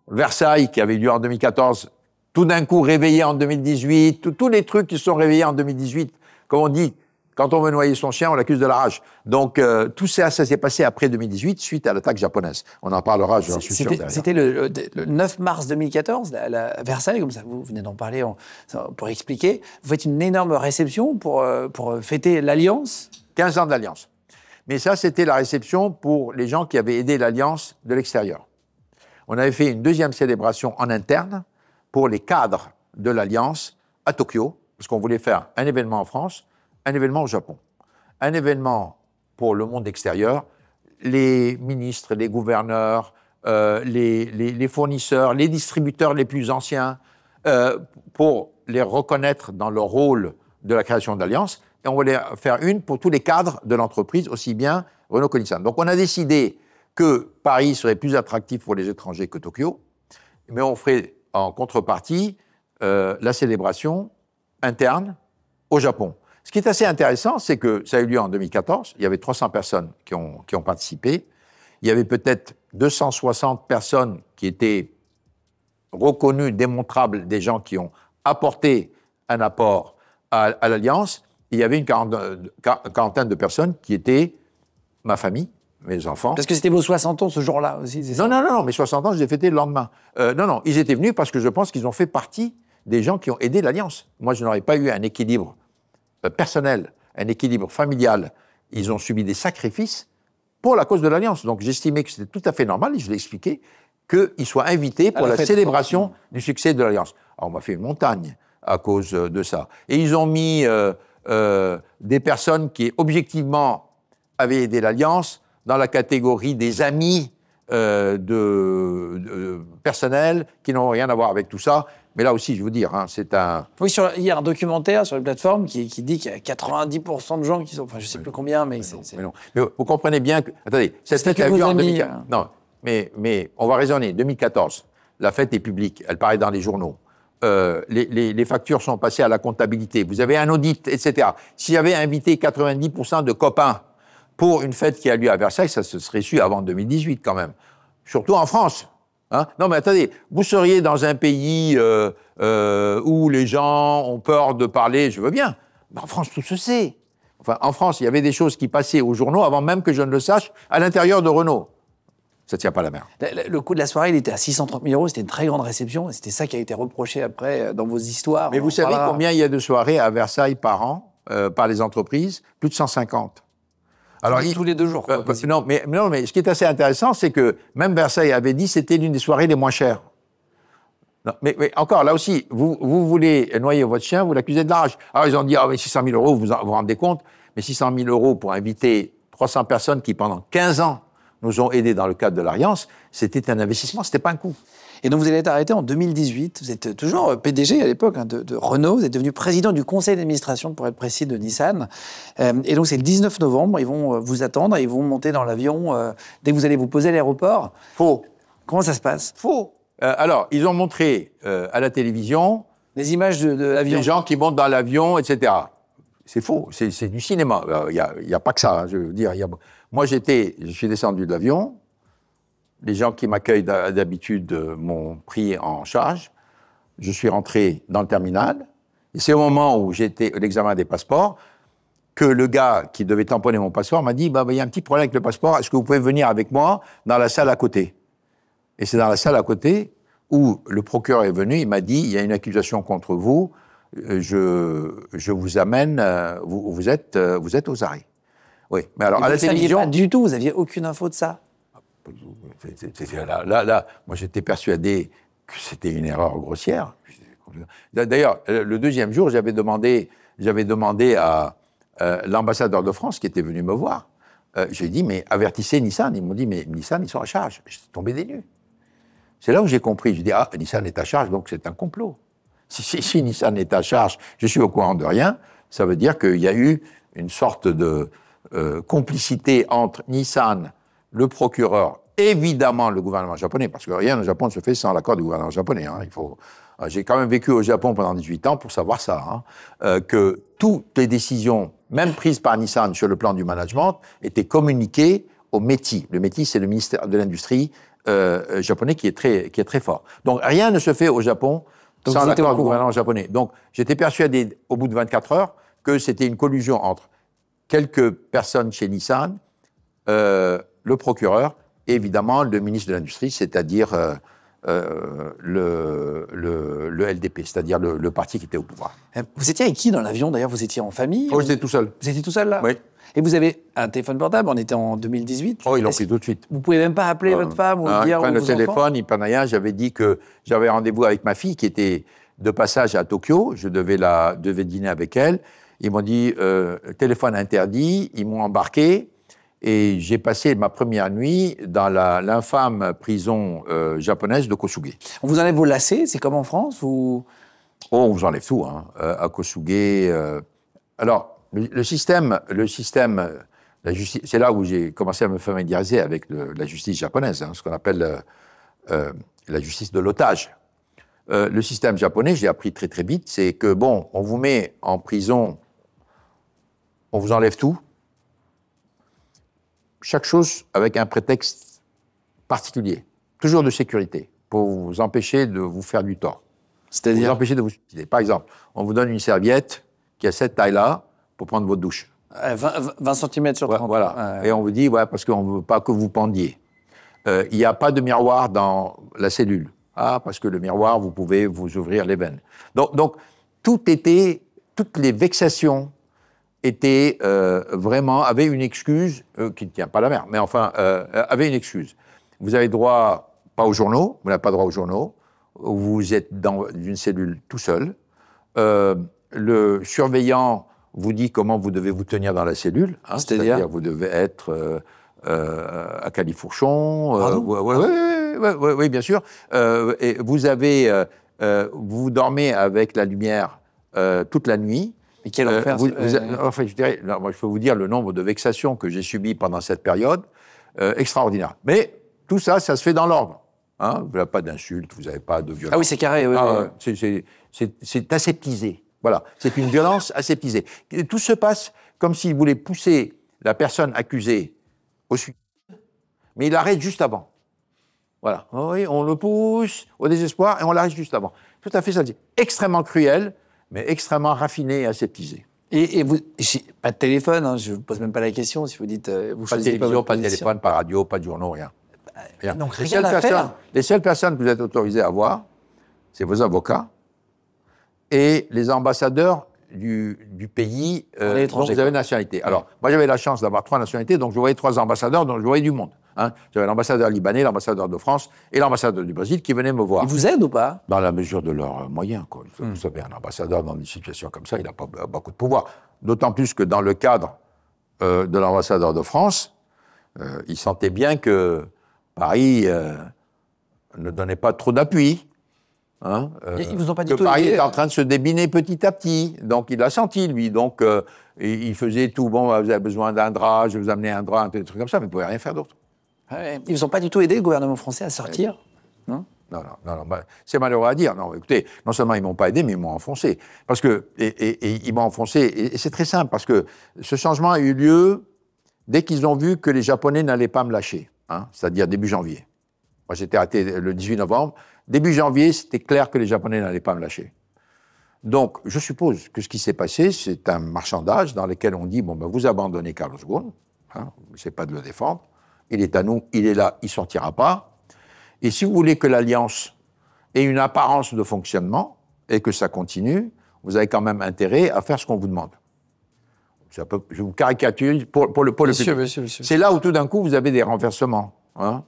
Versailles, qui avait lieu en 2014, tout d'un coup réveillé en 2018, tous les trucs qui sont réveillés en 2018, comme on dit, quand on veut noyer son chien, on l'accuse de la rage. Donc tout ça s'est passé après 2018, suite à l'attaque japonaise. On en parlera, j'en suis sûr. C'était le 9 mars 2014, à Versailles, comme ça, vous venez d'en parler pour expliquer. Vous faites une énorme réception pour fêter l'Alliance. 15 ans d'Alliance. Mais ça, c'était la réception pour les gens qui avaient aidé l'Alliance de l'extérieur. On avait fait une deuxième célébration en interne pour les cadres de l'Alliance à Tokyo, parce qu'on voulait faire un événement en France, un événement au Japon. Un événement pour le monde extérieur, les ministres, les gouverneurs, les fournisseurs, les distributeurs les plus anciens, pour les reconnaître dans leur rôle de la création d'Alliance. Et on voulait faire une pour tous les cadres de l'entreprise, aussi bien Renault que Nissan. Donc on a décidé que Paris serait plus attractif pour les étrangers que Tokyo, mais on ferait en contrepartie la célébration interne au Japon. Ce qui est assez intéressant, c'est que ça a eu lieu en 2014, il y avait 300 personnes qui ont participé, il y avait peut-être 260 personnes qui étaient reconnues, démontrables, des gens qui ont apporté un apport à l'Alliance, et il y avait une quarantaine de personnes qui étaient ma famille, mes enfants. Parce que c'était vos 60 ans ce jour-là aussi, c'est ça? Non, mes 60 ans, je les ai fêtés le lendemain. Non, ils étaient venus parce que je pense qu'ils ont fait partie des gens qui ont aidé l'Alliance. Moi, je n'aurais pas eu un équilibre personnel, un équilibre familial. Ils ont subi des sacrifices pour la cause de l'Alliance. Donc, j'estimais que c'était tout à fait normal, et je l'ai expliqué, qu'ils soient invités pour la célébration du succès de l'Alliance. Alors, on m'a fait une montagne à cause de ça. Et ils ont mis des personnes qui, objectivement, avaient aidé l'Alliance dans la catégorie des amis personnels qui n'ont rien à voir avec tout ça. Mais là aussi, je veux dire, c'est un... Oui, il y a un documentaire sur les plateformes qui dit qu'il y a 90% de gens qui sont... Enfin, je ne sais plus combien, mais... Mais vous comprenez bien que... Attendez, cette fête a eu lieu en 2014. Non, mais on va raisonner. 2014, la fête est publique, elle paraît dans les journaux. Les factures sont passées à la comptabilité. Vous avez un audit, etc. S'il y avait invité 90% de copains pour une fête qui a lieu à Versailles, ça se serait su avant 2018 quand même. Surtout en France. Non mais attendez, vous seriez dans un pays où les gens ont peur de parler, je veux bien. Mais en France, tout se sait. Enfin, en France, il y avait des choses qui passaient aux journaux avant même que je ne le sache, à l'intérieur de Renault. Ça ne tient pas la mer. Le coût de la soirée, il était à 630 000 €. C'était une très grande réception. Et c'était ça qui a été reproché après dans vos histoires. Mais vous savez combien il y a de soirées à Versailles par an, par les entreprises? Plus de 150. Alors, tous les 2 jours. Non, mais ce qui est assez intéressant, c'est que même Versailles avait dit que c'était l'une des soirées les moins chères. Non, mais encore, là aussi, vous voulez noyer votre chien, vous l'accusez de la rage. Alors, ils ont dit, mais 600 000 €, vous vous rendez compte? Mais 600 000 € pour inviter 300 personnes qui, pendant 15 ans, nous ont aidés dans le cadre de l'Alliance, c'était un investissement, c'était pas un coût. Et donc vous allez être arrêté en 2018, vous êtes toujours PDG à l'époque de Renault, vous êtes devenu président du conseil d'administration, pour être précis, de Nissan. Et donc c'est le 19 novembre, ils vont vous attendre, ils vont monter dans l'avion dès que vous allez vous poser à l'aéroport. Faux. Comment ça se passe? Faux. Alors, ils ont montré à la télévision les images de l'avion. des gens qui montent dans l'avion, etc. C'est faux, c'est du cinéma. Il n'y a pas que ça, hein, je veux dire. Moi, je suis descendu de l'avion. Les gens qui m'accueillent d'habitude m'ont pris en charge. Je suis rentré dans le terminal. Et c'est au moment où j'étais à l'examen des passeports que le gars qui devait tamponner mon passeport m'a dit il y a un petit problème avec le passeport, est-ce que vous pouvez venir avec moi dans la salle à côté? Et c'est dans la salle à côté où le procureur est venu, il m'a dit il y a une accusation contre vous, je vous amène, vous êtes aux arrêts. Oui, mais alors à la télévision. Pas du tout, vous n'aviez aucune info de ça. Là, moi j'étais persuadé que c'était une erreur grossière. D'ailleurs, le deuxième jour, j'avais demandé à l'ambassadeur de France qui était venu me voir. J'ai dit, mais avertissez Nissan. Ils m'ont dit, mais Nissan, ils sont à charge. J'étais tombé des nues. C'est là où j'ai compris. Je dis, Nissan est à charge, donc c'est un complot. Si Nissan est à charge, je suis au courant de rien, ça veut dire qu'il y a eu une sorte de complicité entre Nissan, le procureur, évidemment le gouvernement japonais, parce que rien au Japon ne se fait sans l'accord du gouvernement japonais. Hein, j'ai quand même vécu au Japon pendant 18 ans pour savoir ça, que toutes les décisions, même prises par Nissan sur le plan du management, étaient communiquées au METI. Le METI, c'est le ministère de l'Industrie japonais qui est très fort. Donc rien ne se fait au Japon sans l'accord du gouvernement japonais. Donc j'étais persuadé, au bout de 24 heures, que c'était une collusion entre quelques personnes chez Nissan, le procureur, et évidemment le ministre de l'Industrie, c'est-à-dire le LDP, c'est-à-dire le parti qui était au pouvoir. Vous étiez avec qui dans l'avion, d'ailleurs? Vous étiez en famille? Oh, j'étais tout seul. Vous étiez tout seul, là? Oui. Et vous avez un téléphone portable, on était en 2018. Oh, ils l'ont pris tout de suite. Vous pouvez même pas appeler votre femme ou dire ils prennent aux le téléphone, enfants? ils prennent rien. J'avais dit que j'avais rendez-vous avec ma fille qui était de passage à Tokyo. Je devais dîner avec elle. Ils m'ont dit téléphone interdit. Ils m'ont embarqué et j'ai passé ma première nuit dans l'infâme prison japonaise de Kosuge. On vous enlève vos lacets, c'est comme en France ou... Oh, on vous enlève tout, hein. À Kosuge. Alors, le système, la justice, c'est là où j'ai commencé à me familiariser avec la justice japonaise, hein, ce qu'on appelle la justice de l'otage. Le système japonais, j'ai appris très très vite, c'est que bon, on vous met en prison, on vous enlève tout, chaque chose avec un prétexte particulier, toujours de sécurité, pour vous empêcher de vous faire du tort. C'est-à-dire vous empêcher de vous suicider. Par exemple, on vous donne une serviette qui a cette taille-là pour prendre votre douche. 20 cm sur 30. Voilà. Et on vous dit, parce qu'on ne veut pas que vous pendiez. Il n'y a pas de miroir dans la cellule. Parce que le miroir, vous pouvez vous ouvrir les veines. Donc toutes les vexations étaient vraiment, avaient une excuse, qui ne tient pas la mer, mais enfin, avaient une excuse. Vous avez droit, pas aux journaux, vous n'avez pas droit aux journaux, vous êtes dans une cellule tout seul, le surveillant vous dit comment vous devez vous tenir dans la cellule, hein, c'est-à-dire vous devez être à califourchon. Oui, bien sûr. Et vous dormez avec la lumière toute la nuit. Et quel enfer enfin, je dirais, moi, je peux vous dire le nombre de vexations que j'ai subies pendant cette période, extraordinaire. Mais tout ça, ça se fait dans l'ordre. Hein, vous n'avez pas d'insultes, vous n'avez pas de violence. Ah oui, c'est carré. C'est aseptisé. Voilà, c'est une violence aseptisée. Et tout se passe comme s'il voulait pousser la personne accusée au suicide, mais il l'arrête juste avant. Voilà, oui, on le pousse au désespoir et on l'arrête juste avant. Tout à fait ça. Extrêmement cruel, mais extrêmement raffiné et aseptisé. Et vous, pas de téléphone, hein, je ne vous pose même pas la question, si vous dites... vous pas de télévision, pas de téléphone, pas de radio, pas de journaux, rien. Donc rien à faire. Les seules personnes que vous êtes autorisés à voir, c'est vos avocats et les ambassadeurs du pays dont vous avez nationalité. Alors, moi j'avais la chance d'avoir 3 nationalités, donc je voyais 3 ambassadeurs, donc je voyais du monde. Hein. J'avais l'ambassadeur libanais, l'ambassadeur de France et l'ambassadeur du Brésil qui venaient me voir. Ils vous aident ou pas? Dans la mesure de leurs moyens, quoi. Vous savez, un ambassadeur dans une situation comme ça, il n'a pas beaucoup de pouvoir. D'autant plus que dans le cadre de l'ambassadeur de France, il sentait bien que Paris ne donnait pas trop d'appui. Hein, ils vous ont pas dit que Paris est en train de se débiner petit à petit, donc il l'a senti lui, donc il faisait tout, bon, vous avez besoin d'un drap, je vais vous amener un drap, des trucs comme ça, mais vous ne pouvez rien faire d'autre. Ouais. Ils vous ont pas du tout aidé, le gouvernement français, à sortir, non? C'est malheureux à dire. Non, écoutez, non seulement ils m'ont pas aidé, mais ils m'ont enfoncé. Parce que, et ils m'ont enfoncé, et c'est très simple, parce que ce changement a eu lieu dès qu'ils ont vu que les Japonais n'allaient pas me lâcher, hein, c'est-à-dire début janvier. Moi, j'étais arrêté le 18 novembre. Début janvier, c'était clair que les Japonais n'allaient pas me lâcher. Donc, je suppose que ce qui s'est passé, c'est un marchandage dans lequel on dit, bon, ben, vous abandonnez Carlos Ghosn, hein, c'est pas de le défendre, il est à nous, il est là, il sortira pas. Et si vous voulez que l'Alliance ait une apparence de fonctionnement et que ça continue, vous avez quand même intérêt à faire ce qu'on vous demande. Je vous caricature pour le Monsieur. C'est là où tout d'un coup vous avez des renversements. Hein.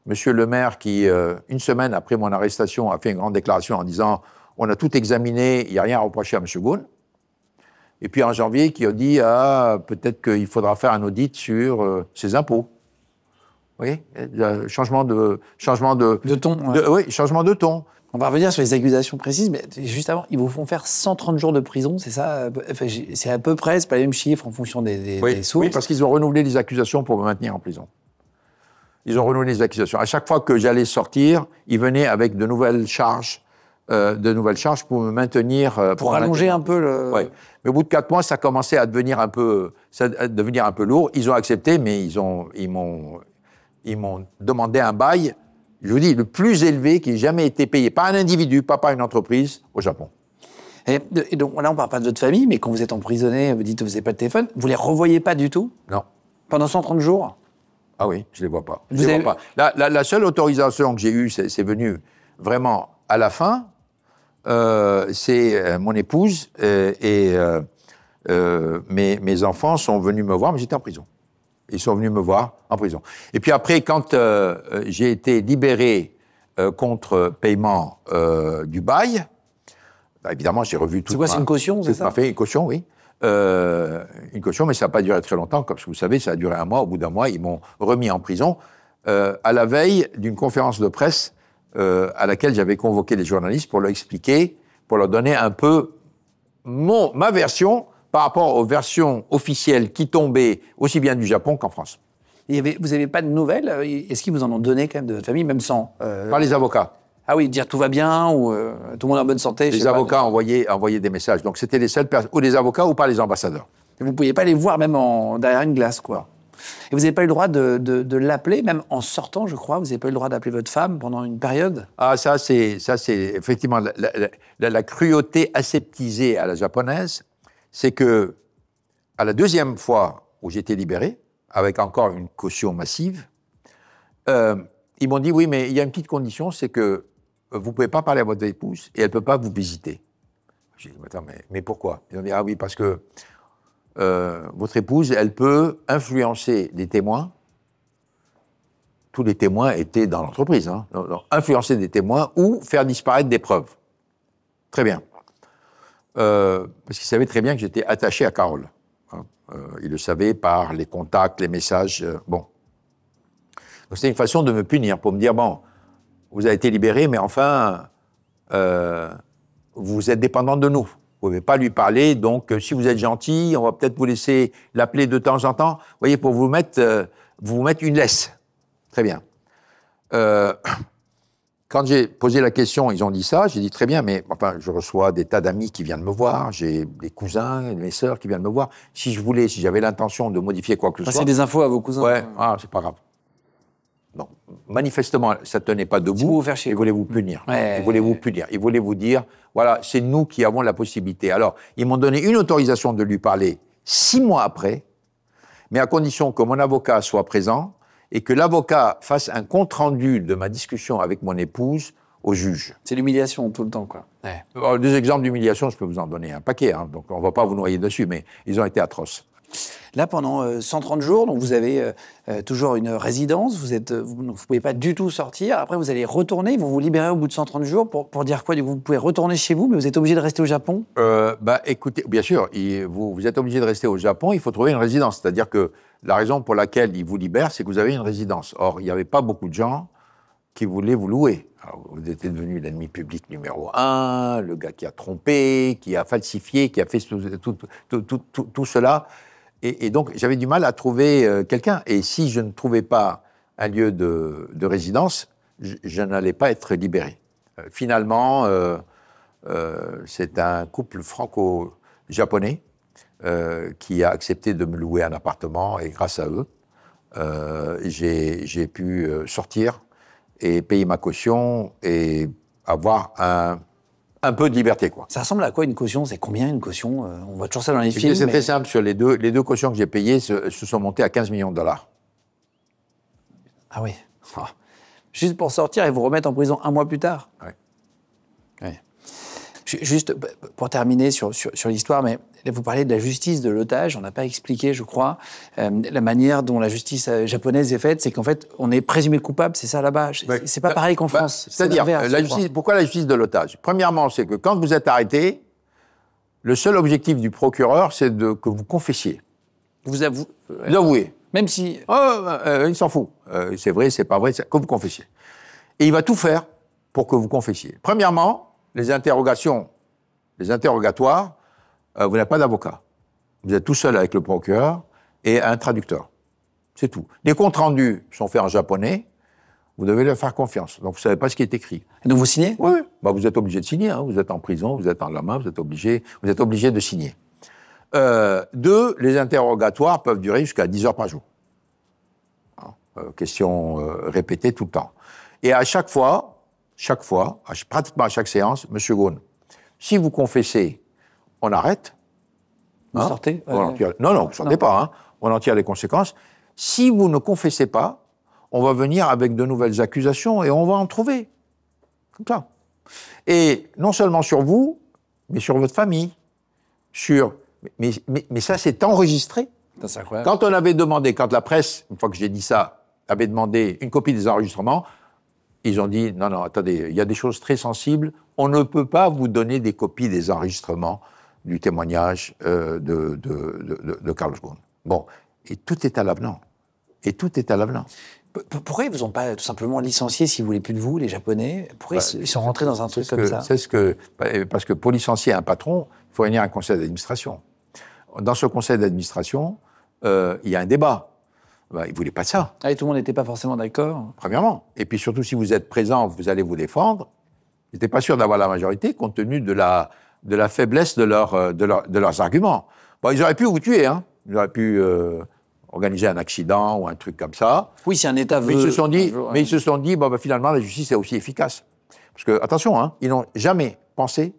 Monsieur le maire qui, une semaine après mon arrestation, a fait une grande déclaration en disant « on a tout examiné, il n'y a rien à reprocher à M. Ghosn ». Et puis en janvier, qui a dit ah, « peut-être qu'il faudra faire un audit sur ses impôts ». Vous voyez, changement de ton. Ouais. Oui, changement de ton. On va revenir sur les accusations précises, mais juste avant, ils vous font faire 130 jours de prison, c'est ça? Enfin, c'est à peu près, c'est pas les mêmes chiffres en fonction des sources. Oui, parce qu'ils ont renouvelé les accusations pour me maintenir en prison. Ils ont renouvelé les accusations. À chaque fois que j'allais sortir, ils venaient avec de nouvelles charges pour me maintenir. Pour allonger un peu le... Oui. Mais au bout de 4 mois, ça commençait à devenir un peu lourd. Ils ont accepté, mais ils m'ont demandé un bail, je vous dis, le plus élevé qui ait jamais été payé par un individu, pas par une entreprise, au Japon. Et donc là, on ne parle pas de votre famille, mais quand vous êtes emprisonné, vous dites que vous n'avez pas de téléphone, vous ne les revoyez pas du tout? Non. Pendant 130 jours? Ah oui, je ne les vois pas. Vois pas. La seule autorisation que j'ai eue, c'est venu vraiment à la fin, c'est mon épouse et mes enfants sont venus me voir, mais j'étais en prison. Ils sont venus me voir en prison. Et puis après, quand j'ai été libéré contre paiement du bail, bah, évidemment, j'ai revu tout. C'est quoi, c'est une caution, c'est ça? Une caution, oui. Une caution, mais ça n'a pas duré très longtemps. Comme vous savez, ça a duré 1 mois. Au bout d'1 mois, ils m'ont remis en prison à la veille d'une conférence de presse à laquelle j'avais convoqué les journalistes pour leur expliquer, pour leur donner un peu ma version par rapport aux versions officielles qui tombaient aussi bien du Japon qu'en France. Vous n'avez pas de nouvelles? Est-ce qu'ils vous en ont donné quand même de votre famille, même sans... Par les avocats. Ah oui, dire tout va bien, ou tout le monde est en bonne santé. Les avocats envoyaient des messages. Donc c'était les seules personnes, ou les avocats ou par les ambassadeurs. Vous ne pouviez pas les voir même derrière une glace, quoi. Et vous n'avez pas eu le droit de l'appeler, même en sortant, je crois, vous n'avez pas eu le droit d'appeler votre femme pendant une période? Ah, ça c'est effectivement la cruauté aseptisée à la japonaise. C'est que, à la 2e fois où j'ai été libéré, avec encore une caution massive, ils m'ont dit, oui, mais il y a une petite condition, c'est que vous ne pouvez pas parler à votre épouse et elle ne peut pas vous visiter. J'ai dit, attends, mais pourquoi? Ils ont dit, ah oui, parce que votre épouse, elle peut influencer des témoins. Tous les témoins étaient dans l'entreprise, hein. Donc, influencer des témoins ou faire disparaître des preuves. Très bien. Parce qu'il savait très bien que j'étais attaché à Carole. Hein. Il le savait par les contacts, les messages. Bon. Donc c'était une façon de me punir, pour me dire, bon, vous avez été libéré, mais enfin, vous êtes dépendant de nous. Vous ne pouvez pas lui parler, donc si vous êtes gentil, on va peut-être vous laisser l'appeler de temps en temps. Vous voyez, pour vous mettre une laisse. Très bien. Quand j'ai posé la question, ils ont dit ça, j'ai dit très bien, mais enfin, je reçois des tas d'amis qui viennent me voir, j'ai des cousins, mes sœurs qui viennent me voir. Si j'avais l'intention de modifier quoi que ce soit... Passer des infos à vos cousins. Ouais, c'est pas grave. Non, manifestement, ça ne tenait pas debout. Vous faire chier. Ils voulaient vous punir. Ouais. Ils voulaient vous punir. Ils voulaient vous dire, voilà, c'est nous qui avons la possibilité. Alors, ils m'ont donné une autorisation de lui parler 6 mois après, mais à condition que mon avocat soit présent et que l'avocat fasse un compte-rendu de ma discussion avec mon épouse au juge. C'est l'humiliation tout le temps, quoi. Ouais. Alors, des exemples d'humiliation, je peux vous en donner un paquet, hein, donc on ne va pas vous noyer dessus, mais ils ont été atroces. Là, pendant 130 jours, donc vous avez toujours une résidence, vous ne pouvez pas du tout sortir. Après, vous allez retourner, ils vont vous libérer au bout de 130 jours pour dire quoi? Vous pouvez retourner chez vous, mais vous êtes obligé de rester au Japon? Écoutez, bien sûr, vous êtes obligé de rester au Japon, il faut trouver une résidence. C'est-à-dire que la raison pour laquelle ils vous libèrent, c'est que vous avez une résidence. Or, il n'y avait pas beaucoup de gens qui voulaient vous louer. Alors, vous étiez devenu l'ennemi public numéro 1, le gars qui a trompé, qui a falsifié, qui a fait tout cela. Et donc, j'avais du mal à trouver quelqu'un. Et si je ne trouvais pas un lieu de résidence, je n'allais pas être libéré. Finalement, c'est un couple franco-japonais qui a accepté de me louer un appartement, et grâce à eux, j'ai pu sortir et payer ma caution et avoir un peu de liberté, quoi. Ça ressemble à quoi une caution? C'est combien une caution? On voit toujours ça dans les films. C'est très simple. Sur les deux cautions que j'ai payées se sont montées à 15 millions de dollars. Ah oui. Juste pour sortir et vous remettre en prison 1 mois plus tard. Oui. Ouais. Juste pour terminer sur l'histoire, mais là, vous parlez de la justice de l'otage, on n'a pas expliqué, je crois, la manière dont la justice japonaise est faite, c'est qu'en fait, on est présumé coupable, c'est ça là-bas. C'est pas pareil qu'en France. C'est-à-dire, pourquoi la justice de l'otage? Premièrement, c'est que quand vous êtes arrêté, le seul objectif du procureur, c'est que vous confessiez. Vous avouez. Vous avouez. Même si... il s'en fout. C'est vrai, c'est pas vrai, que vous confessiez. Et il va tout faire pour que vous confessiez. Premièrement, les interrogatoires, vous n'avez pas d'avocat. Vous êtes tout seul avec le procureur et un traducteur. C'est tout. Les comptes rendus sont faits en japonais. Vous devez leur faire confiance. Donc, vous ne savez pas ce qui est écrit. Et donc, vous signez? Oui. Vous êtes obligé de signer. Hein. Vous êtes en prison, vous êtes en lama, vous êtes obligé de signer. 2, les interrogatoires peuvent durer jusqu'à 10 heures par jour. Questions répétées tout le temps. Et à chaque fois, pratiquement à chaque séance, Monsieur Ghosn, si vous confessez, on arrête. Vous sortez? Non, vous ne sortez pas. Hein. On en tire les conséquences. Si vous ne confessez pas, on va venir avec de nouvelles accusations et on va en trouver. Comme ça. Et non seulement sur vous, mais sur votre famille. Mais ça, c'est enregistré. C'est incroyable. Quand on avait demandé, quand la presse, une fois que j'ai dit ça, avait demandé une copie des enregistrements, ils ont dit, non, attendez, il y a des choses très sensibles, on ne peut pas vous donner des copies des enregistrements du témoignage de Carlos Ghosn. Bon, et tout est à l'avenant. Pourquoi ils ne vous ont pas tout simplement licencié s'ils ne voulaient plus de vous, les Japonais? Pourquoi ils sont rentrés dans un truc comme ça? Parce que pour licencier un patron, il faut réunir un conseil d'administration. Dans ce conseil d'administration, il y a un débat. Ils ne voulaient pas ça. Et tout le monde n'était pas forcément d'accord. Premièrement. Et puis surtout, si vous êtes présent, vous allez vous défendre. Ils n'étaient pas sûrs d'avoir la majorité, compte tenu de la faiblesse de leurs arguments. Bon, ils auraient pu vous tuer, hein. Ils auraient pu organiser un accident ou un truc comme ça. Oui, si un État veut... Mais ils se sont dit, finalement, la justice est aussi efficace. Parce que, attention, hein, ils n'ont jamais pensé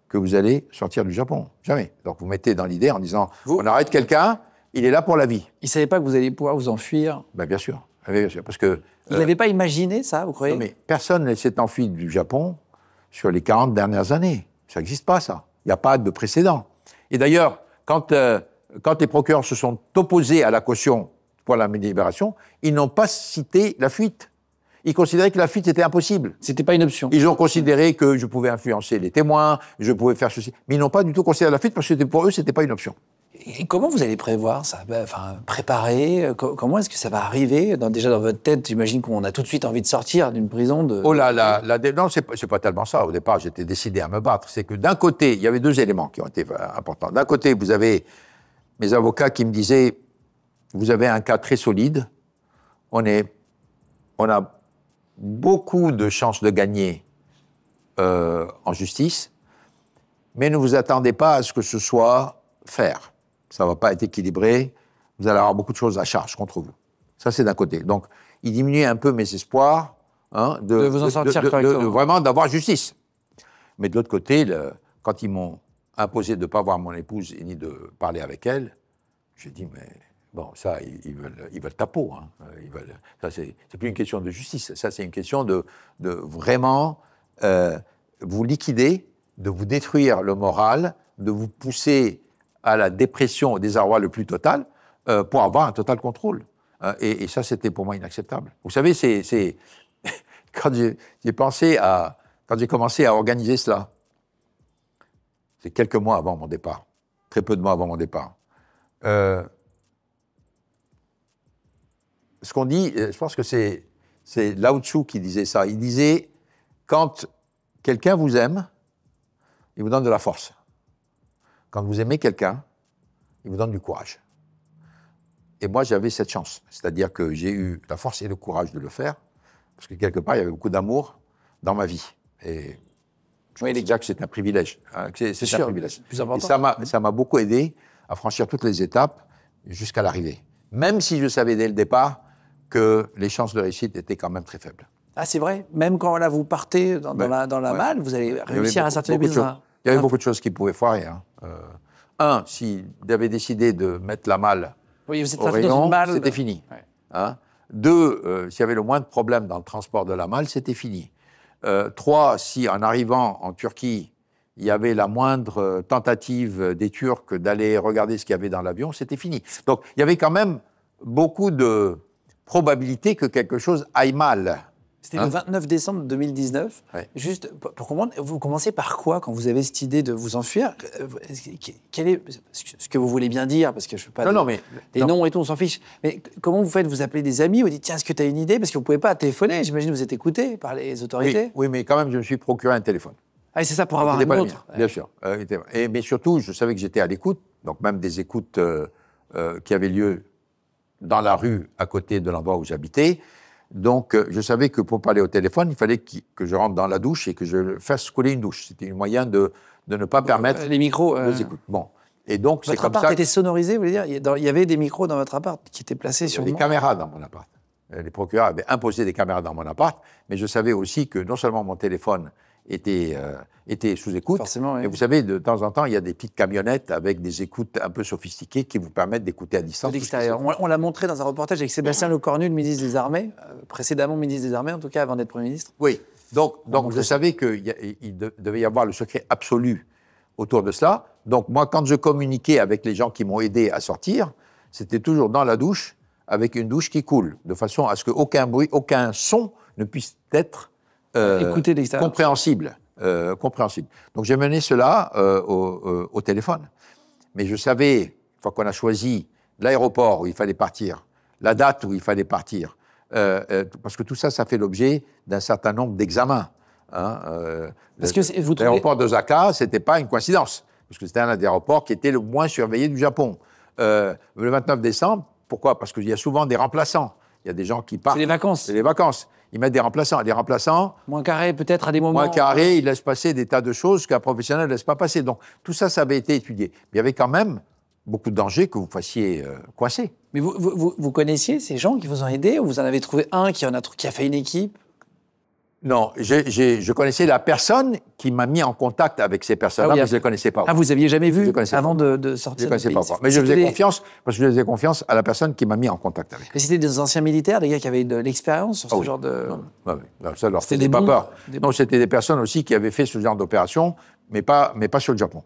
que vous allez sortir du Japon. Jamais. Donc vous mettez dans l'idée en disant, on arrête quelqu'un, il est là pour la vie. Ils ne savaient pas que vous alliez pouvoir vous enfuir? Bien sûr. Parce que... Ils n'avaient pas imaginé ça, vous croyez? Non, mais personne ne s'est enfui du Japon sur les 40 dernières années. Ça n'existe pas, ça. Il n'y a pas de précédent. Et d'ailleurs, quand les procureurs se sont opposés à la caution pour la libération, ils n'ont pas cité la fuite. Ils considéraient que la fuite était impossible. C'était pas une option. Ils ont considéré que je pouvais influencer les témoins, je pouvais faire ceci. Mais ils n'ont pas du tout considéré la fuite parce que pour eux, c'était pas une option. Et comment vous allez prévoir ça? Préparer? Comment est-ce que ça va arriver? Déjà dans votre tête, j'imagine qu'on a tout de suite envie de sortir d'une prison de... Oh là là, non, c'est pas tellement ça. Au départ, j'étais décidé à me battre. C'est que d'un côté, il y avait 2 éléments qui ont été importants. D'un côté, vous avez mes avocats qui me disaient, vous avez un cas très solide, on a beaucoup de chances de gagner en justice, mais ne vous attendez pas à ce que ce soit fair. Ça ne va pas être équilibré, vous allez avoir beaucoup de choses à charge contre vous. Ça, c'est d'un côté. Donc, il diminuait un peu mes espoirs de vous en sortir correctement. Vraiment d'avoir justice. Mais de l'autre côté, quand ils m'ont imposé de ne pas voir mon épouse et ni de parler avec elle, j'ai dit, mais bon, ça, ils veulent ta peau. Hein. Ça, c'est plus une question de justice. Ça, c'est une question de vraiment vous liquider, de vous détruire le moral, de vous pousser à la dépression, au désarroi le plus total, pour avoir un total contrôle. Et ça, c'était pour moi inacceptable. Vous savez, c'est quand j'ai commencé à organiser cela, c'est quelques mois avant mon départ, très peu de mois avant mon départ. Ce qu'on dit, je pense que c'est Lao Tzu qui disait ça. Il disait, quand quelqu'un vous aime, il vous donne de la force. Quand vous aimez quelqu'un, il vous donne du courage. Et moi, j'avais cette chance. C'est-à-dire que j'ai eu la force et le courage de le faire. Parce que quelque part, il y avait beaucoup d'amour dans ma vie. Et je pense déjà que c'est un privilège. Hein, c'est un privilège. Plus important. Et ça m'a beaucoup aidé à franchir toutes les étapes jusqu'à l'arrivée. Même si je savais dès le départ que les chances de réussite étaient quand même très faibles. Ah, c'est vrai. Même quand là, vous partez dans la malle, vous allez réussir à sortir les business. Il y avait beaucoup de choses qui pouvaient foirer. Hein. Un, s'il avait décidé de mettre la malle au rayon, c'était fini. Ouais. Hein. Deux, s'il y avait le moindre problème dans le transport de la malle, c'était fini. Trois, si en arrivant en Turquie, il y avait la moindre tentative des Turcs d'aller regarder ce qu'il y avait dans l'avion, c'était fini. Donc, il y avait quand même beaucoup de probabilité que quelque chose aille mal. C'était le 29 décembre 2019. Ouais. Juste pour comprendre, vous commencez par quoi quand vous avez cette idée de vous enfuir? Quel est ce que vous voulez bien dire? Parce que je ne veux pas. Les noms et tout, on s'en fiche. Mais comment vous faites? Vous appelez des amis, vous dites tiens, est-ce que tu as une idée? Parce que vous ne pouvez pas téléphoner. J'imagine que vous êtes écouté par les autorités. Oui, mais quand même, je me suis procuré un téléphone. Ah, c'est ça, pour avoir un autre. Bien sûr. Mais surtout, je savais que j'étais à l'écoute, donc même des écoutes qui avaient lieu dans la rue à côté de l'endroit où j'habitais. Donc, je savais que pour parler au téléphone, il fallait que je rentre dans la douche et que je fasse couler une douche. C'était un moyen de ne pas permettre les micros. Les écoutes. Bon. Et donc, votre appart était sonorisé, vous voulez dire? Il y avait des micros dans votre appart qui étaient placés sur. Il y avait des caméras dans mon appart. Les procureurs avaient imposé des caméras dans mon appart, mais je savais aussi que non seulement mon téléphone était sous écoute, forcément, oui. Et vous savez, de temps en temps, il y a des petites camionnettes avec des écoutes un peu sophistiquées qui vous permettent d'écouter à distance. De l'extérieur. On l'a montré dans un reportage avec Sébastien Lecornu, le ministre des Armées, précédemment ministre des Armées, en tout cas avant d'être Premier ministre. Oui, donc je savais qu'il devait y avoir le secret absolu autour de cela. Donc moi, quand je communiquais avec les gens qui m'ont aidé à sortir, c'était toujours dans la douche, avec une douche qui coule, de façon à ce qu'aucun bruit, aucun son ne puisse être compréhensible. Donc j'ai mené cela au téléphone. Mais je savais, une fois qu'on a choisi l'aéroport où il fallait partir, la date où il fallait partir, parce que tout ça, ça fait l'objet d'un certain nombre d'examens. Hein, l'aéroport d'Osaka, ce n'était pas une coïncidence, parce que c'était un des aéroports qui était le moins surveillé du Japon. Le 29 décembre, pourquoi? Parce qu'il y a souvent des remplaçants. Il y a des gens qui partent. C'est les vacances. C'est les vacances. Ils mettent des remplaçants. Les remplaçants... Moins carré, peut-être, à des moments... Moins carré, ils laissent passer des tas de choses qu'un professionnel ne laisse pas passer. Donc, tout ça, ça avait été étudié. Mais il y avait quand même beaucoup de dangers que vous fassiez coincer. Mais vous connaissiez ces gens qui vous ont aidé, ou vous en avez trouvé un qui a fait une équipe? Non, je connaissais la personne qui m'a mis en contact avec ces personnes-là, mais je ne les connaissais pas. Ah, vous n'aviez jamais vu avant de sortir? Je ne connaissais pas encore. Mais je faisais confiance, parce que je faisais confiance à la personne qui m'a mis en contact avec. Et c'était des anciens militaires, des gars qui avaient de l'expérience sur ce genre de... Non, ça leur faisait pas peur. Non, c'était des personnes aussi qui avaient fait ce genre d'opération, mais pas sur le Japon.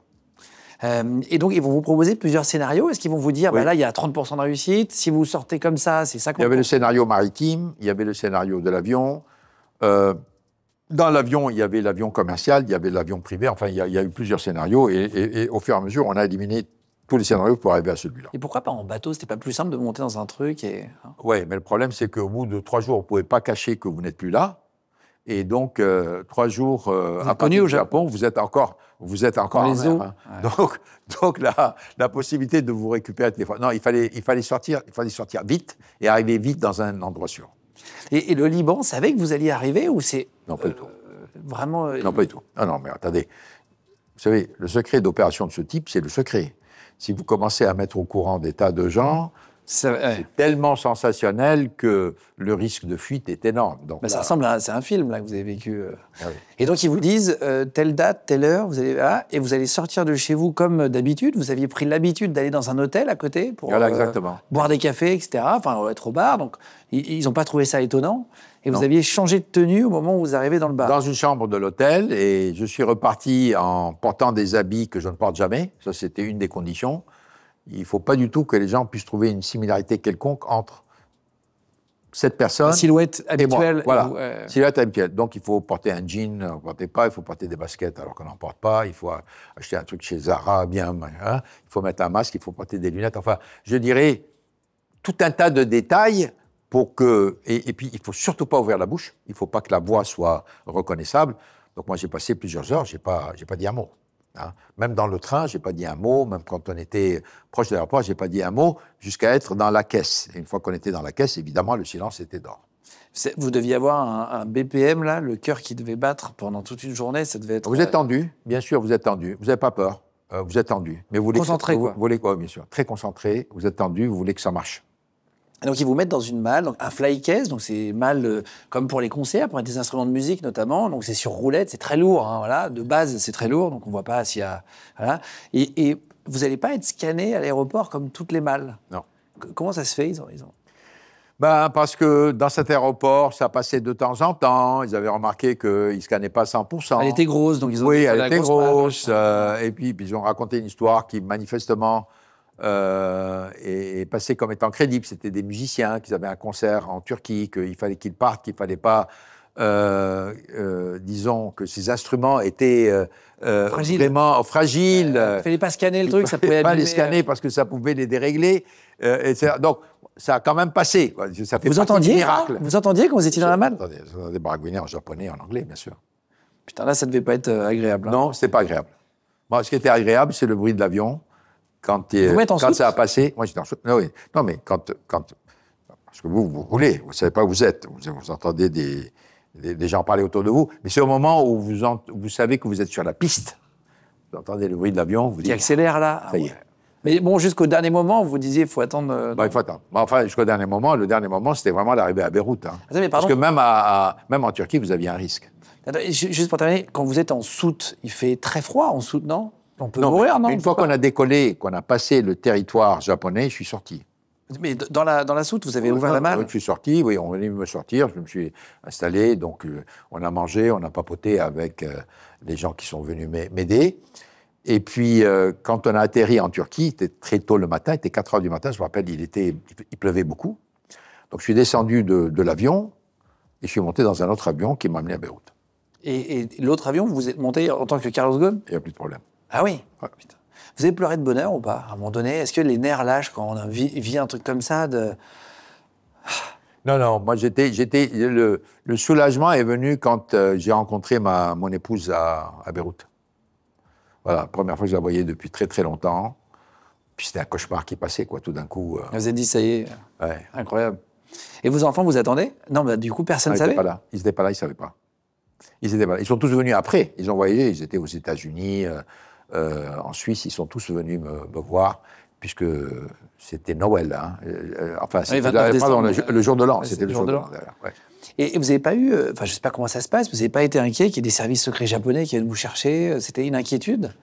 Et donc, ils vont vous proposer plusieurs scénarios. Est-ce qu'ils vont vous dire, là, il y a 30% de réussite, si vous sortez comme ça, c'est 50%? Il y avait le scénario maritime, il y avait le scénario de l'avion. Dans l'avion, il y avait l'avion commercial, il y avait l'avion privé. Enfin, il y a eu plusieurs scénarios. Et au fur et à mesure, on a éliminé tous les scénarios pour arriver à celui-là. Et pourquoi pas en bateau? C'était pas plus simple de monter dans un truc Oui, mais le problème, c'est qu'au bout de 3 jours, vous ne pouvez pas cacher que vous n'êtes plus là. Et donc, 3 jours après au Japon, vous êtes encore dans les eaux. Hein. Ouais. Donc la possibilité de vous récupérer des fois. Non, il fallait sortir vite et arriver vite dans un endroit sûr. Et le Liban savait que vous alliez arriver ou c'est... Non, pas du tout. Vraiment... Non, pas du tout. Non, mais attendez. Vous savez, le secret d'opérations de ce type, c'est le secret. Si vous commencez à mettre au courant des tas de gens, c'est tellement sensationnel que le risque de fuite est énorme. Donc, ça ressemble à un film là, que vous avez vécu. Ah oui. Et donc, ils vous disent, telle date, telle heure, vous allez là, et vous allez sortir de chez vous comme d'habitude. Vous aviez pris l'habitude d'aller dans un hôtel à côté pour boire des cafés, etc., enfin, être au bar. Donc, ils n'ont pas trouvé ça étonnant. Et vous aviez changé de tenue au moment où vous arrivez dans le bar. Dans une chambre de l'hôtel, et je suis reparti en portant des habits que je ne porte jamais. Ça, c'était une des conditions. Il ne faut pas du tout que les gens puissent trouver une similarité quelconque entre cette personne la silhouette habituelle. Et moi. Voilà, silhouette habituelle. Donc, il faut porter un jean, on ne portait pas. Il faut porter des baskets alors qu'on n'en porte pas. Il faut acheter un truc chez Zara, bien. Hein. Il faut mettre un masque, il faut porter des lunettes. Enfin, je dirais tout un tas de détails pour que... Et puis, il ne faut surtout pas ouvrir la bouche. Il ne faut pas que la voix soit reconnaissable. Donc, moi, j'ai passé plusieurs heures, je n'ai pas dit un mot. Hein. Même dans le train, je n'ai pas dit un mot. Même quand on était proche de l'aéroport, je n'ai pas dit un mot jusqu'à être dans la caisse. Et une fois qu'on était dans la caisse, évidemment, le silence était d'or. Vous deviez avoir un BPM, là, le cœur qui devait battre pendant toute une journée, ça devait être... Vous êtes tendu, bien sûr, vous êtes tendu. Vous n'avez pas peur, vous êtes tendu. Mais vous voulez concentré, quoi. Vous voulez quoi, bien sûr. Très concentré, vous êtes tendu, vous voulez que ça marche. Et donc, ils vous mettent dans une malle, donc un fly case, donc c'est malle comme pour les concerts, pour des instruments de musique notamment. Donc, c'est sur roulette, c'est très lourd, hein, voilà. De base, c'est très lourd, donc on ne voit pas s'il y a... Voilà. Et vous n'allez pas être scanné à l'aéroport comme toutes les malles. Non. Comment ça se fait, ils ont... Ben, parce que dans cet aéroport, ça passait de temps en temps. Ils avaient remarqué qu'ils ne scannaient pas 100%. Elle était grosse, donc ils ont... Oui, elle était grosse. Et puis, ils ont raconté une histoire qui, manifestement, est passée comme étant crédible. C'était des musiciens qui avaient un concert en Turquie, qu'il fallait qu'ils partent, qu'il ne fallait pas... disons que ces instruments étaient vraiment fragiles. Il ne fallait pas scanner le truc, ça pouvait... pas les scanner parce que ça pouvait les dérégler. Etc. Donc, ça a quand même passé. Ça fait vous entendiez miracle. Vous entendiez quand vous étiez dans la malle? Des baragouinets en japonais, en anglais, bien sûr. Putain, là, ça devait pas être agréable. Hein. Non, c'était pas agréable. Moi, ce qui était agréable, c'est le bruit de l'avion. Quand ça a passé, moi j'étais en soute. Non, oui. Non, mais quand parce que vous roulez, vous savez pas où vous êtes. Vous entendez des gens parler autour de vous. Mais c'est au moment où vous savez que vous êtes sur la piste. Vous entendez le bruit de l'avion, vous dites... Qui accélère là. Ça y est. Mais bon, jusqu'au dernier moment, vous disiez, il faut attendre... Il faut attendre. Enfin, jusqu'au dernier moment, le dernier moment, c'était vraiment l'arrivée à Beyrouth. Hein. Attends, mais parce que même en Turquie, vous aviez un risque. Attends, juste pour terminer, quand vous êtes en soute, il fait très froid en soute, non? On peut mourir, non? Une fois qu'on a décollé, qu'on a passé le territoire japonais, je suis sorti. Mais dans la soute, vous avez ouvert la malle? Je suis sorti, oui, on venait me sortir, je me suis installé, donc on a mangé, on a papoté avec les gens qui sont venus m'aider. Et puis, quand on a atterri en Turquie, c'était très tôt le matin, il était 4 heures du matin, je me rappelle, il pleuvait beaucoup. Donc, je suis descendu de l'avion et je suis monté dans un autre avion qui m'a amené à Beyrouth. Et l'autre avion, vous êtes monté en tant que Carlos Ghosn? Il n'y a plus de problème. Ah oui? Ouais. Putain. Vous avez pleuré de bonheur ou pas, à un moment donné? Est-ce que les nerfs lâchent quand on vit un truc comme ça de... Non, moi, le soulagement est venu quand j'ai rencontré mon épouse à Beyrouth. Voilà, la première fois que je la voyais depuis très très longtemps. Puis c'était un cauchemar qui passait, quoi, tout d'un coup. Vous avez dit, ça y est, ouais. Incroyable. Et vos enfants, vous attendez? Non, bah, du coup, personne ne savait? Ils n'étaient pas là, ils ne savaient pas. Ils sont tous venus après. Ils ont voyagé, ils étaient aux États-Unis, en Suisse, ils sont tous venus me voir, puisque c'était Noël. Hein. Enfin, c'était le jour de l'an. C'était le jour de l'an. Ouais. Et vous n'avez pas eu, enfin, je ne sais pas comment ça se passe, vous n'avez pas été inquiet qu'il y ait des services secrets japonais qui viennent vous chercher? C'était une inquiétude?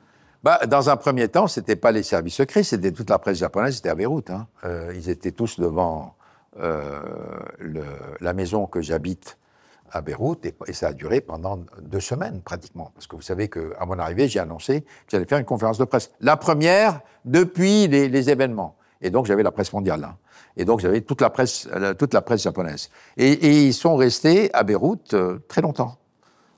Dans un premier temps, ce n'était pas les services secrets, c'était toute la presse japonaise, c'était à Beyrouth. Hein. Ils étaient tous devant la maison que j'habite à Beyrouth, et ça a duré pendant 2 semaines, pratiquement. Parce que vous savez qu'à mon arrivée, j'ai annoncé que j'allais faire une conférence de presse. La première depuis les événements. Et donc, j'avais la presse mondiale. Hein. Et donc, j'avais toute la presse japonaise. Et ils sont restés à Beyrouth très longtemps.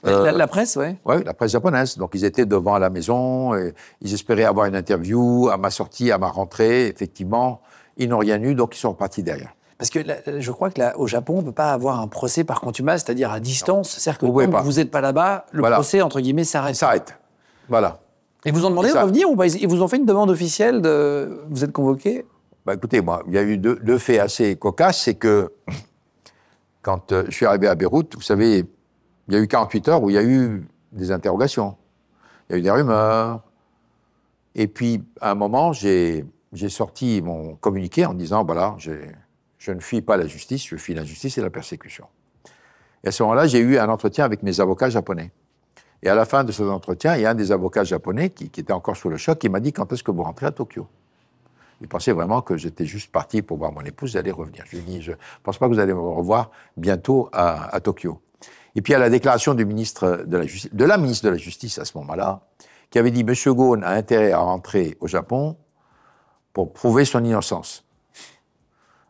La presse, oui? Oui, la presse japonaise. Donc, ils étaient devant la maison, et ils espéraient avoir une interview. À ma sortie, à ma rentrée, effectivement, ils n'ont rien eu, donc ils sont repartis derrière. Parce que je crois qu'au Japon, on ne peut pas avoir un procès par contumace, c'est-à-dire à distance. C'est-à-dire que quand vous n'êtes pas là-bas, le procès, entre guillemets, s'arrête. S'arrête. Voilà. Et vous ont demandé de revenir ou pas? Ils vous ont fait une demande officielle vous êtes convoqué? Écoutez, moi, il y a eu deux faits assez cocasses. C'est que quand je suis arrivé à Beyrouth, vous savez, il y a eu 48 heures où il y a eu des interrogations. Il y a eu des rumeurs. Et puis, à un moment, j'ai sorti mon communiqué en disant, voilà, je ne fuis pas la justice, je fuis l'injustice et la persécution. Et à ce moment-là, j'ai eu un entretien avec mes avocats japonais. Et à la fin de cet entretien, il y a un des avocats japonais qui était encore sous le choc, qui m'a dit, quand est-ce que vous rentrez à Tokyo? Il pensait vraiment que j'étais juste parti pour voir mon épouse et aller revenir. Je lui ai dit, je ne pense pas que vous allez me revoir bientôt à Tokyo. Et puis, il y a la déclaration du ministre de la ministre de la Justice à ce moment-là, qui avait dit, Monsieur Ghosn a intérêt à rentrer au Japon pour prouver son innocence.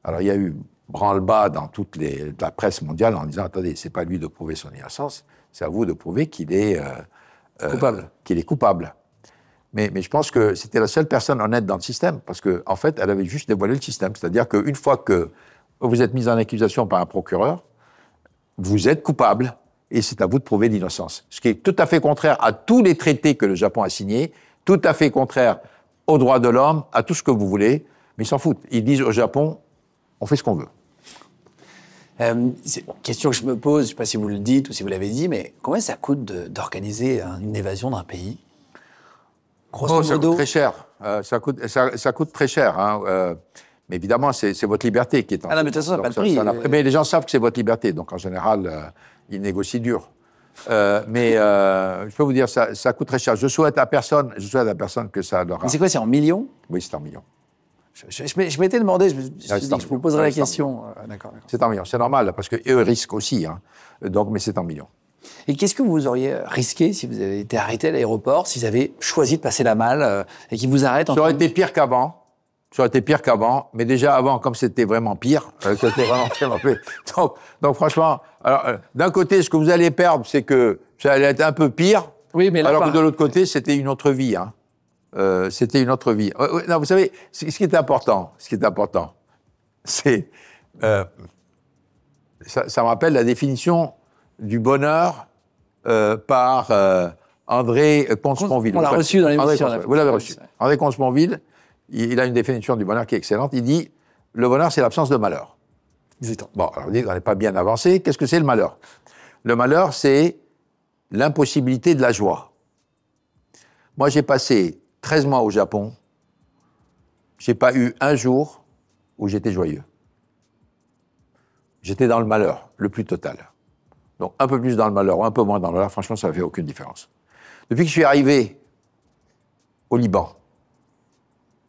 Alors, il y a eu branle-bas dans toute la presse mondiale en disant, attendez, c'est pas lui de prouver son innocence, c'est à vous de prouver qu'il est coupable. Mais je pense que c'était la seule personne honnête dans le système, parce qu'en fait, elle avait juste dévoilé le système. C'est-à-dire qu'une fois que vous êtes mis en accusation par un procureur, vous êtes coupable, et c'est à vous de prouver l'innocence. Ce qui est tout à fait contraire à tous les traités que le Japon a signés, tout à fait contraire aux droits de l'homme, à tout ce que vous voulez, mais ils s'en foutent. Ils disent au Japon, on fait ce qu'on veut. Question que je me pose, je ne sais pas si vous le dites ou si vous l'avez dit, mais combien ça coûte d'organiser une évasion d'un pays? Grosso ça modo. coûte très cher. Ça coûte très cher. Hein. Mais évidemment, c'est votre liberté qui est en jeu. Ah non, mais de toute façon, ça n'a pas de prix. Mais les gens savent que c'est votre liberté, donc en général, ils négocient dur. Mais je peux vous dire, ça coûte très cher. Je souhaite à personne que ça leur... Mais c'est quoi, c'est en millions? Oui, c'est en millions. Je m'étais demandé, je me suis dit, je vous poserai la question. D'accord. C'est en millions, c'est normal, parce qu'eux risquent aussi. Hein. Donc, mais c'est en millions. Et qu'est-ce que vous auriez risqué si vous avez été arrêté à l'aéroport, si vous avez choisi de passer la malle et qu'ils vous arrêtent? Ça aurait été pire qu'avant. Ça aurait été pire qu'avant, mais déjà avant, comme c'était vraiment pire, c'était vraiment pire. Donc franchement, d'un côté, ce que vous allez perdre, c'est que ça allait être un peu pire, oui, mais là, alors que de l'autre côté, c'était une autre vie. Hein. C'était une autre vie. Non, vous savez, ce qui est important, c'est... ça me rappelle la définition du bonheur par André Comte-Sponville. On l'a reçu dans l'émission. Vous l'avez reçu. André Comte-Sponville, il a une définition du bonheur qui est excellente. Il dit, le bonheur, c'est l'absence de malheur. Bon, alors on dit qu'on n'est pas bien avancé. Qu'est-ce que c'est le malheur? Le malheur, c'est l'impossibilité de la joie. Moi, j'ai passé 13 mois au Japon. J'ai pas eu un jour où j'étais joyeux. J'étais dans le malheur, le plus total. Donc, un peu plus dans le malheur ou un peu moins dans le malheur, franchement, ça ne fait aucune différence. Depuis que je suis arrivé au Liban,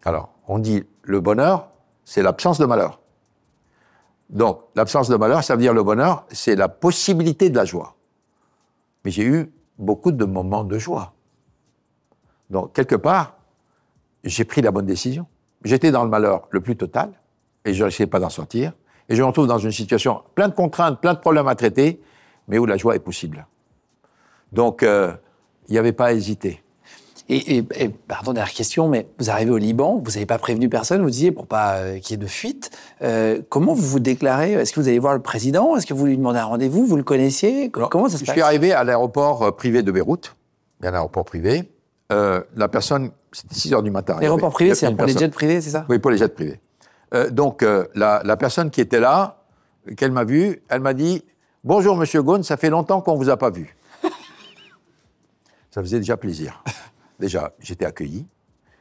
alors, on dit le bonheur, c'est l'absence de malheur. Donc, l'absence de malheur, ça veut dire le bonheur, c'est la possibilité de la joie. Mais j'ai eu beaucoup de moments de joie. Donc, quelque part, j'ai pris la bonne décision. J'étais dans le malheur le plus total, et je ne risquais pas d'en sortir. Et je me retrouve dans une situation plein de contraintes, plein de problèmes à traiter, mais où la joie est possible. Donc, il n'y avait pas à hésiter. Et pardon, dernière question, mais vous arrivez au Liban, vous n'avez pas prévenu personne, vous disiez pour pas qu'il y ait de fuite. Comment vous vous déclarez? Est-ce que vous allez voir le président? Est-ce que vous lui demandez un rendez-vous? Vous le connaissiez? Comment ça se passe? Je suis arrivé à l'aéroport privé de Beyrouth. Il y a un aéroport privé. La personne, c'était 6h du matin. L'aéroport privé, c'est pour les jets privés, c'est ça? Oui, pour les jets privés. Donc, la personne qui était là, qu'elle m'a vu, elle m'a dit « Bonjour, Monsieur Ghosn, ça fait longtemps qu'on ne vous a pas vu. » Ça faisait déjà plaisir. Déjà, j'étais accueilli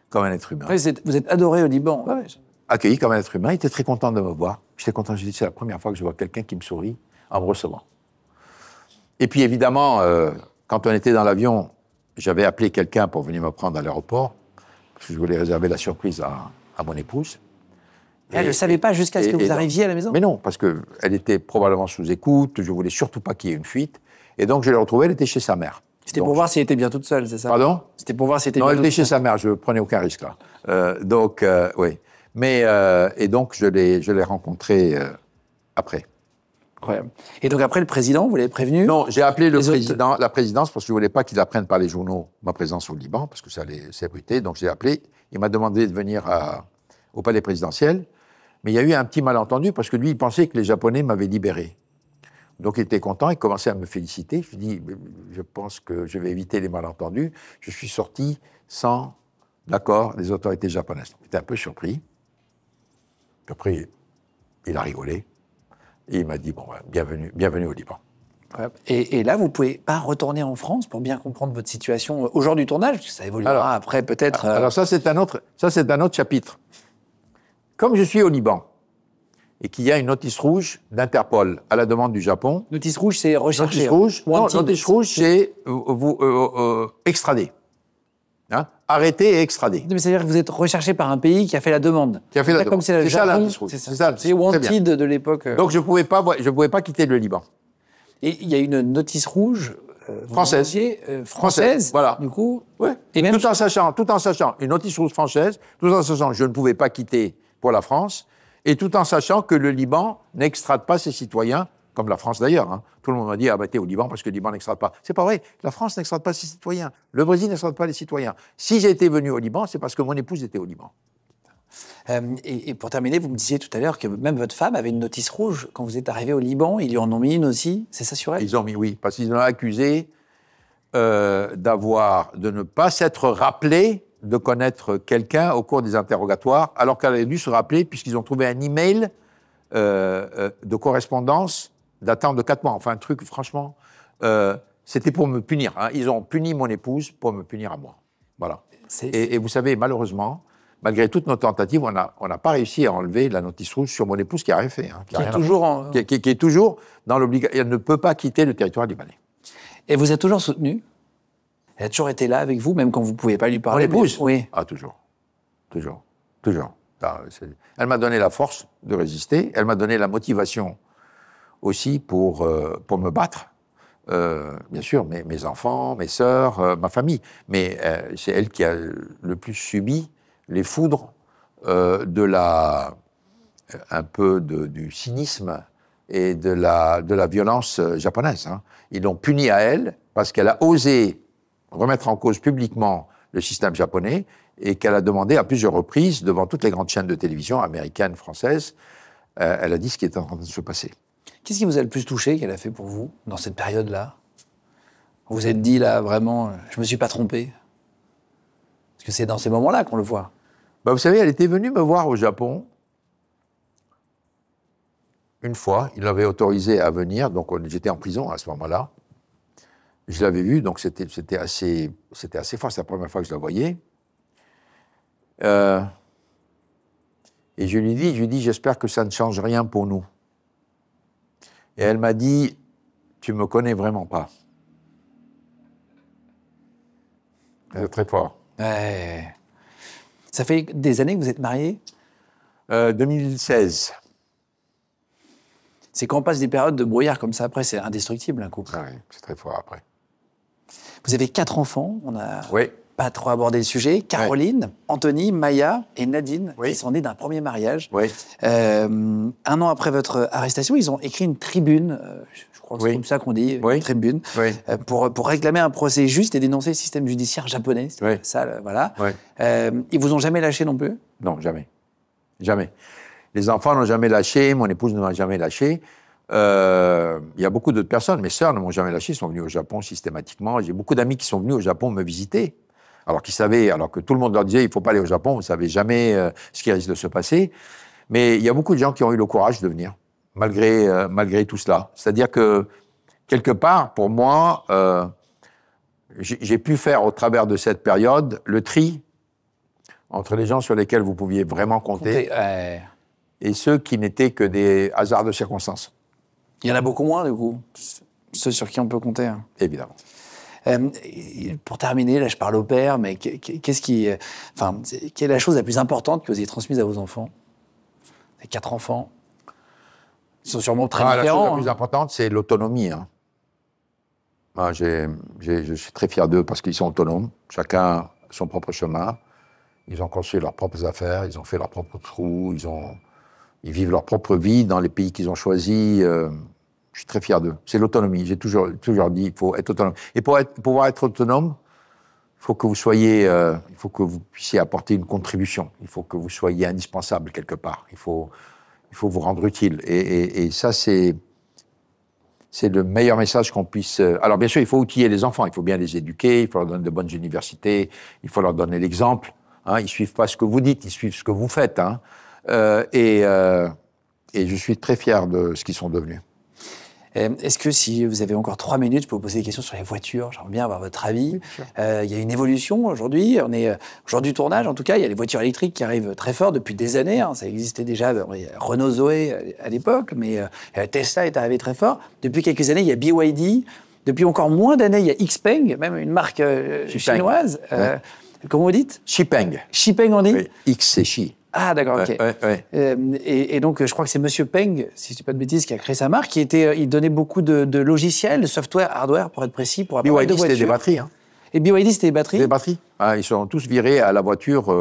comme un être humain. Oui, vous êtes adoré au Liban. Ouais. Accueilli comme un être humain, il était très content de me voir. J'étais content, je dis c'est la première fois que je vois quelqu'un qui me sourit en me recevant. Et puis évidemment, quand on était dans l'avion, j'avais appelé quelqu'un pour venir me prendre à l'aéroport, parce que je voulais réserver la surprise à mon épouse. Et elle ne le savait pas jusqu'à ce que vous arriviez à la maison? Mais non, parce qu'elle était probablement sous écoute, je voulais surtout pas qu'il y ait une fuite. Et donc je l'ai retrouvée, elle était chez sa mère. C'était pour voir si elle était bien toute seule, c'est ça? Pardon? C'était pour voir si elle était bien toute seule. Non, elle était chez sa mère, je ne prenais aucun risque là. Donc, oui. Mais, et donc, je l'ai rencontré après. Incroyable. Et donc après, le président, vous l'avez prévenu? Non, j'ai appelé la présidence, parce que je ne voulais pas qu'ils apprennent par les journaux ma présence au Liban, parce que ça allait s'ébruiter. Donc j'ai appelé, il m'a demandé de venir au palais présidentiel. Mais il y a eu un petit malentendu, parce que lui, il pensait que les Japonais m'avaient libéré. Donc il était content, il commençait à me féliciter. Je lui dis, je pense que je vais éviter les malentendus. Je suis sorti sans l'accord des autorités japonaises. J'étais un peu surpris. Puis après, il a rigolé. Et il m'a dit, bon, bienvenue au Liban. Et là, vous ne pouvez pas retourner en France pour bien comprendre votre situation au jour du tournage, parce que ça évoluera après peut-être... Alors ça, c'est un autre chapitre. Comme je suis au Liban, et qu'il y a une notice rouge d'Interpol à la demande du Japon. Notice rouge, c'est recherché. Notice rouge, c'est extradé. Hein, arrêté et extradé. Mais c'est-à-dire que vous êtes recherché par un pays qui a fait la demande. Qui a fait la demande. C'est ça la notice rouge. C'est Wanted de l'époque. Donc je ne pouvais pas quitter le Liban. Et il y a une notice rouge française, voilà. Du coup. Ouais. Et même tout en sachant une notice rouge française, tout en sachant que je ne pouvais pas quitter pour la France. Et tout en sachant que le Liban n'extrade pas ses citoyens, comme la France d'ailleurs. Hein. Tout le monde m'a dit, t'es au Liban parce que le Liban n'extrade pas. C'est pas vrai, la France n'extrade pas ses citoyens. Le Brésil n'extrade pas les citoyens. Si j'étais venu au Liban, c'est parce que mon épouse était au Liban. Et pour terminer, vous me disiez tout à l'heure que même votre femme avait une notice rouge. Quand vous êtes arrivé au Liban, ils lui en ont mis une aussi, c'est ça sur elle? Ils ont mis, oui, parce qu'ils l'ont accusé de ne pas s'être rappelé de connaître quelqu'un au cours des interrogatoires, alors qu'elle avait dû se rappeler, puisqu'ils ont trouvé un email de correspondance datant de 4 mois. Enfin, un truc, franchement, c'était pour me punir. Hein. Ils ont puni mon épouse pour me punir à moi. Voilà. Et vous savez, malheureusement, malgré toutes nos tentatives, on n'a pas réussi à enlever la notice rouge sur mon épouse qui a rien fait. Hein, qui est toujours dans l'obligation. Elle ne peut pas quitter le territoire libanais. Et vous êtes toujours soutenu? Elle a toujours été là avec vous, même quand vous ne pouviez pas lui parler? Mon épouse? Oui. Ah, toujours. Toujours. Toujours. Elle m'a donné la force de résister. Elle m'a donné la motivation aussi pour me battre. Bien sûr, mes enfants, mes sœurs, ma famille. Mais c'est elle qui a le plus subi les foudres un peu du cynisme et de la violence japonaise. Hein. Ils l'ont punie à elle parce qu'elle a osé remettre en cause publiquement le système japonais et qu'elle a demandé à plusieurs reprises, devant toutes les grandes chaînes de télévision américaines, françaises, elle a dit ce qui était en train de se passer. Qu'est-ce qui vous a le plus touché qu'elle a fait pour vous dans cette période-là? Vous vous êtes dit, là, vraiment, je ne me suis pas trompé? Parce que c'est dans ces moments-là qu'on le voit. Bah, vous savez, elle était venue me voir au Japon. Une fois, il l'avait autorisé à venir, donc j'étais en prison à ce moment-là. Je l'avais vue, donc c'était assez fort, c'est la première fois que je la voyais. Et je lui dis, j'espère que ça ne change rien pour nous. Et elle m'a dit, tu me connais vraiment pas. C'est très fort. Ouais. Ça fait des années que vous êtes mariés? 2016. C'est quand on passe des périodes de brouillard comme ça, après, c'est indestructible, un couple. Oui, c'est très fort après. Vous avez 4 enfants, on n'a oui. pas trop abordé le sujet. Caroline, oui. Anthony, Maya et Nadine, oui. qui sont nés d'un premier mariage. Oui. 1 an après votre arrestation, ils ont écrit une tribune, je crois que c'est comme ça qu'on dit, oui. une tribune, oui. Pour réclamer un procès juste et dénoncer le système judiciaire japonais. Oui. Ça, voilà. Oui. Ils vous ont jamais lâché non plus? Non, jamais. Jamais. Les enfants n'ont jamais lâché, mon épouse ne m'a jamais lâché. Il y a beaucoup d'autres personnes, mes sœurs ne m'ont jamais lâché, sont venues au Japon systématiquement. J'ai beaucoup d'amis qui sont venus au Japon me visiter, alors que tout le monde leur disait il ne faut pas aller au Japon, vous ne savez jamais ce qui risque de se passer. Mais il y a beaucoup de gens qui ont eu le courage de venir, malgré tout cela. C'est-à-dire que, quelque part, pour moi, j'ai pu faire au travers de cette période le tri entre les gens sur lesquels vous pouviez vraiment compter. Et ceux qui n'étaient que des hasards de circonstances. Il y en a beaucoup moins, du coup, ceux sur qui on peut compter. Hein. Évidemment. Pour terminer, là, je parle au père, mais quelle est la chose la plus importante que vous ayez transmise à vos enfants? Les 4 enfants. Ils sont sûrement très différents. La chose la plus importante, c'est l'autonomie. Hein. Moi, je suis très fier d'eux parce qu'ils sont autonomes. Chacun son propre chemin. Ils ont construit leurs propres affaires, ils ont fait leurs propres trous, ils vivent leur propre vie dans les pays qu'ils ont choisis. Je suis très fier d'eux. C'est l'autonomie. J'ai toujours dit, il faut être autonome. Et pour pouvoir être autonome, il faut que vous puissiez apporter une contribution. Il faut que vous soyez indispensable quelque part. Il faut vous rendre utile. Et ça, c'est le meilleur message qu'on puisse... Alors, bien sûr, il faut outiller les enfants. Il faut bien les éduquer. Il faut leur donner de bonnes universités. Il faut leur donner l'exemple. Hein, ils ne suivent pas ce que vous dites, ils suivent ce que vous faites. Hein. Et je suis très fier de ce qu'ils sont devenus. Est-ce que si vous avez encore 3 minutes, je peux vous poser des questions sur les voitures? J'aimerais bien avoir votre avis. Il y a une évolution aujourd'hui. On est jour du tournage, en tout cas. Il y a les voitures électriques qui arrivent très fort depuis des années. Hein. Ça existait déjà. Renault Zoé à l'époque, mais Tesla est arrivé très fort. Depuis quelques années, il y a BYD. Depuis encore moins d'années, il y a XPeng, même une marque chinoise. Comment vous dites? Xipeng. Xipeng, on dit? Oui. X, c'est Xi. Ah, d'accord, ok. Et donc, je crois que c'est Monsieur Peng, si je ne dis pas de bêtises, qui a créé sa marque, il donnait beaucoup de logiciels, de software, hardware, pour être précis, pour avoir BYD, c'était des batteries. Hein. Et BYD, c'était des batteries? Des batteries. Ah, ils sont tous virés à la voiture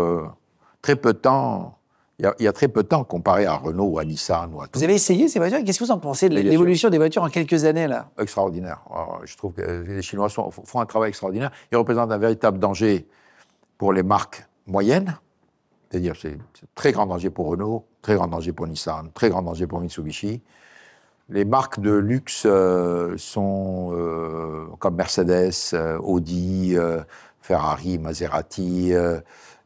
très peu de temps. Il y a très peu de temps comparé à Renault ou à Nissan. Ou à tout. Vous avez essayé ces voitures? Qu'est-ce que vous en pensez de l'évolution des voitures en quelques années, là? Extraordinaire. Alors, je trouve que les Chinois font un travail extraordinaire. Ils représentent un véritable danger pour les marques moyennes. C'est-à-dire, c'est très grand danger pour Renault, très grand danger pour Nissan, très grand danger pour Mitsubishi. Les marques de luxe sont comme Mercedes, Audi, Ferrari, Maserati.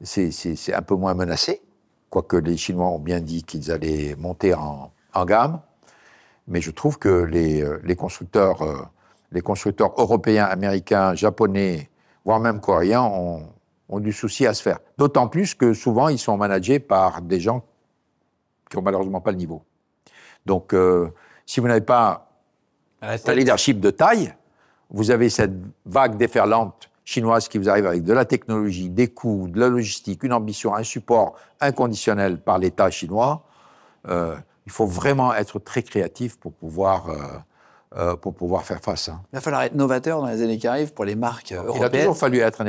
C'est un peu moins menacé, quoique les Chinois ont bien dit qu'ils allaient monter en gamme, mais je trouve que les constructeurs européens, américains, japonais, voire même coréens ont du souci à se faire. D'autant plus que souvent, ils sont managés par des gens qui n'ont malheureusement pas le niveau. Donc, si vous n'avez pas un leadership de taille, vous avez cette vague déferlante chinoise qui vous arrive avec de la technologie, des coûts, de la logistique, une ambition, un support inconditionnel par l'État chinois. Il faut vraiment être très créatif pour pouvoir faire face. Hein. Il va falloir être novateur dans les années qui arrivent pour les marques européennes. Il a toujours fallu être un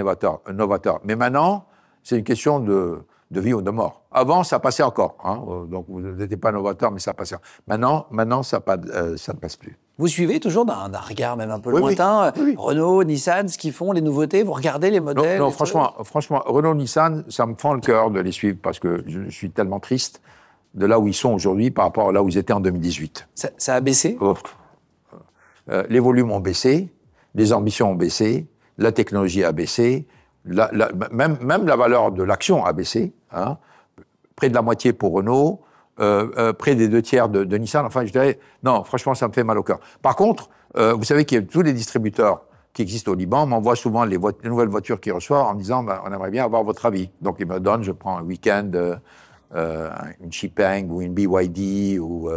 novateur. Mais maintenant, c'est une question de vie ou de mort. Avant, ça passait encore. Hein. Donc, vous n'étiez pas novateur, mais ça passait. Maintenant ça ne passe plus. Vous suivez toujours d'un regard même un peu lointain, Renault, Nissan, ce qu'ils font, les nouveautés, vous regardez les modèles? Non, franchement, Renault, Nissan, ça me fend le cœur de les suivre parce que je suis tellement triste de là où ils sont aujourd'hui par rapport à là où ils étaient en 2018. Ça a baissé? Les volumes ont baissé, les ambitions ont baissé, la technologie a baissé, même la valeur de l'action a baissé, hein, près de la moitié pour Renault, près des 2/3 de Nissan. Enfin, je dirais, non, franchement, ça me fait mal au cœur. Par contre, vous savez qu'il y a tous les distributeurs qui existent au Liban m'envoient souvent les nouvelles voitures qu'ils reçoivent en me disant on aimerait bien avoir votre avis. Donc, ils me donnent, je prends un week-end, une Xpeng ou une BYD ou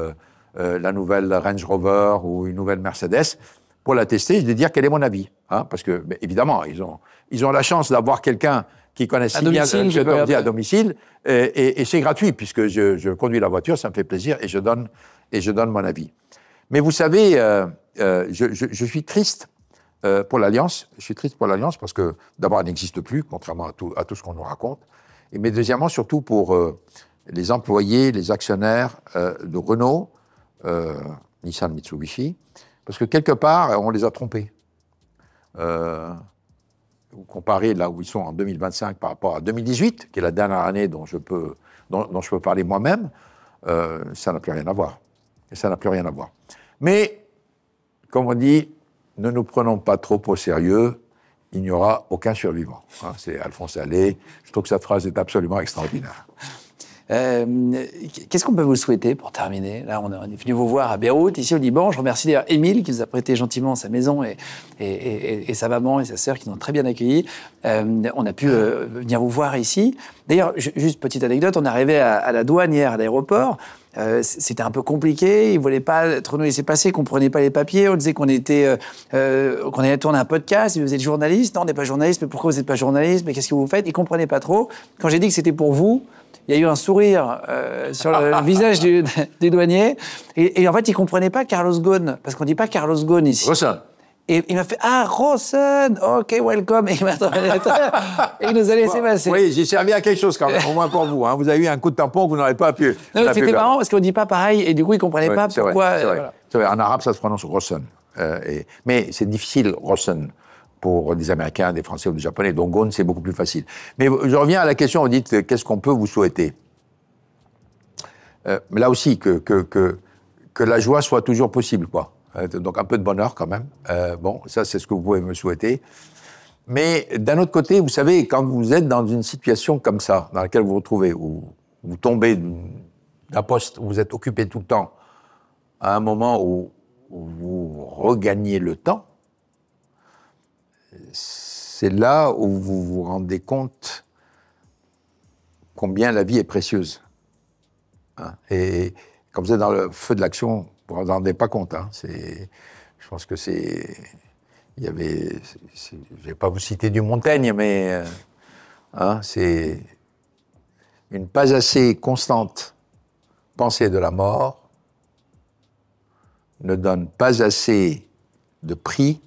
la nouvelle Range Rover ou une nouvelle Mercedes pour la tester et de dire quel est mon avis. Hein, parce que, évidemment, ils ont la chance d'avoir quelqu'un qui connaît si bien à domicile et c'est gratuit puisque je conduis la voiture, ça me fait plaisir et je donne mon avis. Mais vous savez, je suis triste pour l'Alliance. Je suis triste pour l'Alliance parce que d'abord, elle n'existe plus, contrairement à tout ce qu'on nous raconte. Mais deuxièmement, surtout pour les employés, les actionnaires de Renault, Nissan, Mitsubishi, parce que quelque part, on les a trompés. Vous comparez là où ils sont en 2025 par rapport à 2018, qui est la dernière année dont je peux parler moi-même, ça n'a plus rien à voir. Et ça n'a plus rien à voir. Mais, comme on dit, ne nous prenons pas trop au sérieux, il n'y aura aucun survivant. Hein, c'est Alphonse Allais. Je trouve que cette phrase est absolument extraordinaire. Qu'est-ce qu'on peut vous souhaiter pour terminer? Là, on est venu vous voir à Beyrouth, ici au Liban. Je remercie d'ailleurs Émile qui nous a prêté gentiment sa maison et sa maman et sa sœur qui nous ont très bien accueillis. On a pu venir vous voir ici. D'ailleurs, juste petite anecdote, on est arrivé à la douane hier à l'aéroport. C'était un peu compliqué, ils ne voulaient pas trop nous laisser passer, qu'on ne prenait pas les papiers, on disait qu'on allait tourner un podcast, et vous êtes journaliste, non on n'est pas journaliste, mais pourquoi vous n'êtes pas journaliste, mais qu'est-ce que vous faites? Ils ne comprenaient pas trop. Quand j'ai dit que c'était pour vous, il y a eu un sourire sur le visage du douanier, et en fait ils ne comprenaient pas Carlos Ghosn, parce qu'on ne dit pas Carlos Ghosn ici. Ghosn. Et il m'a fait « Ah, Rawson, ok, welcome !» Et il nous a laissé passer. Oui, j'ai servi à quelque chose quand même, au moins pour vous. Hein. Vous avez eu un coup de tampon que vous n'aurez pas pu. C'était marrant parce qu'on ne dit pas pareil et du coup, ils ne comprenaient pas pourquoi. C'est vrai. En arabe, ça se prononce Rawson. Mais c'est difficile, Rawson, pour des Américains, des Français ou des Japonais. Donc Ghosn, c'est beaucoup plus facile. Mais je reviens à la question, vous dites qu'est-ce qu'on peut vous souhaiter? Mais là aussi, que la joie soit toujours possible, quoi. Donc un peu de bonheur quand même. Bon, ça c'est ce que vous pouvez me souhaiter. Mais d'un autre côté, vous savez, quand vous êtes dans une situation comme ça, dans laquelle vous vous retrouvez, où vous tombez d'un poste où vous êtes occupé tout le temps, à un moment où vous regagnez le temps, c'est là où vous vous rendez compte combien la vie est précieuse. Hein, et quand vous êtes dans le feu de l'action, vous ne vous en rendez pas compte. Hein. Je pense que c'est... Il y avait... Je ne vais pas vous citer du Montaigne, mais... hein, c'est une pas assez constante pensée de la mort ne donne pas assez de prix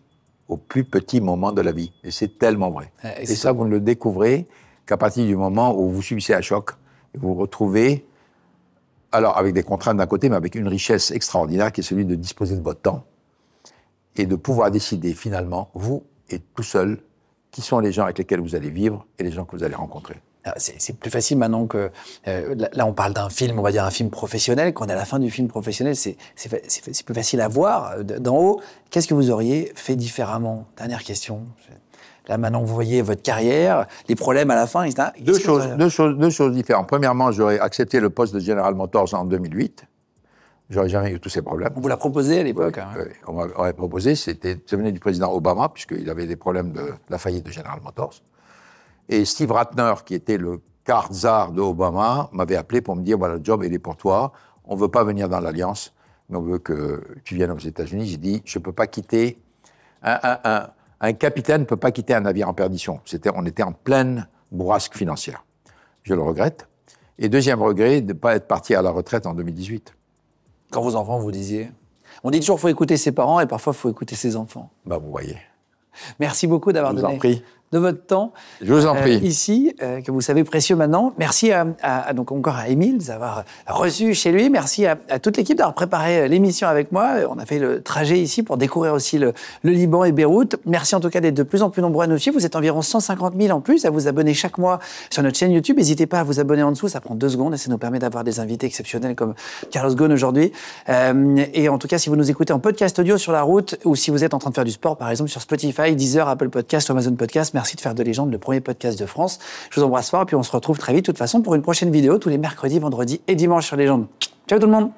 au plus petit moment de la vie. Et c'est tellement vrai. Et ça, vous ne le découvrez qu'à partir du moment où vous subissez un choc et vous vous retrouvez... Alors, avec des contraintes d'un côté, mais avec une richesse extraordinaire qui est celui de disposer de votre temps et de pouvoir décider finalement, vous et tout seul, qui sont les gens avec lesquels vous allez vivre et les gens que vous allez rencontrer. C'est plus facile maintenant que... là, on parle d'un film, on va dire un film professionnel. Quand on est à la fin du film professionnel, c'est plus facile à voir d'en haut. Qu'est-ce que vous auriez fait différemment? Dernière question. Là, maintenant, vous voyez votre carrière, les problèmes à la fin, etc. Deux choses différentes. Premièrement, j'aurais accepté le poste de General Motors en 2008. J'aurais jamais eu tous ces problèmes. On vous l'a proposé à l'époque. Oui, on m'avait proposé, ça venait du président Obama, puisqu'il avait des problèmes de la faillite de General Motors. Et Steve Ratner, qui était le quart tsar de Obama, m'avait appelé pour me dire, voilà, le job, il est pour toi, on ne veut pas venir dans l'Alliance, mais on veut que tu viennes aux États-Unis. J'ai dit, je ne peux pas quitter... Un capitaine ne peut pas quitter un navire en perdition. On était en pleine bourrasque financière. Je le regrette. Et deuxième regret, de ne pas être parti à la retraite en 2018. Quand vos enfants vous disiez? On dit toujours qu'il faut écouter ses parents et parfois il faut écouter ses enfants. Bah, vous voyez. Merci beaucoup d'avoir donné de votre temps. Je vous en prie. Ici, que vous savez précieux maintenant. Merci donc encore à Émile d'avoir reçu chez lui. Merci à toute l'équipe d'avoir préparé l'émission avec moi. On a fait le trajet ici pour découvrir aussi le Liban et Beyrouth. Merci en tout cas d'être de plus en plus nombreux à nous suivre. Vous êtes environ 150 000 en plus à vous abonner chaque mois sur notre chaîne YouTube. N'hésitez pas à vous abonner en dessous, ça prend 2 secondes et ça nous permet d'avoir des invités exceptionnels comme Carlos Ghosn aujourd'hui. Et en tout cas, si vous nous écoutez en podcast audio sur la route ou si vous êtes en train de faire du sport, par exemple sur Spotify, Deezer, Apple Podcast ou Amazon Podcast, merci de faire de Légende le premier podcast de France. Je vous embrasse fort et puis on se retrouve très vite de toute façon pour une prochaine vidéo tous les mercredis, vendredis et dimanches sur Légende. Ciao tout le monde!